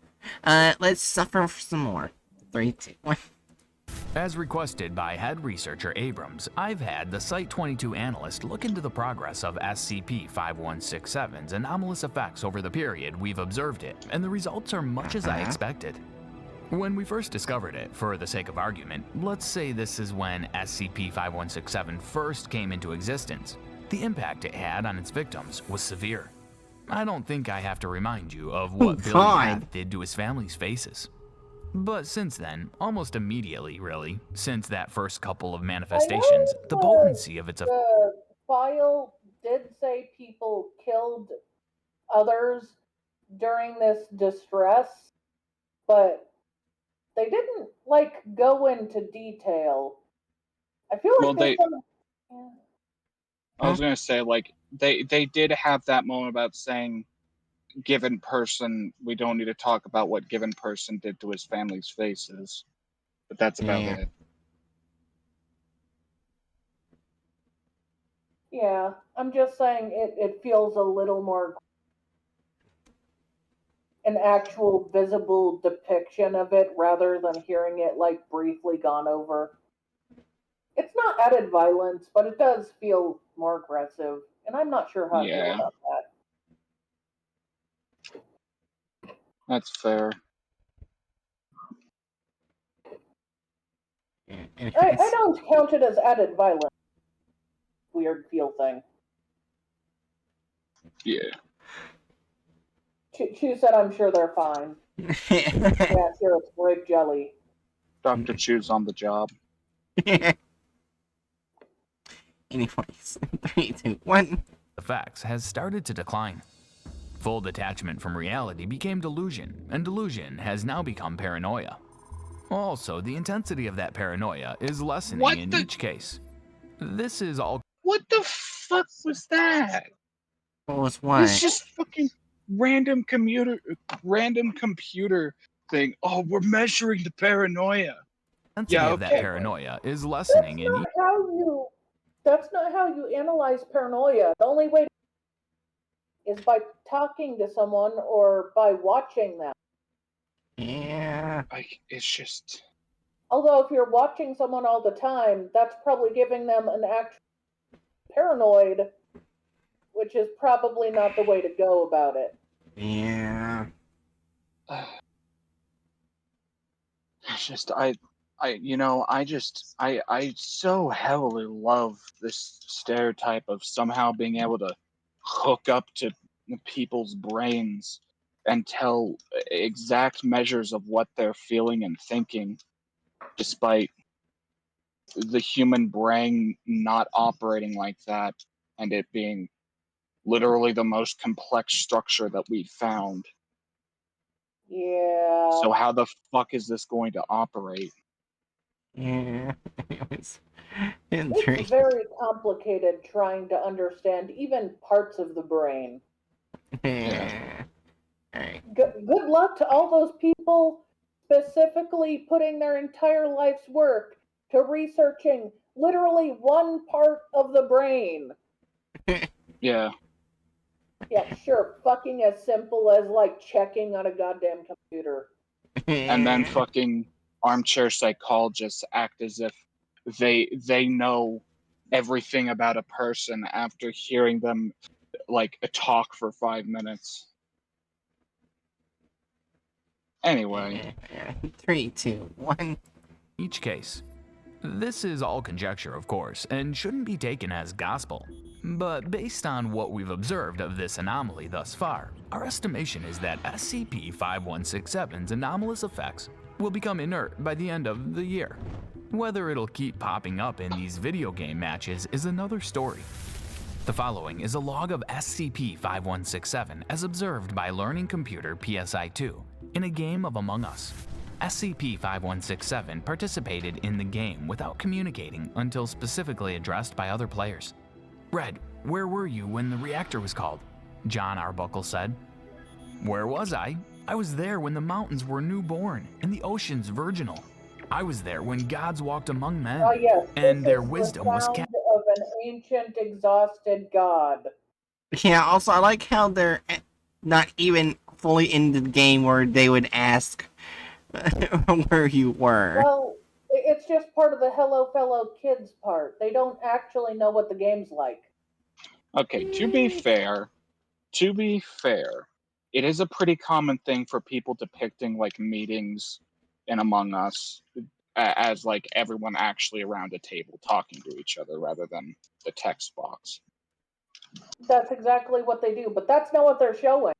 let's suffer for some more. 3, 2, 1. As requested by head researcher Abrams, I've had the Site-22 analyst look into the progress of SCP-5167's anomalous effects over the period we've observed it, and the results are much as I expected. When we first discovered it, for the sake of argument, let's say this is when SCP-5167 first came into existence. The impact it had on its victims was severe. I don't think I have to remind you of what Billy God. F did to his family's faces. But since then, almost immediately really, since that first couple of manifestations, the potency of its The file did say people killed others during this distress, but they didn't go into detail. I feel like Well, I was gonna say, like, they did have that moment about saying, given person, we don't need to talk about what given person did to his family's faces, but that's about Yeah. it. Yeah, I'm just saying it feels a little more an actual visible depiction of it rather than hearing it briefly gone over. It's not added violence, but it does feel more aggressive and I'm not sure how I feel Yeah, about that. that's fair. Yeah, I anyways. don't count it as added violence. Weird feel thing. Yeah. Chu said, I'm sure they're fine. Yeah, sure, it's grape jelly. Dr. Chu's on the job. Anyways, 3, 2, 1. Effects has started to decline. Full detachment from reality became delusion, and delusion has now become paranoia. Also, the intensity of that paranoia is lessening What in the- each case. This is all What the fuck was that? What was It's what? just fucking random computer thing. Oh, we're measuring the paranoia. intensity Yeah, of that okay. paranoia is That's lessening in not how you. That's not how you analyze paranoia. The only way is by talking to someone or by watching them. Yeah. Like, it's just. Although if you're watching someone all the time, that's probably giving them an actual paranoid, which is probably not the way to go about it. Yeah. It's just I so heavily love this stereotype of somehow being able to hook up to people's brains and tell exact measures of what they're feeling and thinking, despite the human brain not operating like that and it being literally the most complex structure that we've found. Yeah. So how the fuck is this going to operate? Yeah. Anyways, in 3. It's very complicated trying to understand even parts of the brain. Yeah. Alright. Good luck to all those people specifically putting their entire life's work to researching literally one part of the brain. Yeah. Yeah, sure, fucking as simple as like checking on a goddamn computer. And then fucking armchair psychologists act as if they know everything about a person after hearing them like talk for 5 minutes. Anyway, 3, 2, 1. each case. This is all conjecture, of course, and shouldn't be taken as gospel. But based on what we've observed of this anomaly thus far, our estimation is that SCP-5167's anomalous effects will become inert by the end of the year. Whether it'll keep popping up in these video game matches is another story. The following is a log of SCP-5167 as observed by Learning Computer PSI-2 in a game of Among Us. SCP-5167 participated in the game without communicating until specifically addressed by other players. Red, where were you when the reactor was called? John Arbuckle said. Where was I? I was there when the mountains were newborn and the oceans virginal. I was there when gods walked among men, Oh yes, and this their is wisdom the was sound of an ancient, exhausted god. Yeah, also, I like how they're not even fully in the game where they would ask where you were. Well, it's just part of the hello fellow kids part. They don't actually know what the game's like. okay, to be fair, it is a pretty common thing for people depicting like meetings in Among Us as like everyone actually around a table talking to each other rather than the text box. That's exactly what they do, but that's not what they're showing.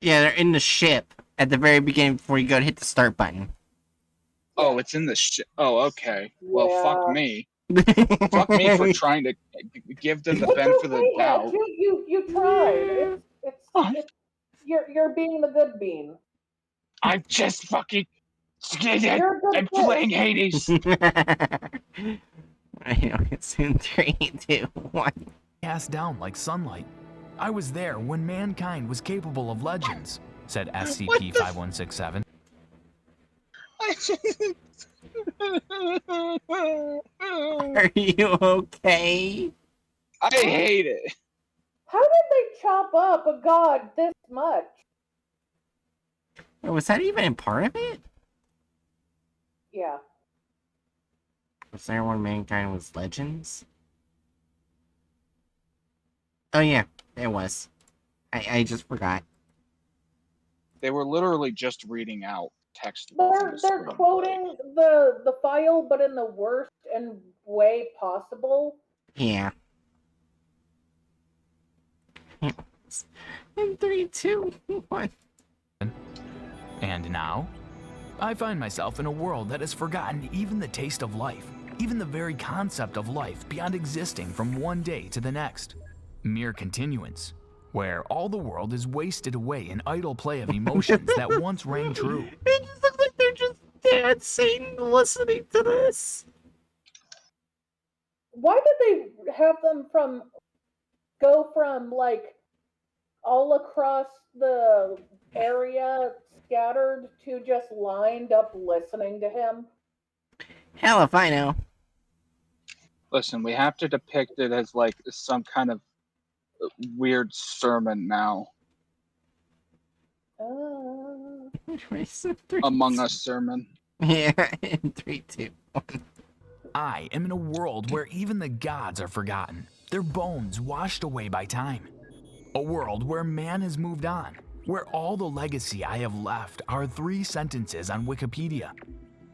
Yeah, they're in the ship at the very beginning before you go to hit the start button. Oh, it's in the oh, okay. Well, fuck Yeah. me. Fuck me for trying to give them the It's benefit of the okay, doubt. Hatchet. You tried. It's you're being the good bean. I'm just fucking. You're a good I'm kid. playing Hades. I know, it's in 3, 2, 1. cast down like sunlight. I was there when mankind was capable of legends, said SCP-5167. Are you okay? I hate it. How did they chop up a god this much? Was that even a part of it? Yeah. Was there when mankind was legends? Oh yeah, it was. I just forgot. They were literally just reading out text from the They're screen. quoting the file, but in the worst and way possible. Yeah. In 3, 2, 1. And now, I find myself in a world that has forgotten even the taste of life, even the very concept of life beyond existing from one day to the next. Mere continuance, where all the world is wasted away in idle play of emotions that once rang true. It just looks like they're just dead Satan listening to this. Why did they have them go from like all across the area scattered to just lined up listening to him? Hell if I know. Listen, we have to depict it as like some kind of weird sermon now. Among Us sermon. Yeah, in 3, 2, 1. I am in a world where even the gods are forgotten, their bones washed away by time. A world where man has moved on, where all the legacy I have left are 3 sentences on Wikipedia.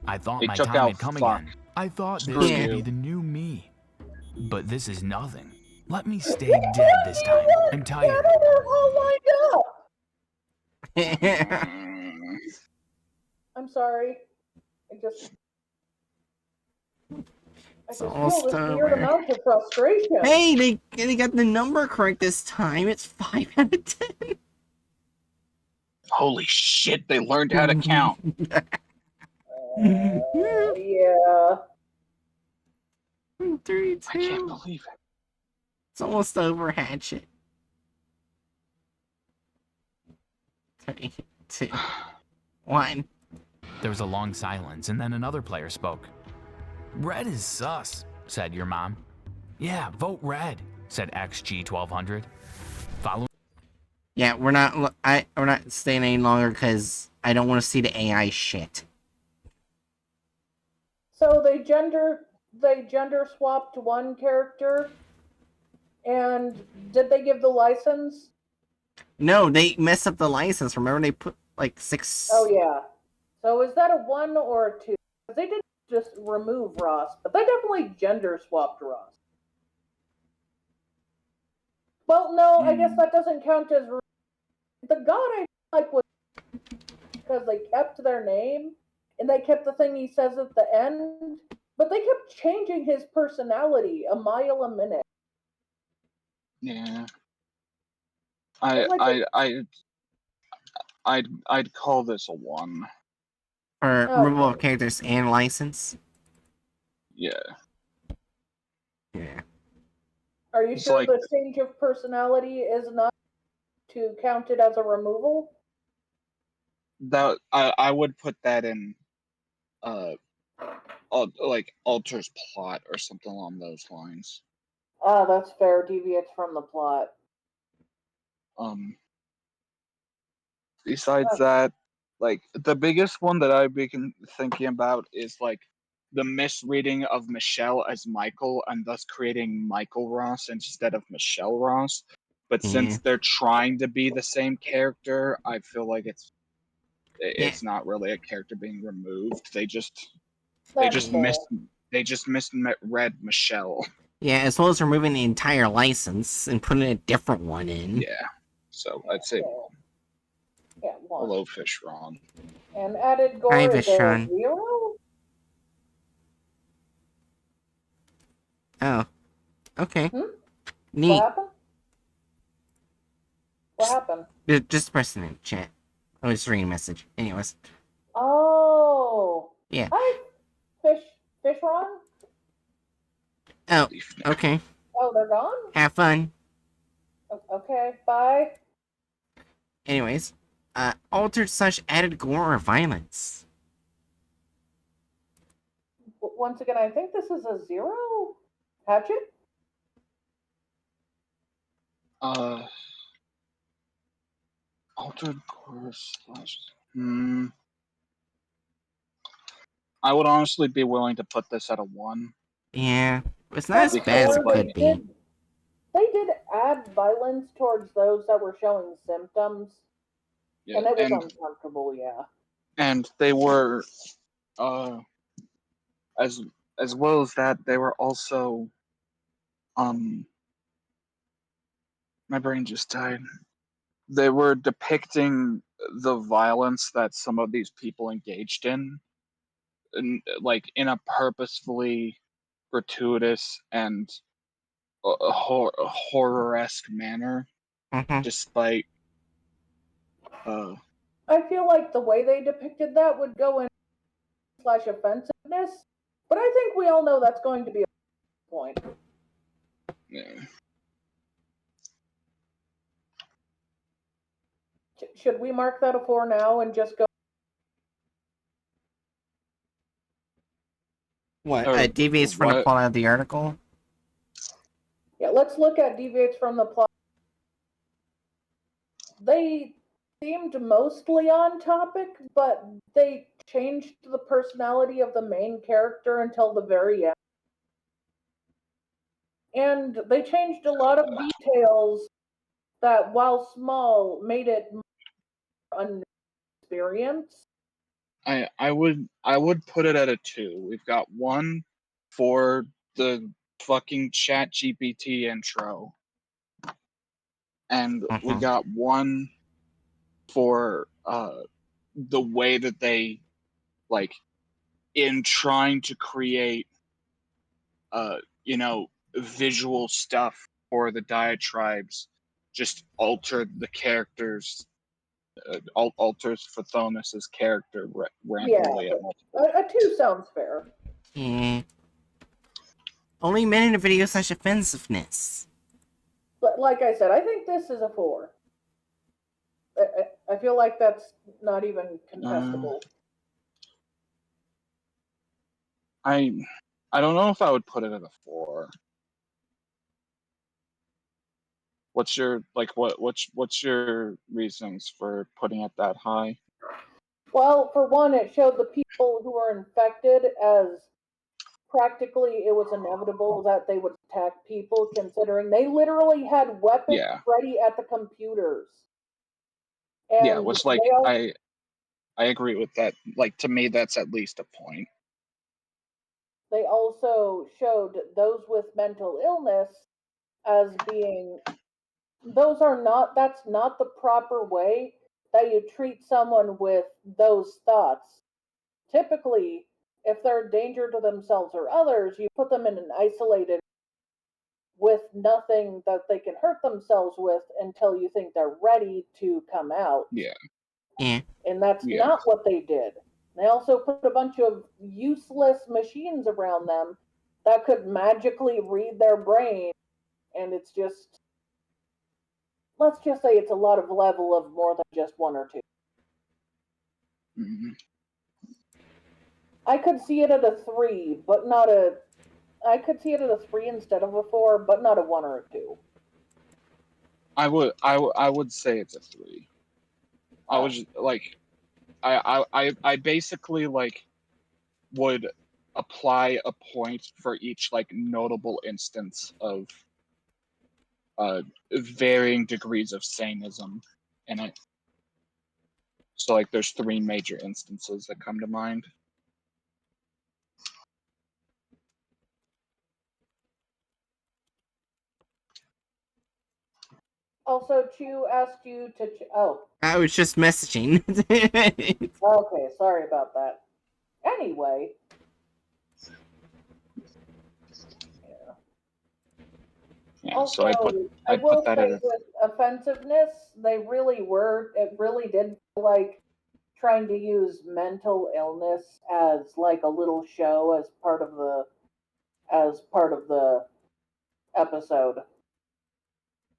I thought They my took time out had come fuck. again. I thought Screw this Yeah. would be you. the new me. But this is nothing. Let me stay dead this time. I'm tired. They're all lined up. Mm. I'm sorry. I just almost feel this weird over. amount of frustration. Hey, they got the number correct this time. It's 5 out of 10. Holy shit, they learned how to count. Yeah. 3, 2. I can't believe it. It's almost over, Hatchet. 3, 2, 1. There was a long silence, and then another player spoke. Red is sus, said your mom. Yeah, vote red, said XG1200. Following. Yeah, we're not staying any longer because I don't want to see the AI shit. So they gender swapped one character, and did they give the license? No, they messed up the license. Remember, they put like 6. Oh yeah. So is that a 1 or a 2? Because they didn't just remove Ross, but they definitely gender swapped Ross. Well, no, I guess that doesn't count as the god I like was because they kept their name and they kept the thing he says at the end, but they kept changing his personality a mile a minute. Yeah. Like I'd call this a 1. For removal of okay. characters and license. Yeah. Yeah. Are you It's sure like- the change of personality is not to count it as a removal? That I would put that in like alters plot or something along those lines. Ah, that's fair. Deviates from the plot. Besides that, like the biggest one that I've been thinking about is like the misreading of Michelle as Michael and thus creating Michael Ross instead of Michelle Ross. But since they're trying to be the same character, I feel like it's not really a character being removed. They just misread Michelle. Yeah, as well as removing the entire license and putting a different one in. Yeah. So I'd say Yeah, 1. hello, Fish Ron. And added gore Hi, is a Vishon. 0? Oh. Okay. Hmm? Neat. What happened? What happened? Just pressing in chat. I was reading a message. Anyways. Oh. Yeah. Hi, Fish Ron? Oh, okay. Oh, they're gone? Have fun. Okay, bye. Anyways. Altered / added gore or violence. Once again, I think this is a 0? Hatchet? Altered course / I would honestly be willing to put this at a 1. Yeah. It's not as bad as it could be. They did add violence towards those that were showing symptoms, Yeah, and it was uncomfortable. Yeah. and they were as as well as that, they were also um my brain just died. They were depicting the violence that some of these people engaged in like in a purposefully gratuitous and horror-esque manner, Mm-hmm. despite I feel like the way they depicted that would go in slash offensiveness, but I think we all know that's going to be a point. yeah. Should we mark that a 4 now and just go? What? Or Deviates from the what? plot of the article? Yeah, let's look at deviates from the plot. They seemed mostly on topic, but they changed the personality of the main character until the very end. And they changed a lot of details that, while small, made it an experience. I would put it at a 2. We've got 1 for the fucking chat GPT intro, and we Mm-hmm. got 1 for the way that they, like, in trying to create you know, visual stuff for the diatribes, just altered the characters, alters Fathonis's character Yeah, rampantly at but multiple a 2 sounds fair. Yeah. Only men in a video slash offensiveness. But like I said, I think this is a 4. I feel like that's not even contestable. I I don't know if I would put it at a 4. What's your what's your reasons for putting it that high? Well, for one, it showed the people who were infected as practically it was inevitable that they would attack people, considering they literally had weapons Yeah, ready at the computers. yeah, And which like I agree with that. Like to me, that's at least a point. they also showed those with mental illness as being that's not the proper way that you treat someone with those thoughts. Typically, if they're a danger to themselves or others, you put them in an isolated with nothing that they can hurt themselves with until you think they're ready to come out. Yeah, Yeah. And that's yeah, not what they did. They also put a bunch of useless machines around them that could magically read their brain. And it's just, let's just say it's a lot of level of more than just 1 or 2. mhm. I could see it at a 3, but not a. I could see it at a 3 instead of a 4, but not a 1 or a 2. I would say it's a 3. I was just, like I basically like would apply a point for each like notable instance of uh varying degrees of sanism in it. So like there's 3 major instances that come to mind. Also, Chu asked you to. Oh, I was just messaging. okay. Sorry about that. Anyway, Yeah, so also, I I put will that at say a with offensiveness, they really were. It really did feel like trying to use mental illness as like a little show as part of the episode.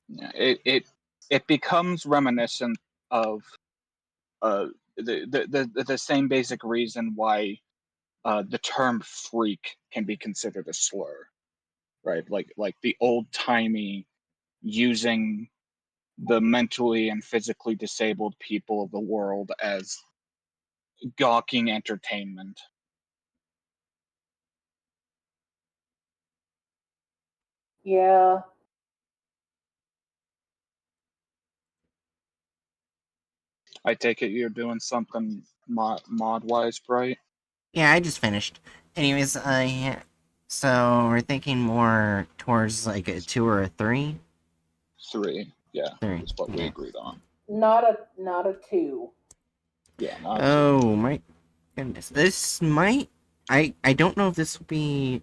yeah, it becomes reminiscent of uh the same basic reason why the term freak can be considered a slur, right? Like the old timey using the mentally and physically disabled people of the world as gawking entertainment. Yeah, I take it you're doing something mod-wise, Bright? Yeah, I just finished. Anyways, so we're thinking more towards like a 2 or a 3? 3, yeah, 3, is what we yeah. agreed on. Not a 2. Yeah, not 2. Oh my goodness. This might... I don't know if this will be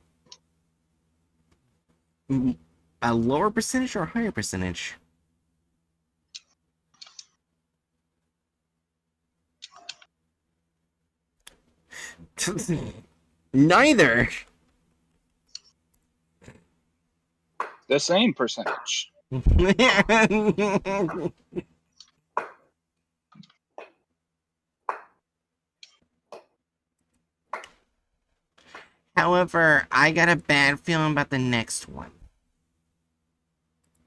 a lower percentage or a higher percentage. Neither. The same percentage. However, I got a bad feeling about the next one.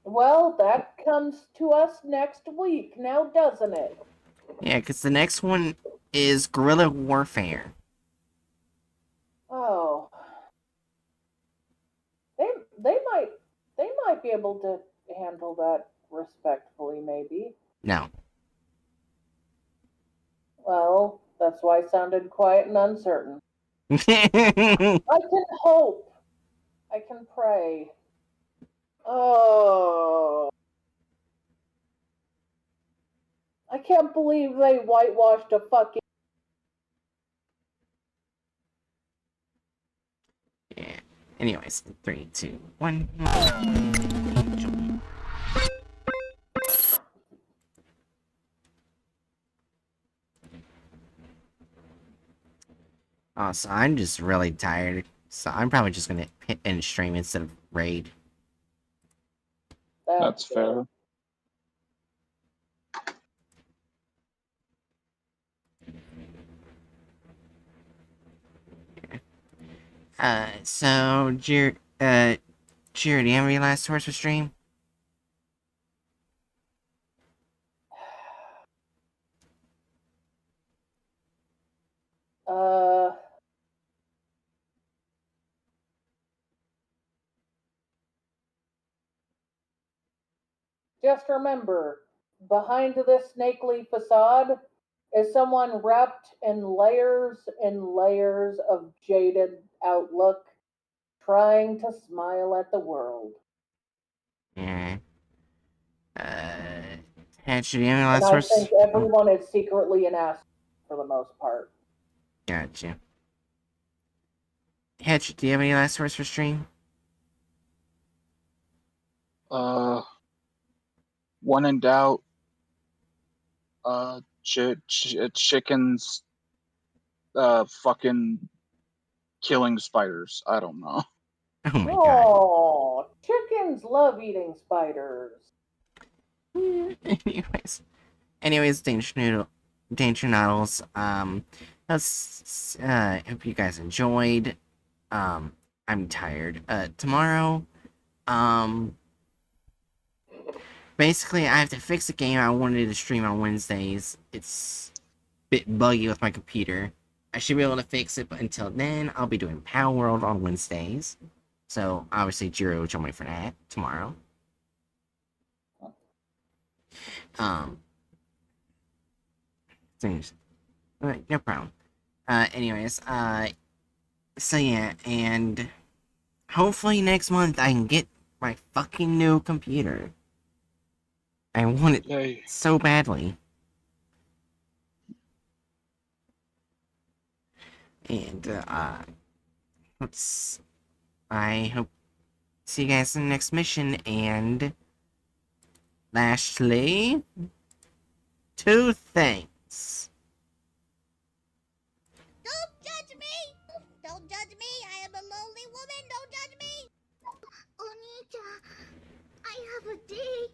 Well, that comes to us next week, now doesn't it? Yeah, because the next one is guerrilla warfare. Oh. They might be able to handle that respectfully, maybe. No. Well, that's why I sounded quiet and uncertain. I can hope. I can pray. Oh. I can't believe they whitewashed a fucking. Yeah. Anyways, 3, 2, 1. Oh, so I'm just really tired. So I'm probably just gonna hit end stream instead of raid. That's fair. So, Jared, do you have any last words for stream? Uh. Just remember, behind this snakely facade is someone wrapped in layers and layers of jaded outlook, trying to smile at the world. Yeah. Hatch, do you have any And last I words? think everyone is secretly an ass for the most part. Gotcha. Hatch, do you have any last words for stream? When in doubt, chickens, fucking killing spiders. I don't know. Oh my god. Oh, chickens love eating spiders. anyways, Danger Noodles, let's, hope you guys enjoyed. I'm tired. Tomorrow, basically, I have to fix a game I wanted to stream on Wednesdays. It's a bit buggy with my computer. I should be able to fix it, but until then, I'll be doing Power World on Wednesdays. So, obviously, Jiro will join me for that tomorrow. Things. No problem. Anyways, so yeah, and hopefully next month I can get my fucking new computer. I want it Yay. so badly. And, I hope to see you guys in the next mission, and lastly, 2 things. Don't judge me! Don't judge me! I am a lonely woman! Don't judge me! Onita, I have a date.